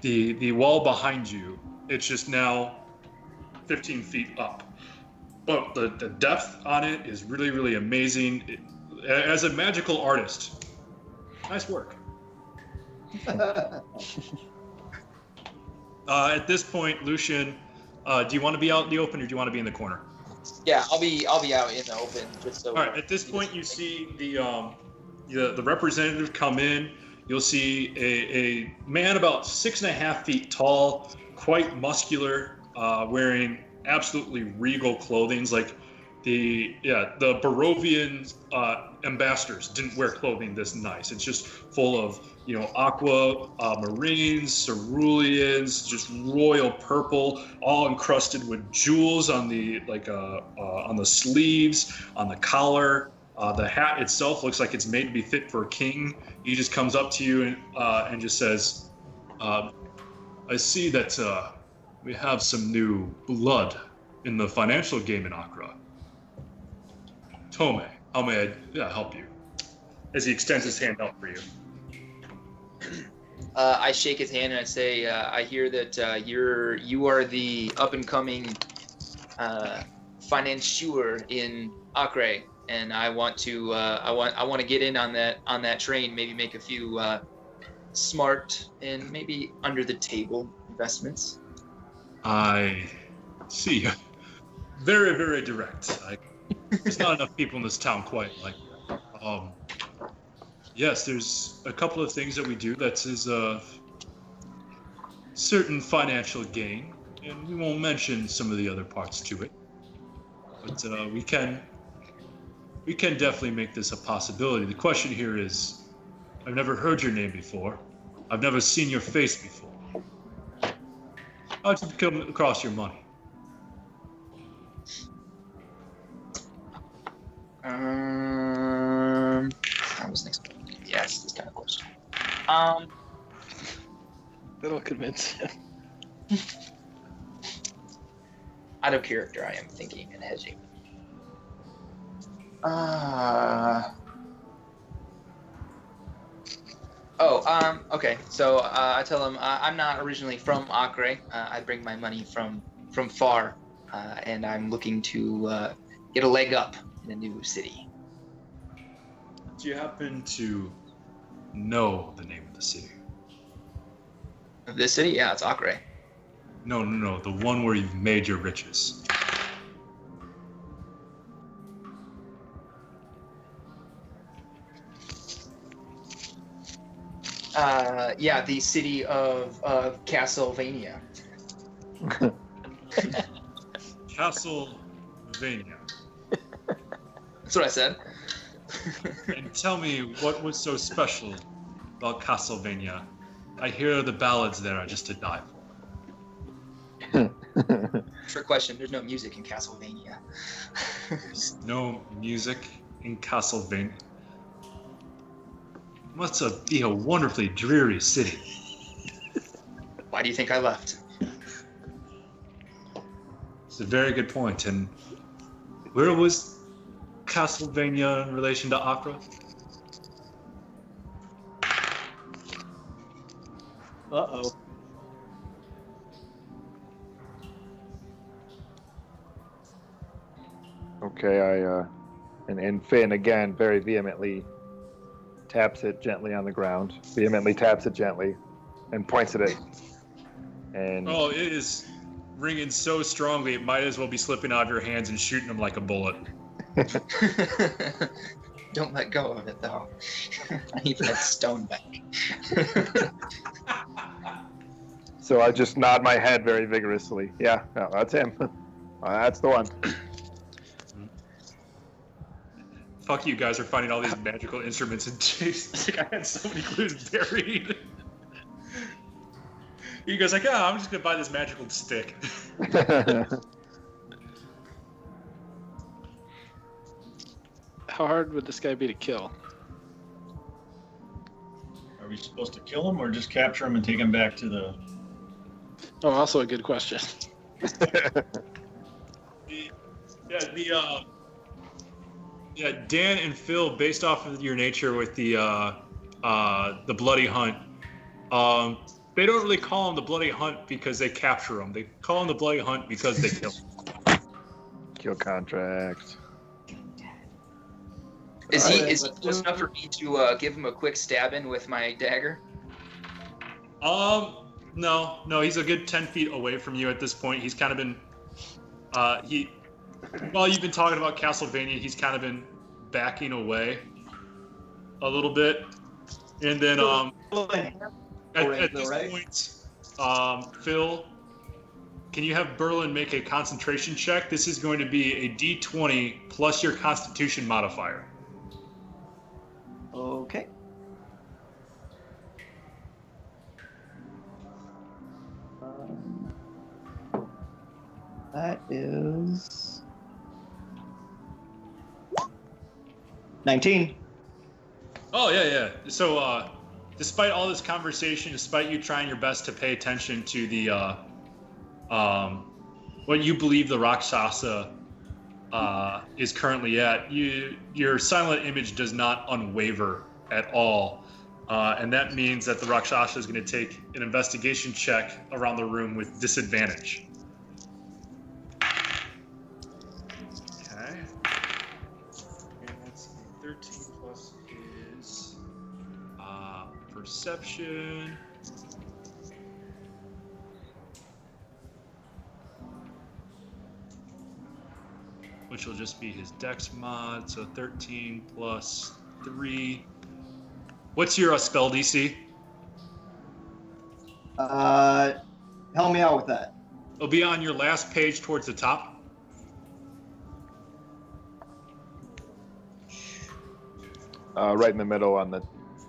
the wall behind you. It's just now 15 feet up. But the depth on it is really, really amazing. As a magical artist, nice work. At this point, Lucien Do you want to be out in the open, or do you want to be in the corner? Yeah, I'll be out in the open just so. All right. At this point, you see the representative come in. You'll see a man about 6.5 feet tall, quite muscular, wearing absolutely regal clothing. Like the Barovian ambassadors didn't wear clothing this nice. It's just full of aqua marines, ceruleans, just royal purple, all encrusted with jewels on the sleeves, on the collar. The hat itself looks like it's made to be fit for a king. He just comes up to you and just says, "I see that we have some new blood in the financial game in Accra. Tome, how may I help you?" As he extends his hand out for you. I shake his hand and I say, "I hear that you are the up and coming financier in Accra, and I want to get in on that train. Maybe make a few smart and maybe under the table investments." I see. Very, very direct. There's not enough people in this town quite like that. Yes, there's a couple of things that we do that is of certain financial gain, and we won't mention some of the other parts to it. But we can definitely make this a possibility. The question here is, I've never heard your name before. I've never seen your face before. How did you come across your money? That was next. Yes, this kind of question. That'll convince him. Out of character, I am thinking and hedging. Okay. So I tell him I'm not originally from Accra. I bring my money from far, and I'm looking to get a leg up in a new city. Do you happen to know the name of the city? This city? Yeah, it's Accra. No. The one where you've made your riches. Yeah, the city of Castlevania. Castlevania. That's what I said. And tell me, what was so special about Castlevania? I hear the ballads there are just to die for. Trick question. There's no music in Castlevania. There's no music in Castlevania. Must be a wonderfully dreary city. Why do you think I left? It's a very good point. And where was Castlevania in relation to Accra? Uh-oh. Okay, and Finn again very vehemently taps it gently on the ground. Vehemently taps it gently, and points at it. And oh, it is ringing so strongly it might as well be slipping out of your hands and shooting them like a bullet. Don't let go of it, though. I need that stone back. So I just nod my head very vigorously. Yeah, no, that's him. That's the one. Fuck you guys are finding all these magical instruments and Jason's like, I had so many clues buried. You guys like, I'm just gonna buy this magical stick. How hard would this guy be to kill? Are we supposed to kill him or just capture him and take him back to the... Oh, also a good question. Dan and Phil, based off of your nature with the bloody hunt, they don't really call him the bloody hunt because they capture him. They call him the bloody hunt because they kill him. Kill contract. Is he close enough for me to give him a quick stab in with my dagger? No, he's a good 10 feet away from you at this point. He's kind of been, while you've been talking about Castlevania, he's kind of been backing away a little bit. And then at this point, Phil, can you have Berlynn make a concentration check? This is going to be a D20 plus your Constitution modifier. Okay. That is 19. Oh, yeah. So, despite all this conversation, despite you trying your best to pay attention to the, what you believe the Rakshasa is currently at, your silent image does not unwaver at all. And that means that the Rakshasa is going to take an investigation check around the room with disadvantage. Okay. And that's 13 plus his perception. Which will just be his dex mod, so 13 plus 3. What's your spell DC? Help me out with that. It'll be on your last page towards the top. Right in the middle on the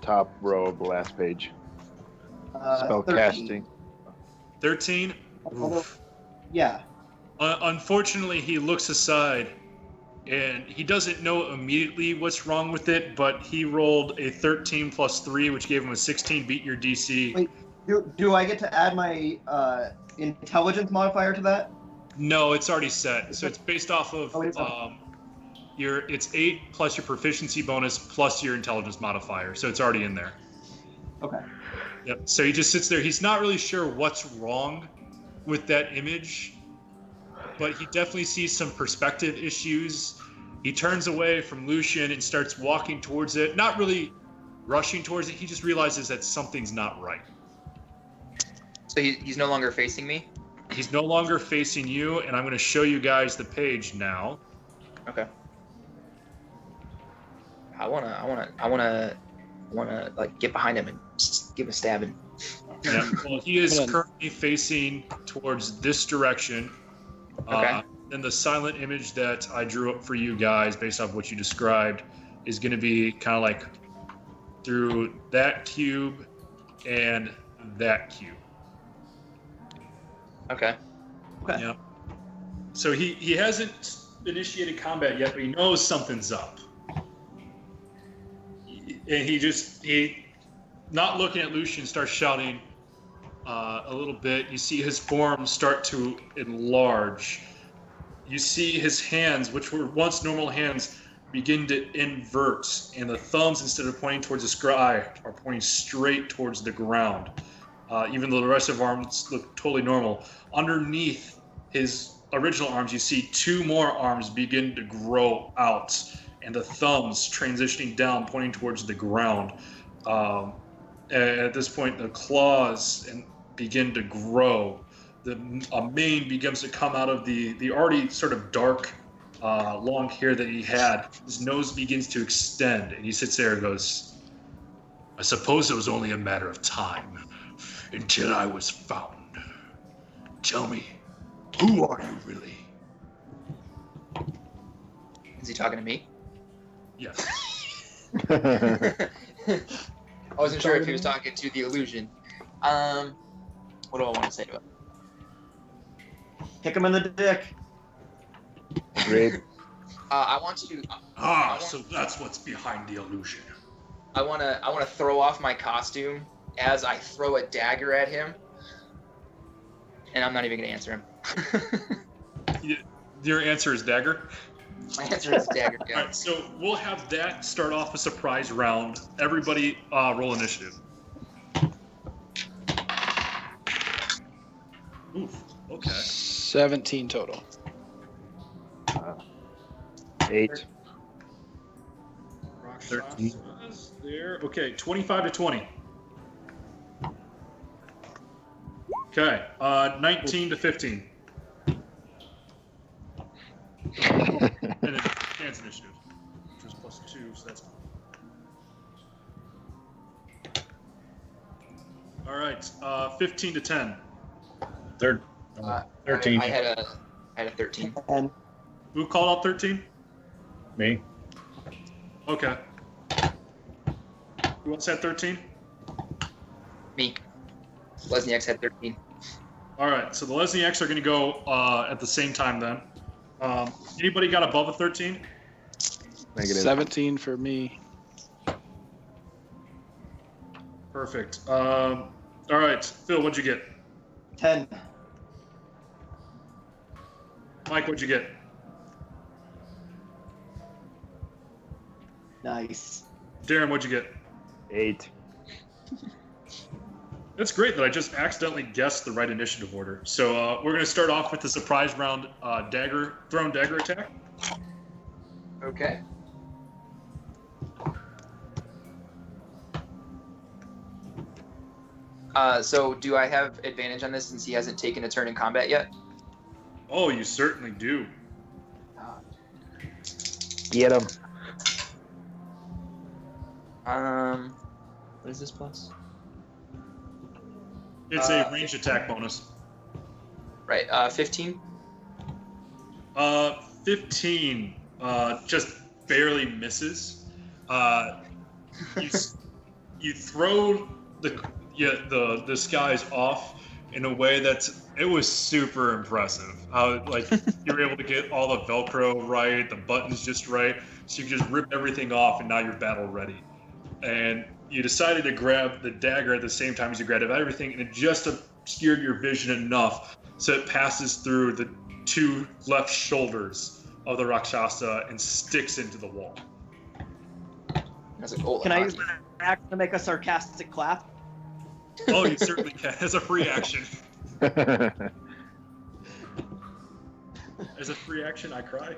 top row of the last page. Spell 13. casting. 13? Yeah. Unfortunately, he looks aside, and he doesn't know immediately what's wrong with it, but he rolled a 13 plus 3, which gave him a 16, beat your DC. Wait, do I get to add my intelligence modifier to that? No, it's already set. So it's based off of it's 8 plus your proficiency bonus plus your intelligence modifier. So it's already in there. Okay. Yep. So he just sits there. He's not really sure what's wrong with that image, but he definitely sees some perspective issues. He turns away from Lucien and starts walking towards it, not really rushing towards it. He just realizes that something's not right. So he's no longer facing me? He's no longer facing you, and I'm going to show you guys the page now. Okay. I wanna like get behind him and just give a stabbing. Yeah. Well, he is currently facing towards this direction. Okay. And the silent image that I drew up for you guys, based off what you described, is going to be kind of like through that cube and that cube. Okay. Okay. Yeah. So he hasn't initiated combat yet, but he knows something's up. And he not looking at Lucien, starts shouting a little bit. You see his form start to enlarge. You see his hands, which were once normal hands, begin to invert, and the thumbs, instead of pointing towards the sky, are pointing straight towards the ground. Even though the rest of his arms look totally normal. Underneath his original arms, you see 2 more arms begin to grow out, and the thumbs transitioning down, pointing towards the ground. At this point, the claws begin to grow. A mane begins to come out of the already sort of dark, long hair that he had. His nose begins to extend, and he sits there and goes, "I suppose it was only a matter of time until I was found. Tell me, who are you really?" Is he talking to me? Yes. I wasn't sure if he was talking to the illusion. What do I want to say to him? Kick him in the dick. Great. I want to. So that's what's behind the illusion. I want to throw off my costume as I throw a dagger at him, and I'm not even gonna answer him. Your answer is dagger? My answer is dagger. Yeah. All right, so we'll have that start off a surprise round. Everybody, roll initiative. Oof. Okay. 17 total. 8. 13. There. Okay, 25 to 20. Okay, 19 to 15. And then Dan's initiative, which was +2, so that's fine. All right, 15 to 10. 13. I had a 13. And Who called out 13? Me. Okay. Who else had 13? Me. Lesniak's had 13. All right, so the Lesniaks are going to go at the same time then. Anybody got above a 13? Negative. 17 for me. Perfect. All right, Phil, what'd you get? 10. Mike, what'd you get? Nice. Darren, what'd you get? 8. That's great that I just accidentally guessed the right initiative order. So we're going to start off with the surprise round thrown dagger attack. Okay. So do I have advantage on this since he hasn't taken a turn in combat yet? Oh, you certainly do. Get him. What is this plus? It's a ranged attack bonus. Right, 15? 15 just barely misses. You throw this guy's off in a way it was super impressive. How you were able to get all the Velcro right, the buttons just right, so you can just rip everything off, and now you're battle ready. And you decided to grab the dagger at the same time as you grabbed everything, and it just obscured your vision enough so it passes through the 2 left shoulders of the Rakshasa and sticks into the wall. That's a goal. Can I use my action to make a sarcastic clap? Oh, you certainly can. As a free action. As a free action, I cry.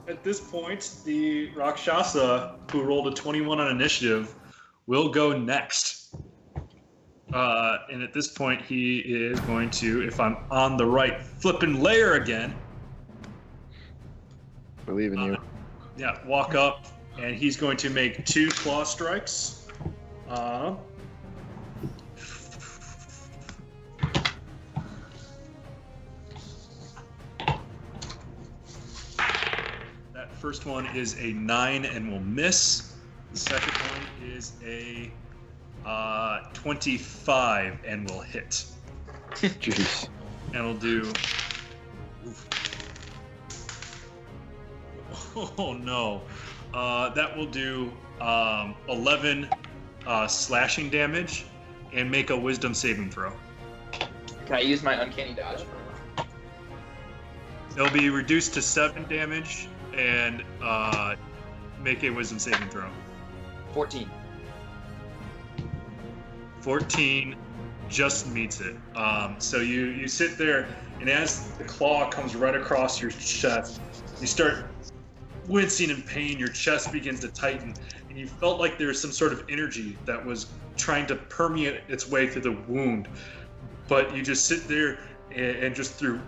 At this point, the Rakshasa, who rolled a 21 on initiative, will go next. And at this point, he is going to, if I'm on the right flipping layer again. Believe in you. Yeah, walk up, and he's going to make 2 claw strikes. That first one is a 9 and will miss. The second one is a 25 and will hit. Jeez. And it'll do... Oh no. That will do 11 slashing damage and make a wisdom saving throw. Can I use my uncanny dodge? They'll be reduced to 7 damage and make a wisdom saving throw. 14. 14 just meets it. So you sit there, and as the claw comes right across your chest, you start wincing in pain. Your chest begins to tighten, and you felt like there's some sort of energy that was trying to permeate its way through the wound. But you just sit there, and just through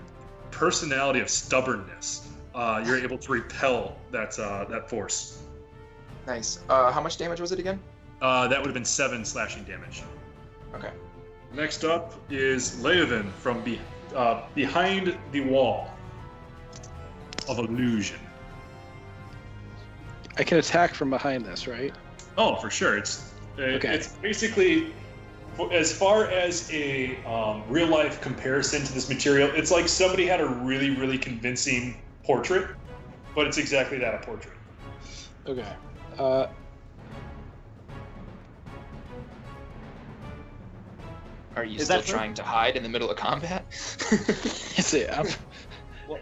personality of stubbornness, you're able to repel that force. Nice. How much damage was it again? That would have been 7 slashing damage. Okay. Next up is Leovan from behind the wall of illusion. I can attack from behind this, right? Oh, for sure. It's basically, as far as a real life comparison to this material, it's like somebody had a really, really convincing portrait, but it's exactly that, a portrait. Okay. Are you Is still that true? trying to hide in the middle of combat? Yes, I am.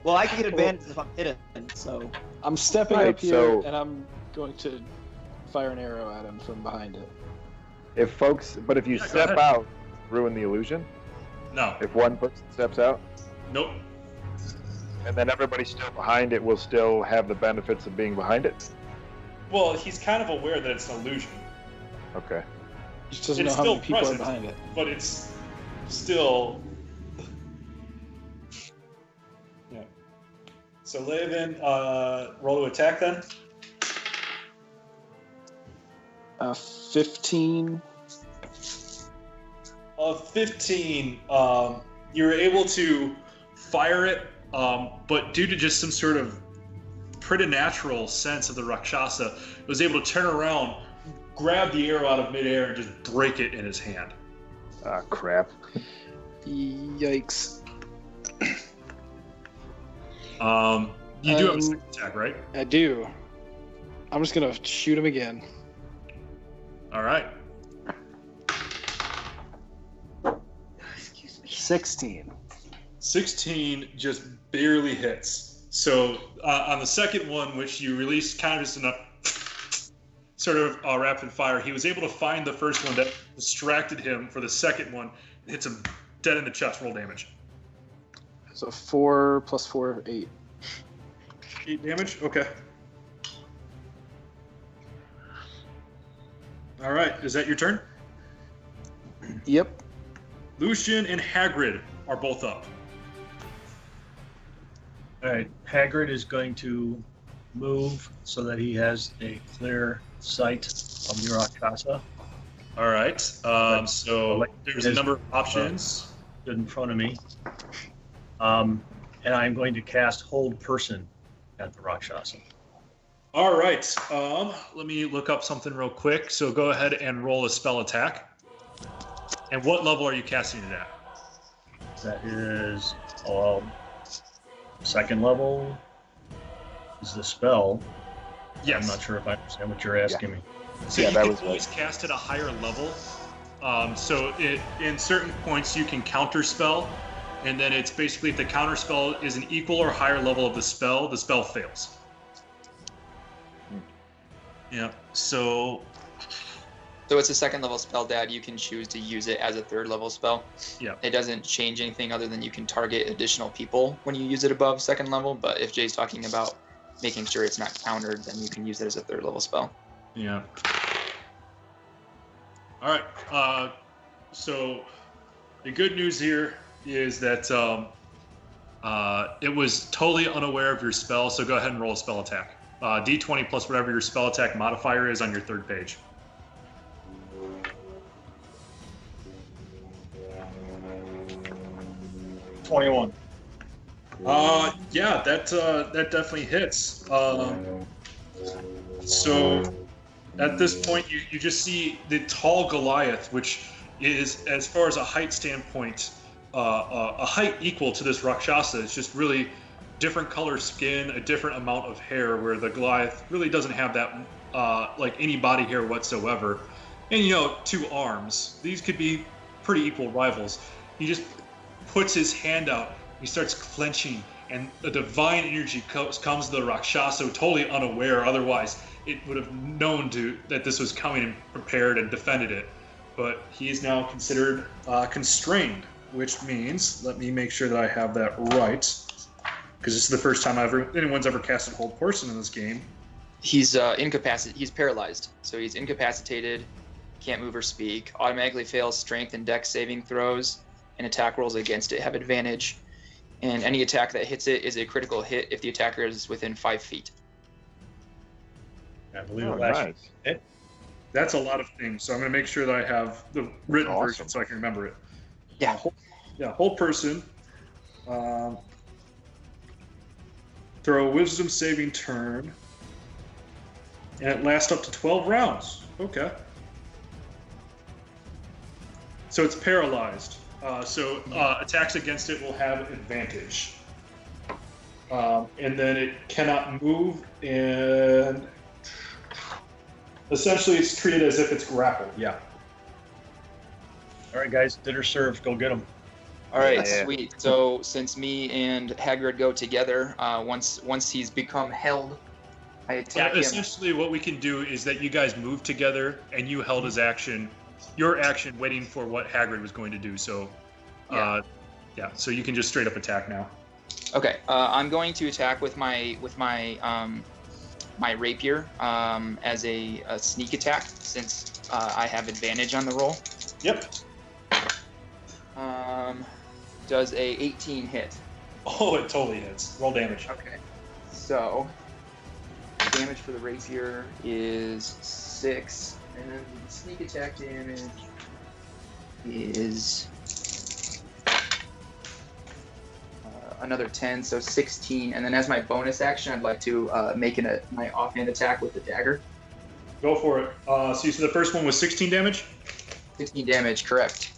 Well, I can get advantage if I'm hidden, so... I'm stepping Right, up here, so- and I'm going to fire an arrow at him from behind it. If you Yeah, go step ahead. out, ruin the illusion. No. If one person steps out, Nope. and then everybody still behind it will still have the benefits of being behind it. Well, he's kind of aware that it's an illusion. Okay. Just doesn't know It's how still many people present, are behind it. but it's still. Yeah. So Leovan, roll to attack then. 15. 15. You were able to fire it, but due to just some sort of preternatural sense of the Rakshasa, it was able to turn around, grab the arrow out of midair, and just break it in his hand. Ah, crap. Yikes. You do have a second attack, right? I do. I'm just going to shoot him again. All right. 16. 16 just barely hits. So on the second one, which you released kind of just enough sort of rapid fire, he was able to find the first one that distracted him for the second one. It hits him dead in the chest. Roll damage. So 4 plus 4, 8. 8 damage? Okay. All right. Is that your turn? Yep. Lucien and Hagrid are both up. All right, Hagrid is going to move so that he has a clear sight of the Rakshasa. All right. So there's a number of options. In front of me. And I'm going to cast Hold Person at the Rakshasa. All right. Let me look up something real quick. So go ahead and roll a spell attack. And what level are you casting it at? That is second level. Is the spell? Yes. I'm not sure if I understand what you're asking me. So Yeah, you that can was always cast at a higher level. So in certain points you can counter spell, and then it's basically if the counter spell is an equal or higher level of the spell fails. Yeah. So it's a second level spell, Dad. You can choose to use it as a third level spell. yeah. It doesn't change anything other than you can target additional people when you use it above second level. But if Jay's talking about making sure it's not countered, then you can use it as a third level spell. Yeah. All right. So the good news here is that it was totally unaware of your spell. So go ahead and roll a spell attack. D20 plus whatever your spell attack modifier is on your third page. 21. Yeah, that definitely hits. So at this point, you just see the tall Goliath, which is, as far as a height standpoint, a height equal to this Rakshasa. It's just really different color skin, a different amount of hair, where the Goliath really doesn't have that, like any body hair whatsoever. And, 2 arms. These could be pretty equal rivals. He just puts his hand out. He starts clenching, and a divine energy comes to the Rakshasa, totally unaware. Otherwise, it would have known that this was coming and prepared and defended it. But he is now considered constrained, which means, let me make sure that I have that right, because this is the first time anyone's ever casted Hold Person in this game. He's incapacitated. He's paralyzed, so he's incapacitated, can't move or speak. Automatically fails strength and dex saving throws, and attack rolls against it have advantage. And any attack that hits it is a critical hit if the attacker is within 5 feet. I believe it last nice. That's a lot of things, so I'm going to make sure that I have the written version so I can remember it. Yeah. Hold Person. Throw a Wisdom saving turn, and it lasts up to 12 rounds. Okay. So it's paralyzed. Attacks against it will have advantage. And then it cannot move, and essentially it's treated as if it's grappled. Yeah. All right, guys, dinner served. Go get them. All right, Yeah. sweet. So since me and Hagrid go together, once he's become held, I attack him. Essentially, what we can do is that you guys move together, and you held his action, your action, waiting for what Hagrid was going to do. So, so you can just straight up attack now. Okay, I'm going to attack with my my rapier as a sneak attack since I have advantage on the roll. Yep. Does a 18 hit? Oh, it totally hits. Roll damage. Okay. So, damage for the rapier is 6, and then the sneak attack damage is another 10, so 16. And then as my bonus action, I'd like to make my offhand attack with the dagger. Go for it. So you said the first one was 16 damage? 16 damage, correct.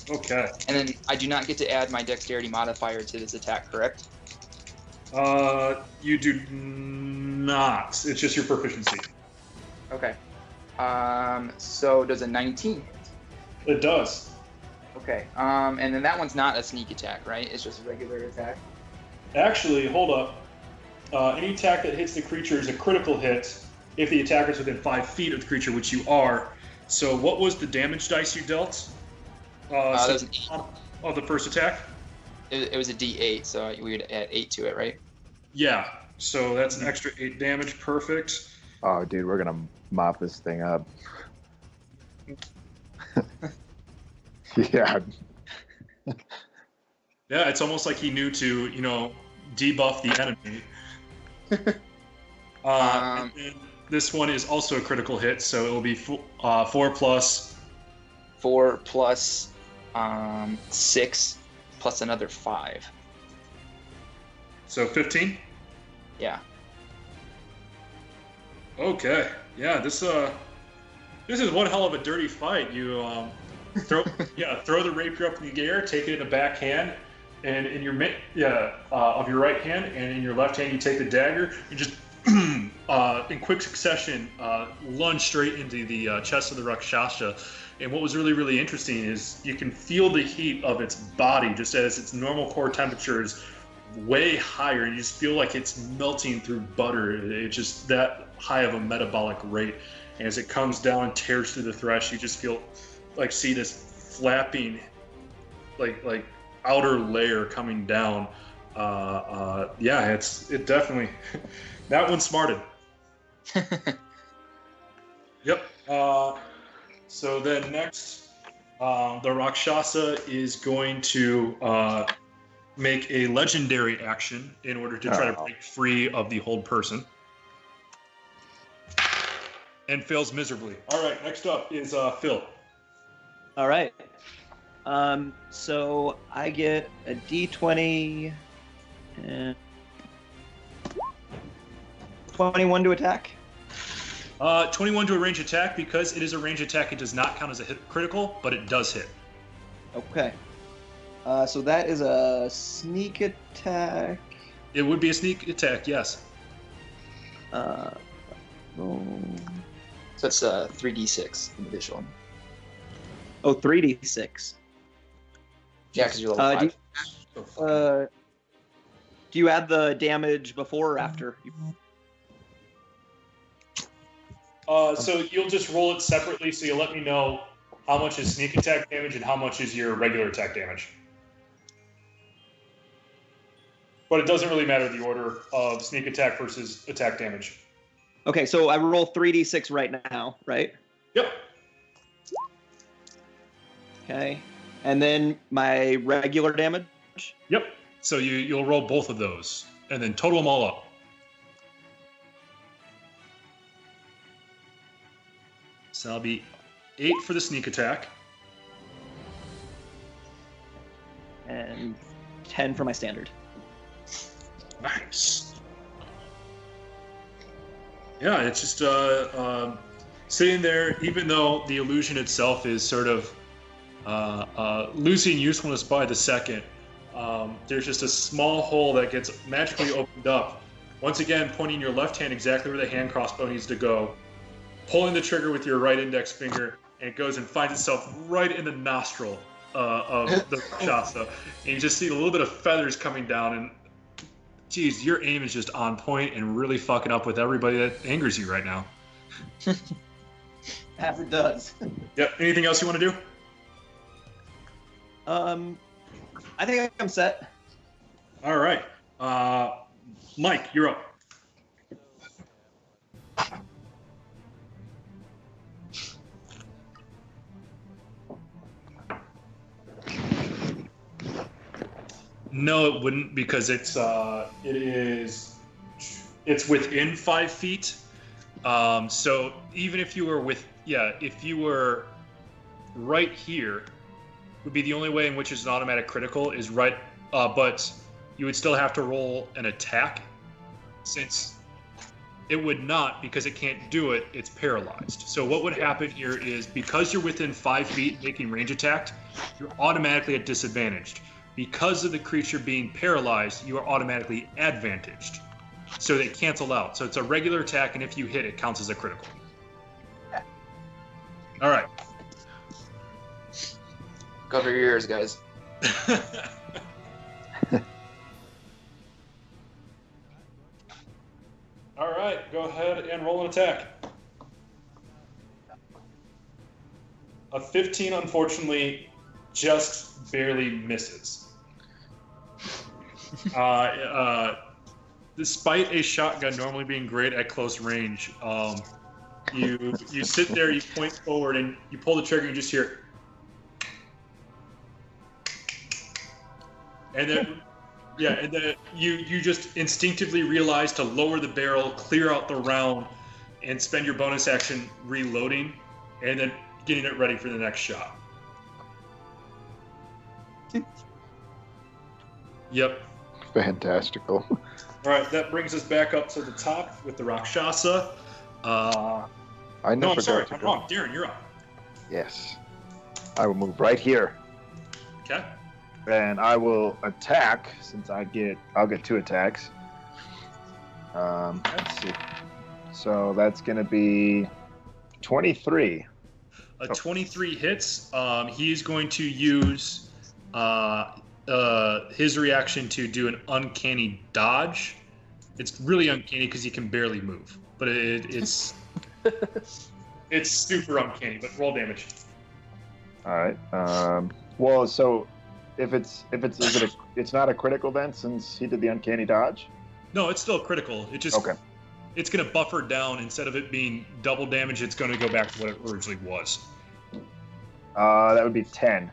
Okay. And then I do not get to add my dexterity modifier to this attack, correct? You do not. It's just your proficiency. Okay. So does a 19 hit? It does. Okay. And then that one's not a sneak attack, right? It's just a regular attack. Actually, hold up. Any attack that hits the creature is a critical hit if the attacker is within 5 feet of the creature, which you are. So what was the damage dice you dealt? That was an 8. Of the first attack? It was a D8, so we would add 8 to it, right? Yeah. So that's an extra 8 damage. Perfect. Oh, dude, we're gonna mop this thing up. Yeah. Yeah, it's almost like he knew to, debuff the enemy. And then this one is also a critical hit, so it will be 4 plus 4 plus 6 plus another 5. So 15? Yeah. Okay. Yeah, this is one hell of a dirty fight. You throw the rapier up in the air, take it in the back hand, and in your of your right hand, and in your left hand you take the dagger. You just in quick succession lunge straight into the chest of the Rakshasa. And what was really, really interesting is you can feel the heat of its body just as its normal core temperature is way higher. You just feel like it's melting through butter. It's just that high of a metabolic rate. And as it comes down and tears through the thresh, you just see this flapping, like outer layer coming down. It definitely, that one smarted. Yep. So then next, the Rakshasa is going to make a legendary action in order to try to break free of the hold person. And fails miserably. All right, next up is Phil. All right. So I get a D20 and 21 to attack. 21 to a range attack. Because it is a range attack, it does not count as a hit critical, but it does hit. Okay. So that is a sneak attack. It would be a sneak attack, yes. So that's 3d6 in the visual. Oh, 3d6. Yeah, because you're level 5. Do you add the damage before or after? So you'll just roll it separately, so you'll let me know how much is sneak attack damage and how much is your regular attack damage. But it doesn't really matter the order of sneak attack versus attack damage. Okay, so I roll 3d6 right now, right? Yep. Okay. And then my regular damage? Yep. So you'll roll both of those, and then total them all up. So that'll be 8 for the sneak attack. And 10 for my standard. Nice. Yeah, it's just sitting there, even though the illusion itself is sort of losing usefulness by the second. There's just a small hole that gets magically opened up. Once again, pointing your left hand exactly where the hand crossbow needs to go. Pulling the trigger with your right index finger, and it goes and finds itself right in the nostril of the Rakshasa. And you just see a little bit of feathers coming down, and geez, your aim is just on point and really fucking up with everybody that angers you right now. As it does. Yep. Anything else you want to do? I think I'm set. All right. Mike, you're up. No, it wouldn't because it's within 5 feet. So even if you were if you were right here, would be the only way in which it's an automatic critical is right. But you would still have to roll an attack, since it would not, because it can't do it. It's paralyzed. So what would happen here is, because you're within 5 feet making range attack, you're automatically at disadvantage. Because of the creature being paralyzed, you are automatically advantaged. So they cancel out. So it's a regular attack, and if you hit, it counts as a critical. All right. Cover your ears, guys. All right, go ahead and roll an attack. A 15, unfortunately, just barely misses. Despite a shotgun normally being great at close range, you sit there, you point forward, and you pull the trigger, and you just hear, and then you just instinctively realize to lower the barrel, clear out the round, and spend your bonus action reloading, and then getting it ready for the next shot. Yep. Fantastical. All right, that brings us back up to the top with the Rakshasa. I never No, I'm sorry, got I'm to wrong. go. Darren, you're up. Yes. I will move right here. Okay. And I will attack, since I'll get 2 attacks. Let's see. So that's going to be 23. A 23 hits. He's going to use his reaction to do an uncanny dodge. It's really uncanny because he can barely move, but it's it's super uncanny. But roll damage. All right. Well, so it's not a critical then, since he did the uncanny dodge? No, it's still critical. It just Okay. It's going to buffer down. Instead of it being double damage, it's going to go back to what it originally was. That would be 10.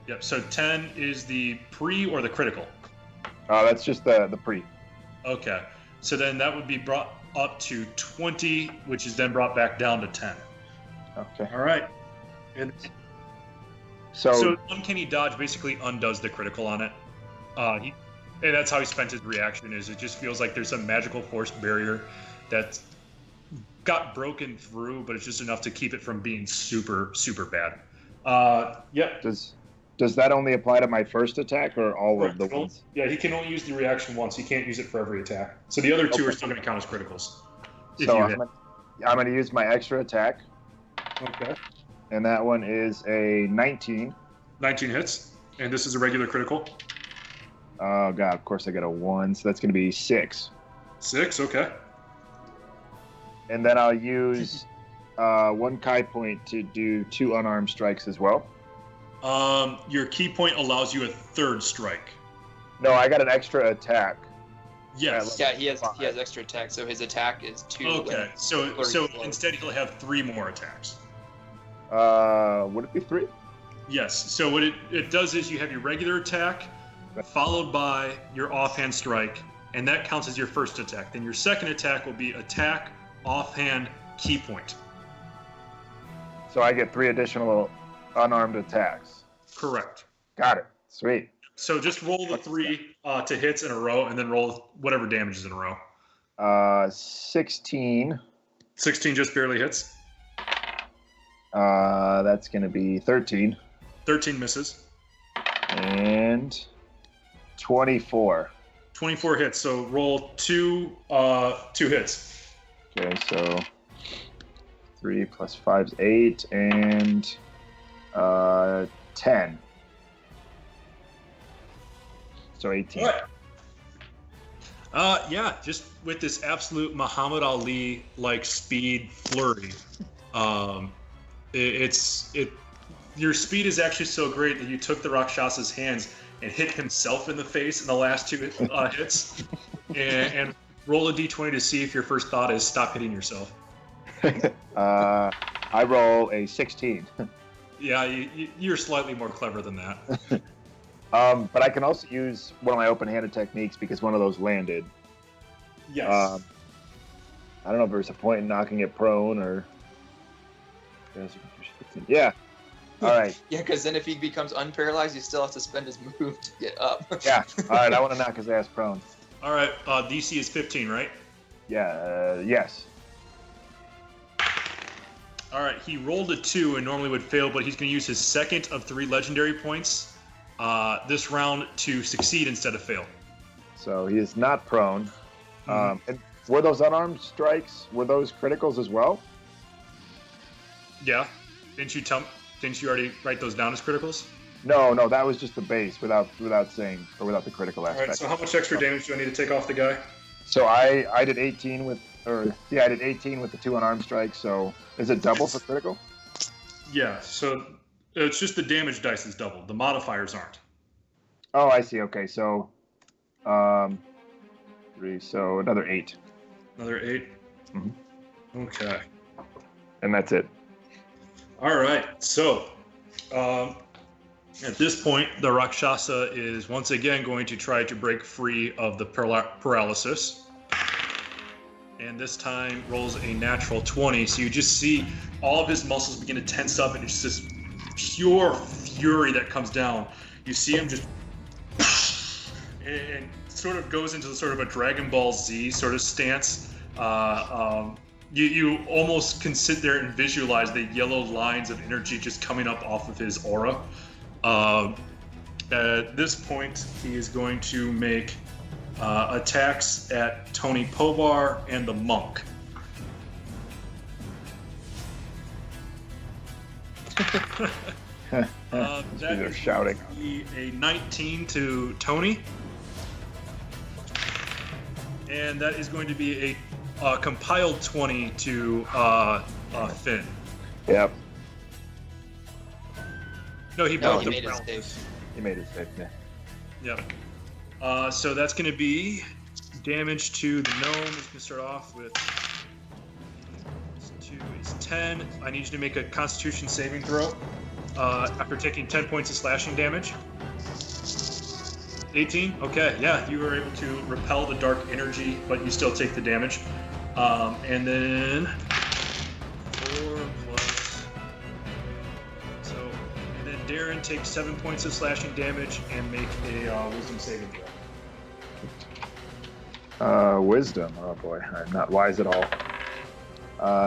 Yep. So 10 is the pre or the critical. That's just the pre. Okay. So then that would be brought up to 20, which is then brought back down to 10. Okay. All right. And so uncanny dodge basically undoes the critical on it. And that's how he spent his reaction. Is it just feels like there's some magical force barrier that got broken through, but it's just enough to keep it from being super, super bad. Yep. Does that only apply to my first attack or all of the ones? Yeah, he can only use the reaction once. He can't use it for every attack. So the other 2 are still going to count as criticals. So I'm going to use my extra attack. Okay. And that one is a 19. 19 hits. And this is a regular critical. Oh, God, of course I got a 1. So that's going to be 6. 6, okay. And then I'll use 1 Kai point to do 2 unarmed strikes as well. Your key point allows you a 3rd strike. No, I got an extra attack. Yes. Yeah, he has extra attack, so his attack is 2. Okay, so instead he'll have 3 more attacks. Would it be 3? Yes. So what it does is you have your regular attack, followed by your offhand strike, and that counts as your first attack. Then your second attack will be attack, offhand, key point. So I get 3 additional unarmed attacks. Correct. Got it. Sweet. So just roll the 3 to hits in a row, and then roll whatever damage is in a row. 16. 16 just barely hits. That's going to be 13. 13 misses. And 24. 24 hits. So roll 2 hits. Okay, so 3 plus 5 is 8, and 10. So 18. All right. Yeah, just with this absolute Muhammad Ali-like speed flurry, your speed is actually so great that you took the Rakshasa's hands and hit himself in the face in the last 2 hits, and roll a d20 to see if your first thought is stop hitting yourself. I roll a 16. Yeah, you're slightly more clever than that. But I can also use one of my open-handed techniques because one of those landed. Yes. I don't know if there's a point in knocking it prone or. Yeah. All right. Yeah, because then if he becomes unparalyzed, you still have to spend his move to get up. Yeah. All right. I want to knock his ass prone. All right. DC is 15, right? Yeah. Yes. All right. He rolled a 2 and normally would fail, but he's going to use his second of 3 legendary points this round to succeed instead of fail. So he is not prone. And were those unarmed strikes? Were those criticals as well? Yeah. Didn't you already write those down as criticals? No, that was just the base without saying or without the critical aspect. All right. So how much extra damage do I need to take off the guy? So I did 18 with the 2 unarmed strikes. So is it double for critical? Yeah. So it's just the damage dice is doubled. The modifiers aren't. Oh, I see. Okay, so 3. So another 8. Another 8. Mm-hmm. Okay. And that's it. All right. So at this point, the Rakshasa is once again going to try to break free of the paralysis. And this time rolls a natural 20. So you just see all of his muscles begin to tense up, and it's this pure fury that comes down. You see him just and sort of goes into sort of a Dragon Ball Z sort of stance. You almost can sit there and visualize the yellow lines of energy just coming up off of his aura. At this point, he is going to make attacks at Toni Povar and the monk. They're shouting. Be a 19 to Toni. And that is going to be a compiled 20 to Finn. Yep. No, he made it safe. He made it safe, yeah. Yep. So that's going to be damage to the gnome. It's going to start off with 2 is 10. I need you to make a Constitution saving throw after taking 10 points of slashing damage. 18? Okay, yeah, you were able to repel the dark energy, but you still take the damage. And then 4 plus. And then Darren takes 7 points of slashing damage and make a wisdom saving throw. Wisdom. Oh boy, I'm not wise at all.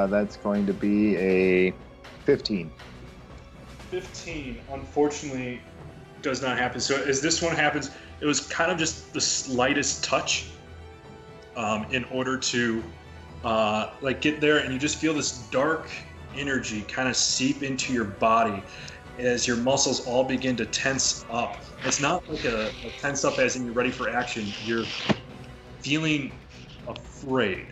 That's going to be a 15. 15, unfortunately, does not happen. So as this one happens, it was kind of just the slightest touch in order to get there, and you just feel this dark energy kind of seep into your body as your muscles all begin to tense up. It's not like a tense up as in you're ready for action. You're feeling afraid.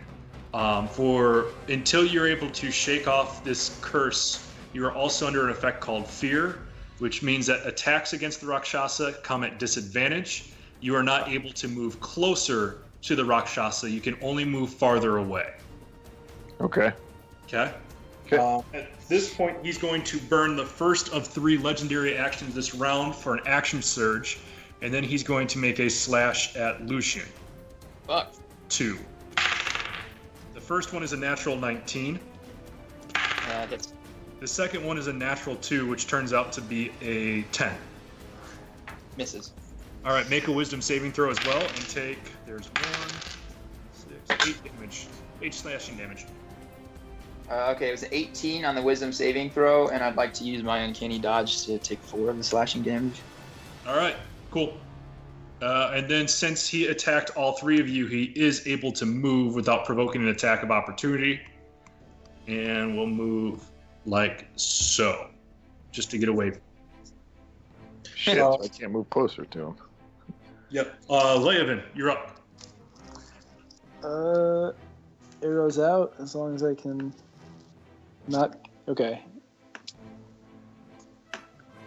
Until you're able to shake off this curse, you are also under an effect called fear, which means that attacks against the Rakshasa come at disadvantage. You are not able to move closer to the Rakshasa. You can only move farther away. Okay. Okay. At this point, he's going to burn the first of 3 legendary actions this round for an action surge, and then he's going to make a slash at Lucien. Fuck. 2. The first one is a natural 19. Hits. The second one is a natural 2, which turns out to be a 10. Misses. All right, make a wisdom saving throw as well, and take, there's 1, 6, 8 damage. 8 slashing damage. Okay, it was 18 on the wisdom saving throw, and I'd like to use my uncanny dodge to take 4 of the slashing damage. All right, cool. And then since he attacked all 3 of you, he is able to move without provoking an attack of opportunity. And we'll move like so, just to get away. Shit, so I can't move closer to him. Yep. Leovan, you're up. Arrows out as long as I can not. Okay.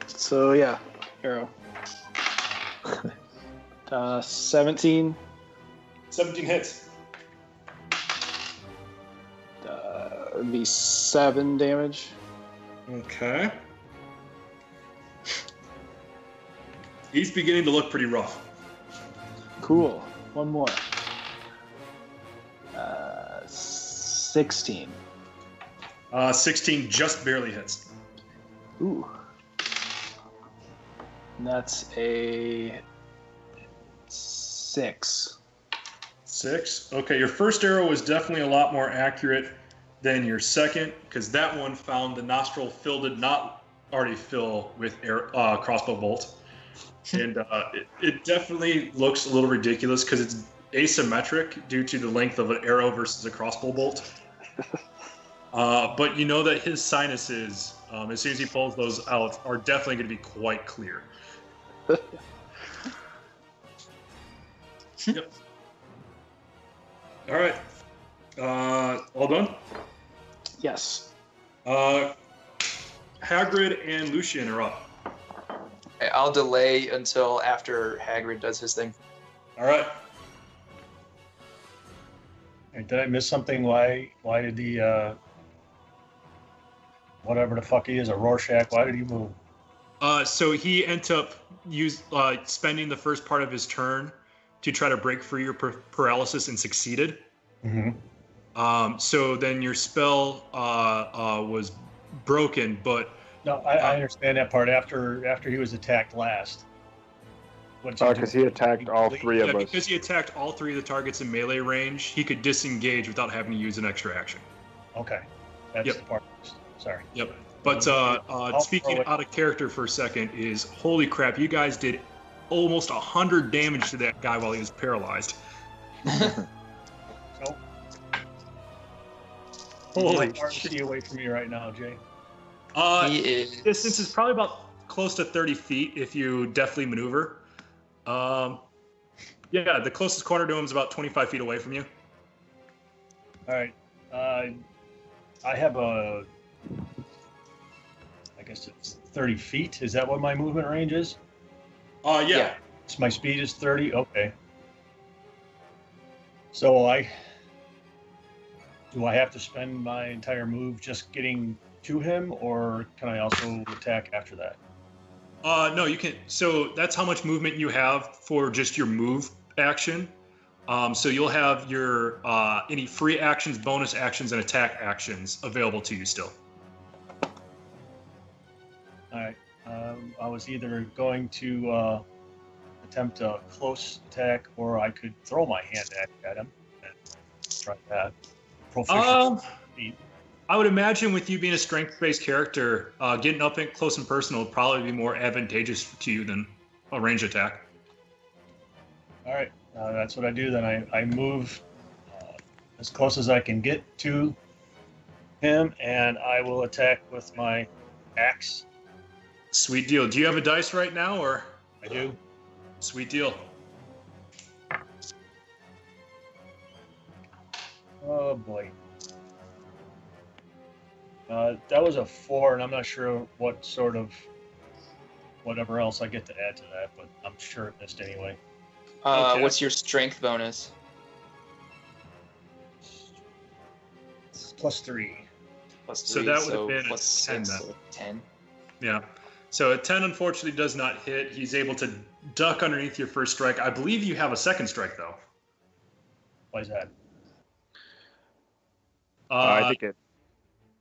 So yeah, arrow. 17. 17 hits. It'd be 7 damage. Okay. He's beginning to look pretty rough. Cool. One more. 16. 16 just barely hits. Ooh. And that's a 6. 6. Okay, your first arrow was definitely a lot more accurate than your second, because that one found the nostril did not already fill with crossbow bolt. And it definitely looks a little ridiculous because it's asymmetric due to the length of an arrow versus a crossbow bolt. But you know that his sinuses, as soon as he pulls those out, are definitely going to be quite clear. Yep. All right. All done? Yes. Hagrid and Lucien are up. Okay, I'll delay until after Hagrid does his thing. All right. Hey, did I miss something? Why did the whatever the fuck he is, a Rorschach? Why did he move? So he ended up spending the first part of his turn to try to break free your paralysis and succeeded. Mm-hmm. So then your spell was broken, but No, I understand that part. After he was attacked last. Because he attacked all three of us. Because he attacked all three of the targets in melee range, he could disengage without having to use an extra action. Okay, that's Yep. the part. Sorry. Yep. But speaking out of character for a second is, holy crap, you guys did almost 100 damage to that guy while he was paralyzed. So, Holy how far is he away from me right now, Jay? He is... Distance is probably about close to 30 feet if you deftly maneuver. Yeah, the closest corner to him is about 25 feet away from you. All right. I have I guess it's 30 feet. Is that what my movement range is? Yeah. So my speed is 30? Okay. So do I have to spend my entire move just getting to him, or can I also attack after that? No, you can. So that's how much movement you have for just your move action. So you'll have your any free actions, bonus actions, and attack actions available to you still. All right. I was either going to attempt a close attack, or I could throw my hand at him and try that. Proficient. I would imagine with you being a strength-based character, getting up close and personal would probably be more advantageous to you than a range attack. All right. That's what I do. Then I move as close as I can get to him, and I will attack with my axe. Sweet deal. Do you have a dice right now, or? I do. Sweet deal. Oh boy. That was a 4, and I'm not sure what sort of whatever else I get to add to that, but I'm sure it missed anyway. Okay. What's your strength bonus? It's +3. Plus So 3, that would have been a plus 10 6, then. so 10. Yeah. So a 10 unfortunately does not hit. He's able to duck underneath your first strike. I believe you have a second strike though. Why is that?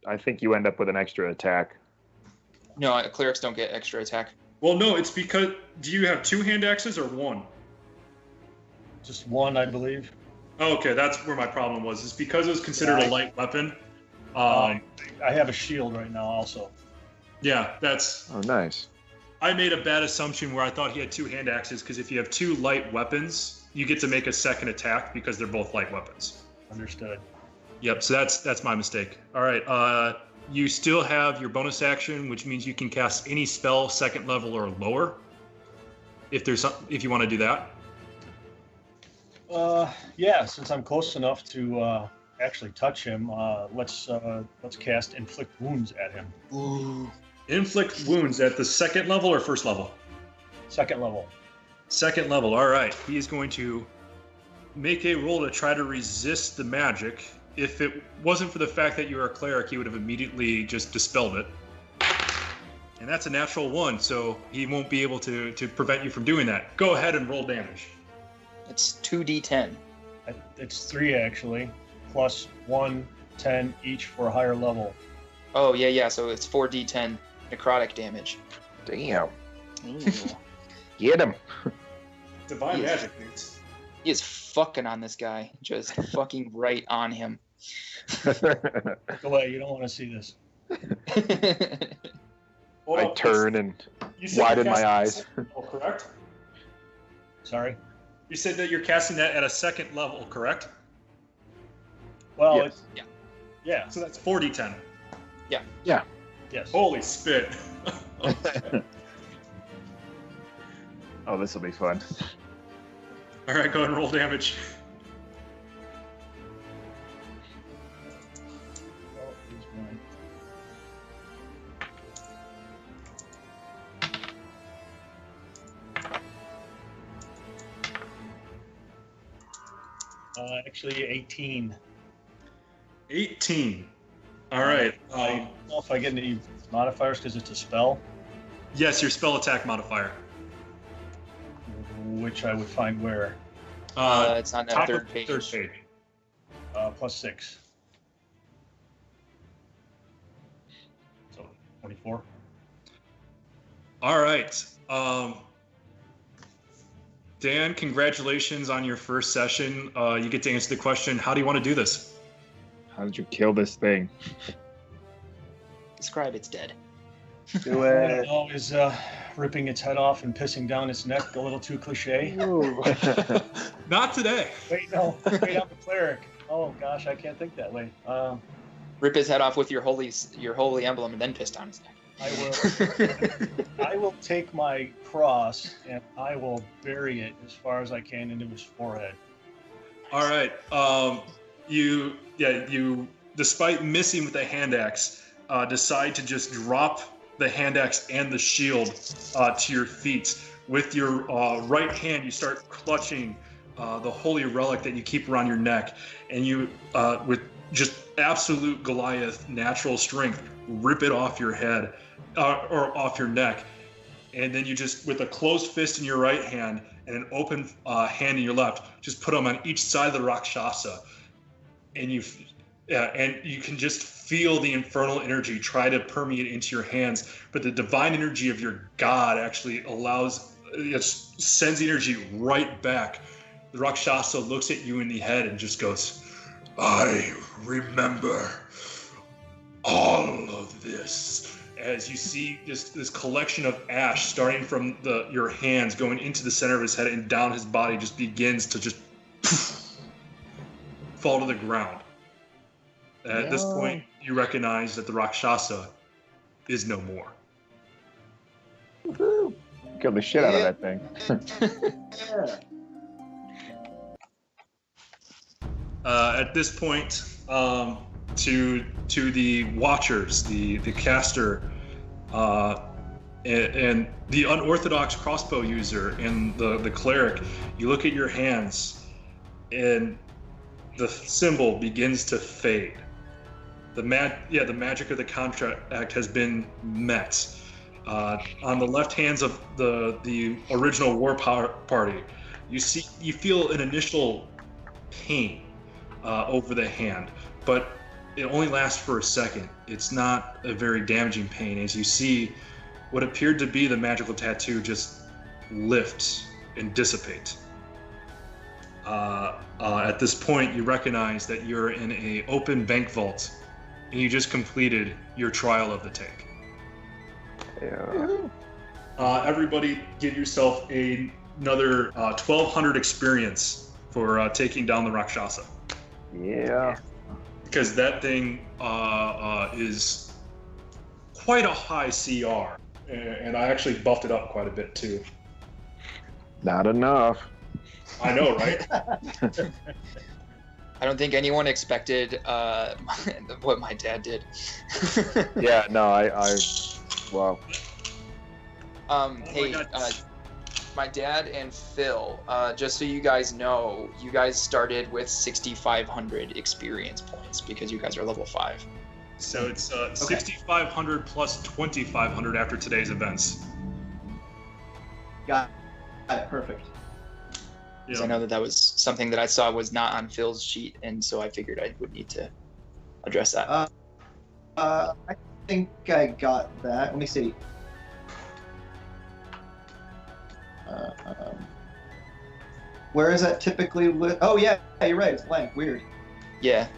I think you end up with an extra attack. No, clerics don't get extra attack. Well, no, it's because, do you have 2 hand axes or 1? Just 1, I believe. Oh, okay, that's where my problem was. It's because it was considered a light weapon. I have a shield right now also. Yeah, that's... Oh, nice. I made a bad assumption where I thought he had 2 hand axes, because if you have 2 light weapons, you get to make a second attack because they're both light weapons. Understood. Yep, so that's my mistake. All right, you still have your bonus action, which means you can cast any spell 2nd level or lower. If you want to do that. Yeah, since I'm close enough to actually touch him, let's cast Inflict Wounds at him. Ooh. Inflict Wounds at the 2nd level or 1st level? 2nd level. 2nd level. All right, he is going to make a roll to try to resist the magic. If it wasn't for the fact that you are a cleric, he would have immediately just dispelled it. And that's a natural 1, so he won't be able to prevent you from doing that. Go ahead and roll damage. It's 2d10. It's 3 actually, plus 1, 10 each for a higher level. Oh, yeah, so it's 4d10 necrotic damage. Damn. Ooh. Get him. Divine Yes. magic, dudes. He is fucking on this guy. Just fucking right on him. Go away, you don't want to see this. Hold I up, turn and you said widen you're my casting eyes. at a second level, correct? Sorry? You said that you're casting that at a 2nd level, correct? Well, Yes. it's... Yeah. Yeah, So that's 4d10. yes. Holy spit. Oh, this will be fun. All right, go ahead and roll damage. Oh, here's mine. Actually, 18. 18. All right. I don't know if I get any modifiers because it's a spell, Yes, your spell attack modifier. which I would find where. It's on that Top third of page. Third page. Plus 6. So 24. All right. Dan, congratulations on your first session. You get to answer the question, how do you want to do this? How did you kill this thing? Describe it's dead. Do Is ripping its head off and pissing down its neck a little too cliche? Not today. Wait, no. Wait, I'm a cleric. Oh gosh, I can't think that way. Rip his head off with your holy emblem and then piss down his neck. I will take my cross and I will bury it as far as I can into his forehead. All right. You, despite missing with the hand axe, decide to just drop the hand axe and the shield to your feet. With your right hand, you start clutching the holy relic that you keep around your neck, and you, with just absolute Goliath natural strength, rip it off your head or off your neck, and then you just, with a closed fist in your right hand and an open hand in your left, just put them on each side of the Rakshasa, and you can just feel the infernal energy try to permeate into your hands, but the divine energy of your god actually sends the energy right back. The Rakshasa looks at you in the head and just goes, "I remember all of this." As you see this collection of ash starting from your hands going into the center of his head and down his body, just begins to just fall to the ground. At this point, you recognize that the Rakshasa is no more. Woohoo! Killed the shit out of that thing. At this point, to the Watchers, the caster, and the unorthodox crossbow user and the cleric, you look at your hands, and the symbol begins to fade. The magic of the contract has been met. On the left hands of the original war party, you feel an initial pain over the hand, but it only lasts for a second. It's not a very damaging pain, as you see what appeared to be the magical tattoo just lift and dissipate. At this point, you recognize that you're in an open bank vault, and you just completed your trial of the tank. Yeah. Everybody give yourself another 1,200 experience for taking down the Rakshasa. Yeah. Because that thing is quite a high CR, and I actually buffed it up quite a bit too. Not enough. I know, right? I don't think anyone expected what my dad did. Yeah, no, wow. Hey, my dad and Phil, just so you guys know, you guys started with 6,500 experience points because you guys are level 5. So it's 6,500 plus 2,500 after today's events. Got it. Perfect. Because I know that was something that I saw was not on Phil's sheet, and so I figured I would need to address that. I think I got that. Let me see. Where is that typically? Oh yeah, you're right. It's blank. Weird. Yeah.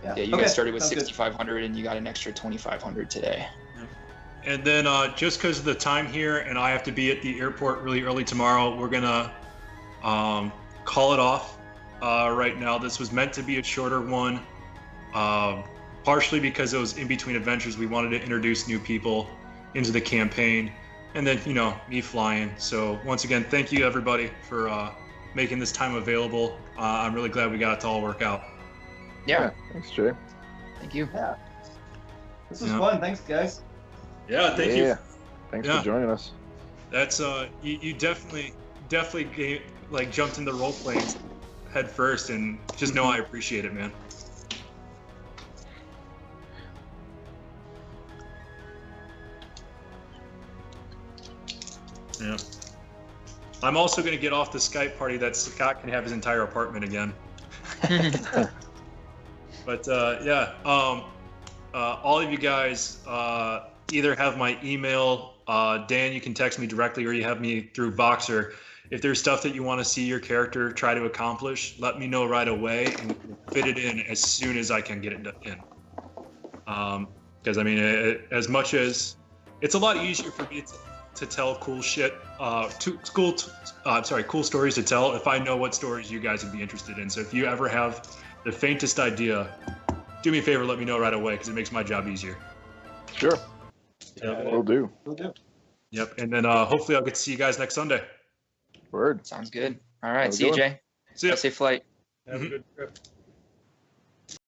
Yeah. Yeah, you guys started with 6,500, and you got an extra 2,500 today. And then just because of the time here, and I have to be at the airport really early tomorrow, we're gonna call it off right now. This was meant to be a shorter one, partially because it was in between adventures. We wanted to introduce new people into the campaign, and then me flying. So once again, thank you everybody for making this time available. I'm really glad we got it to all work out. Yeah. Thanks, Jay. Thank you. Yeah. This was fun. Thanks, guys. Yeah, thank you. Thanks for joining us. That's you definitely jumped into role playing head first, and just know I appreciate it, man. Yeah. I'm also going to get off the Skype party that Scott can have his entire apartment again. But all of you guys either have my email, Dan, you can text me directly, or you have me through Voxer. If there's stuff that you want to see your character try to accomplish, let me know right away, and we'll fit it in as soon as I can get it in. Because I mean, as much as it's a lot easier for me to tell cool shit, cool stories to tell if I know what stories you guys would be interested in. So if you ever have the faintest idea, do me a favor, let me know right away, because it makes my job easier. Sure. Yep. Will do. Yep. And then hopefully I'll get to see you guys next Sunday. Word. Sounds good. All right. Have a See you, good one. Jay. See ya. Safe flight. Have a good trip.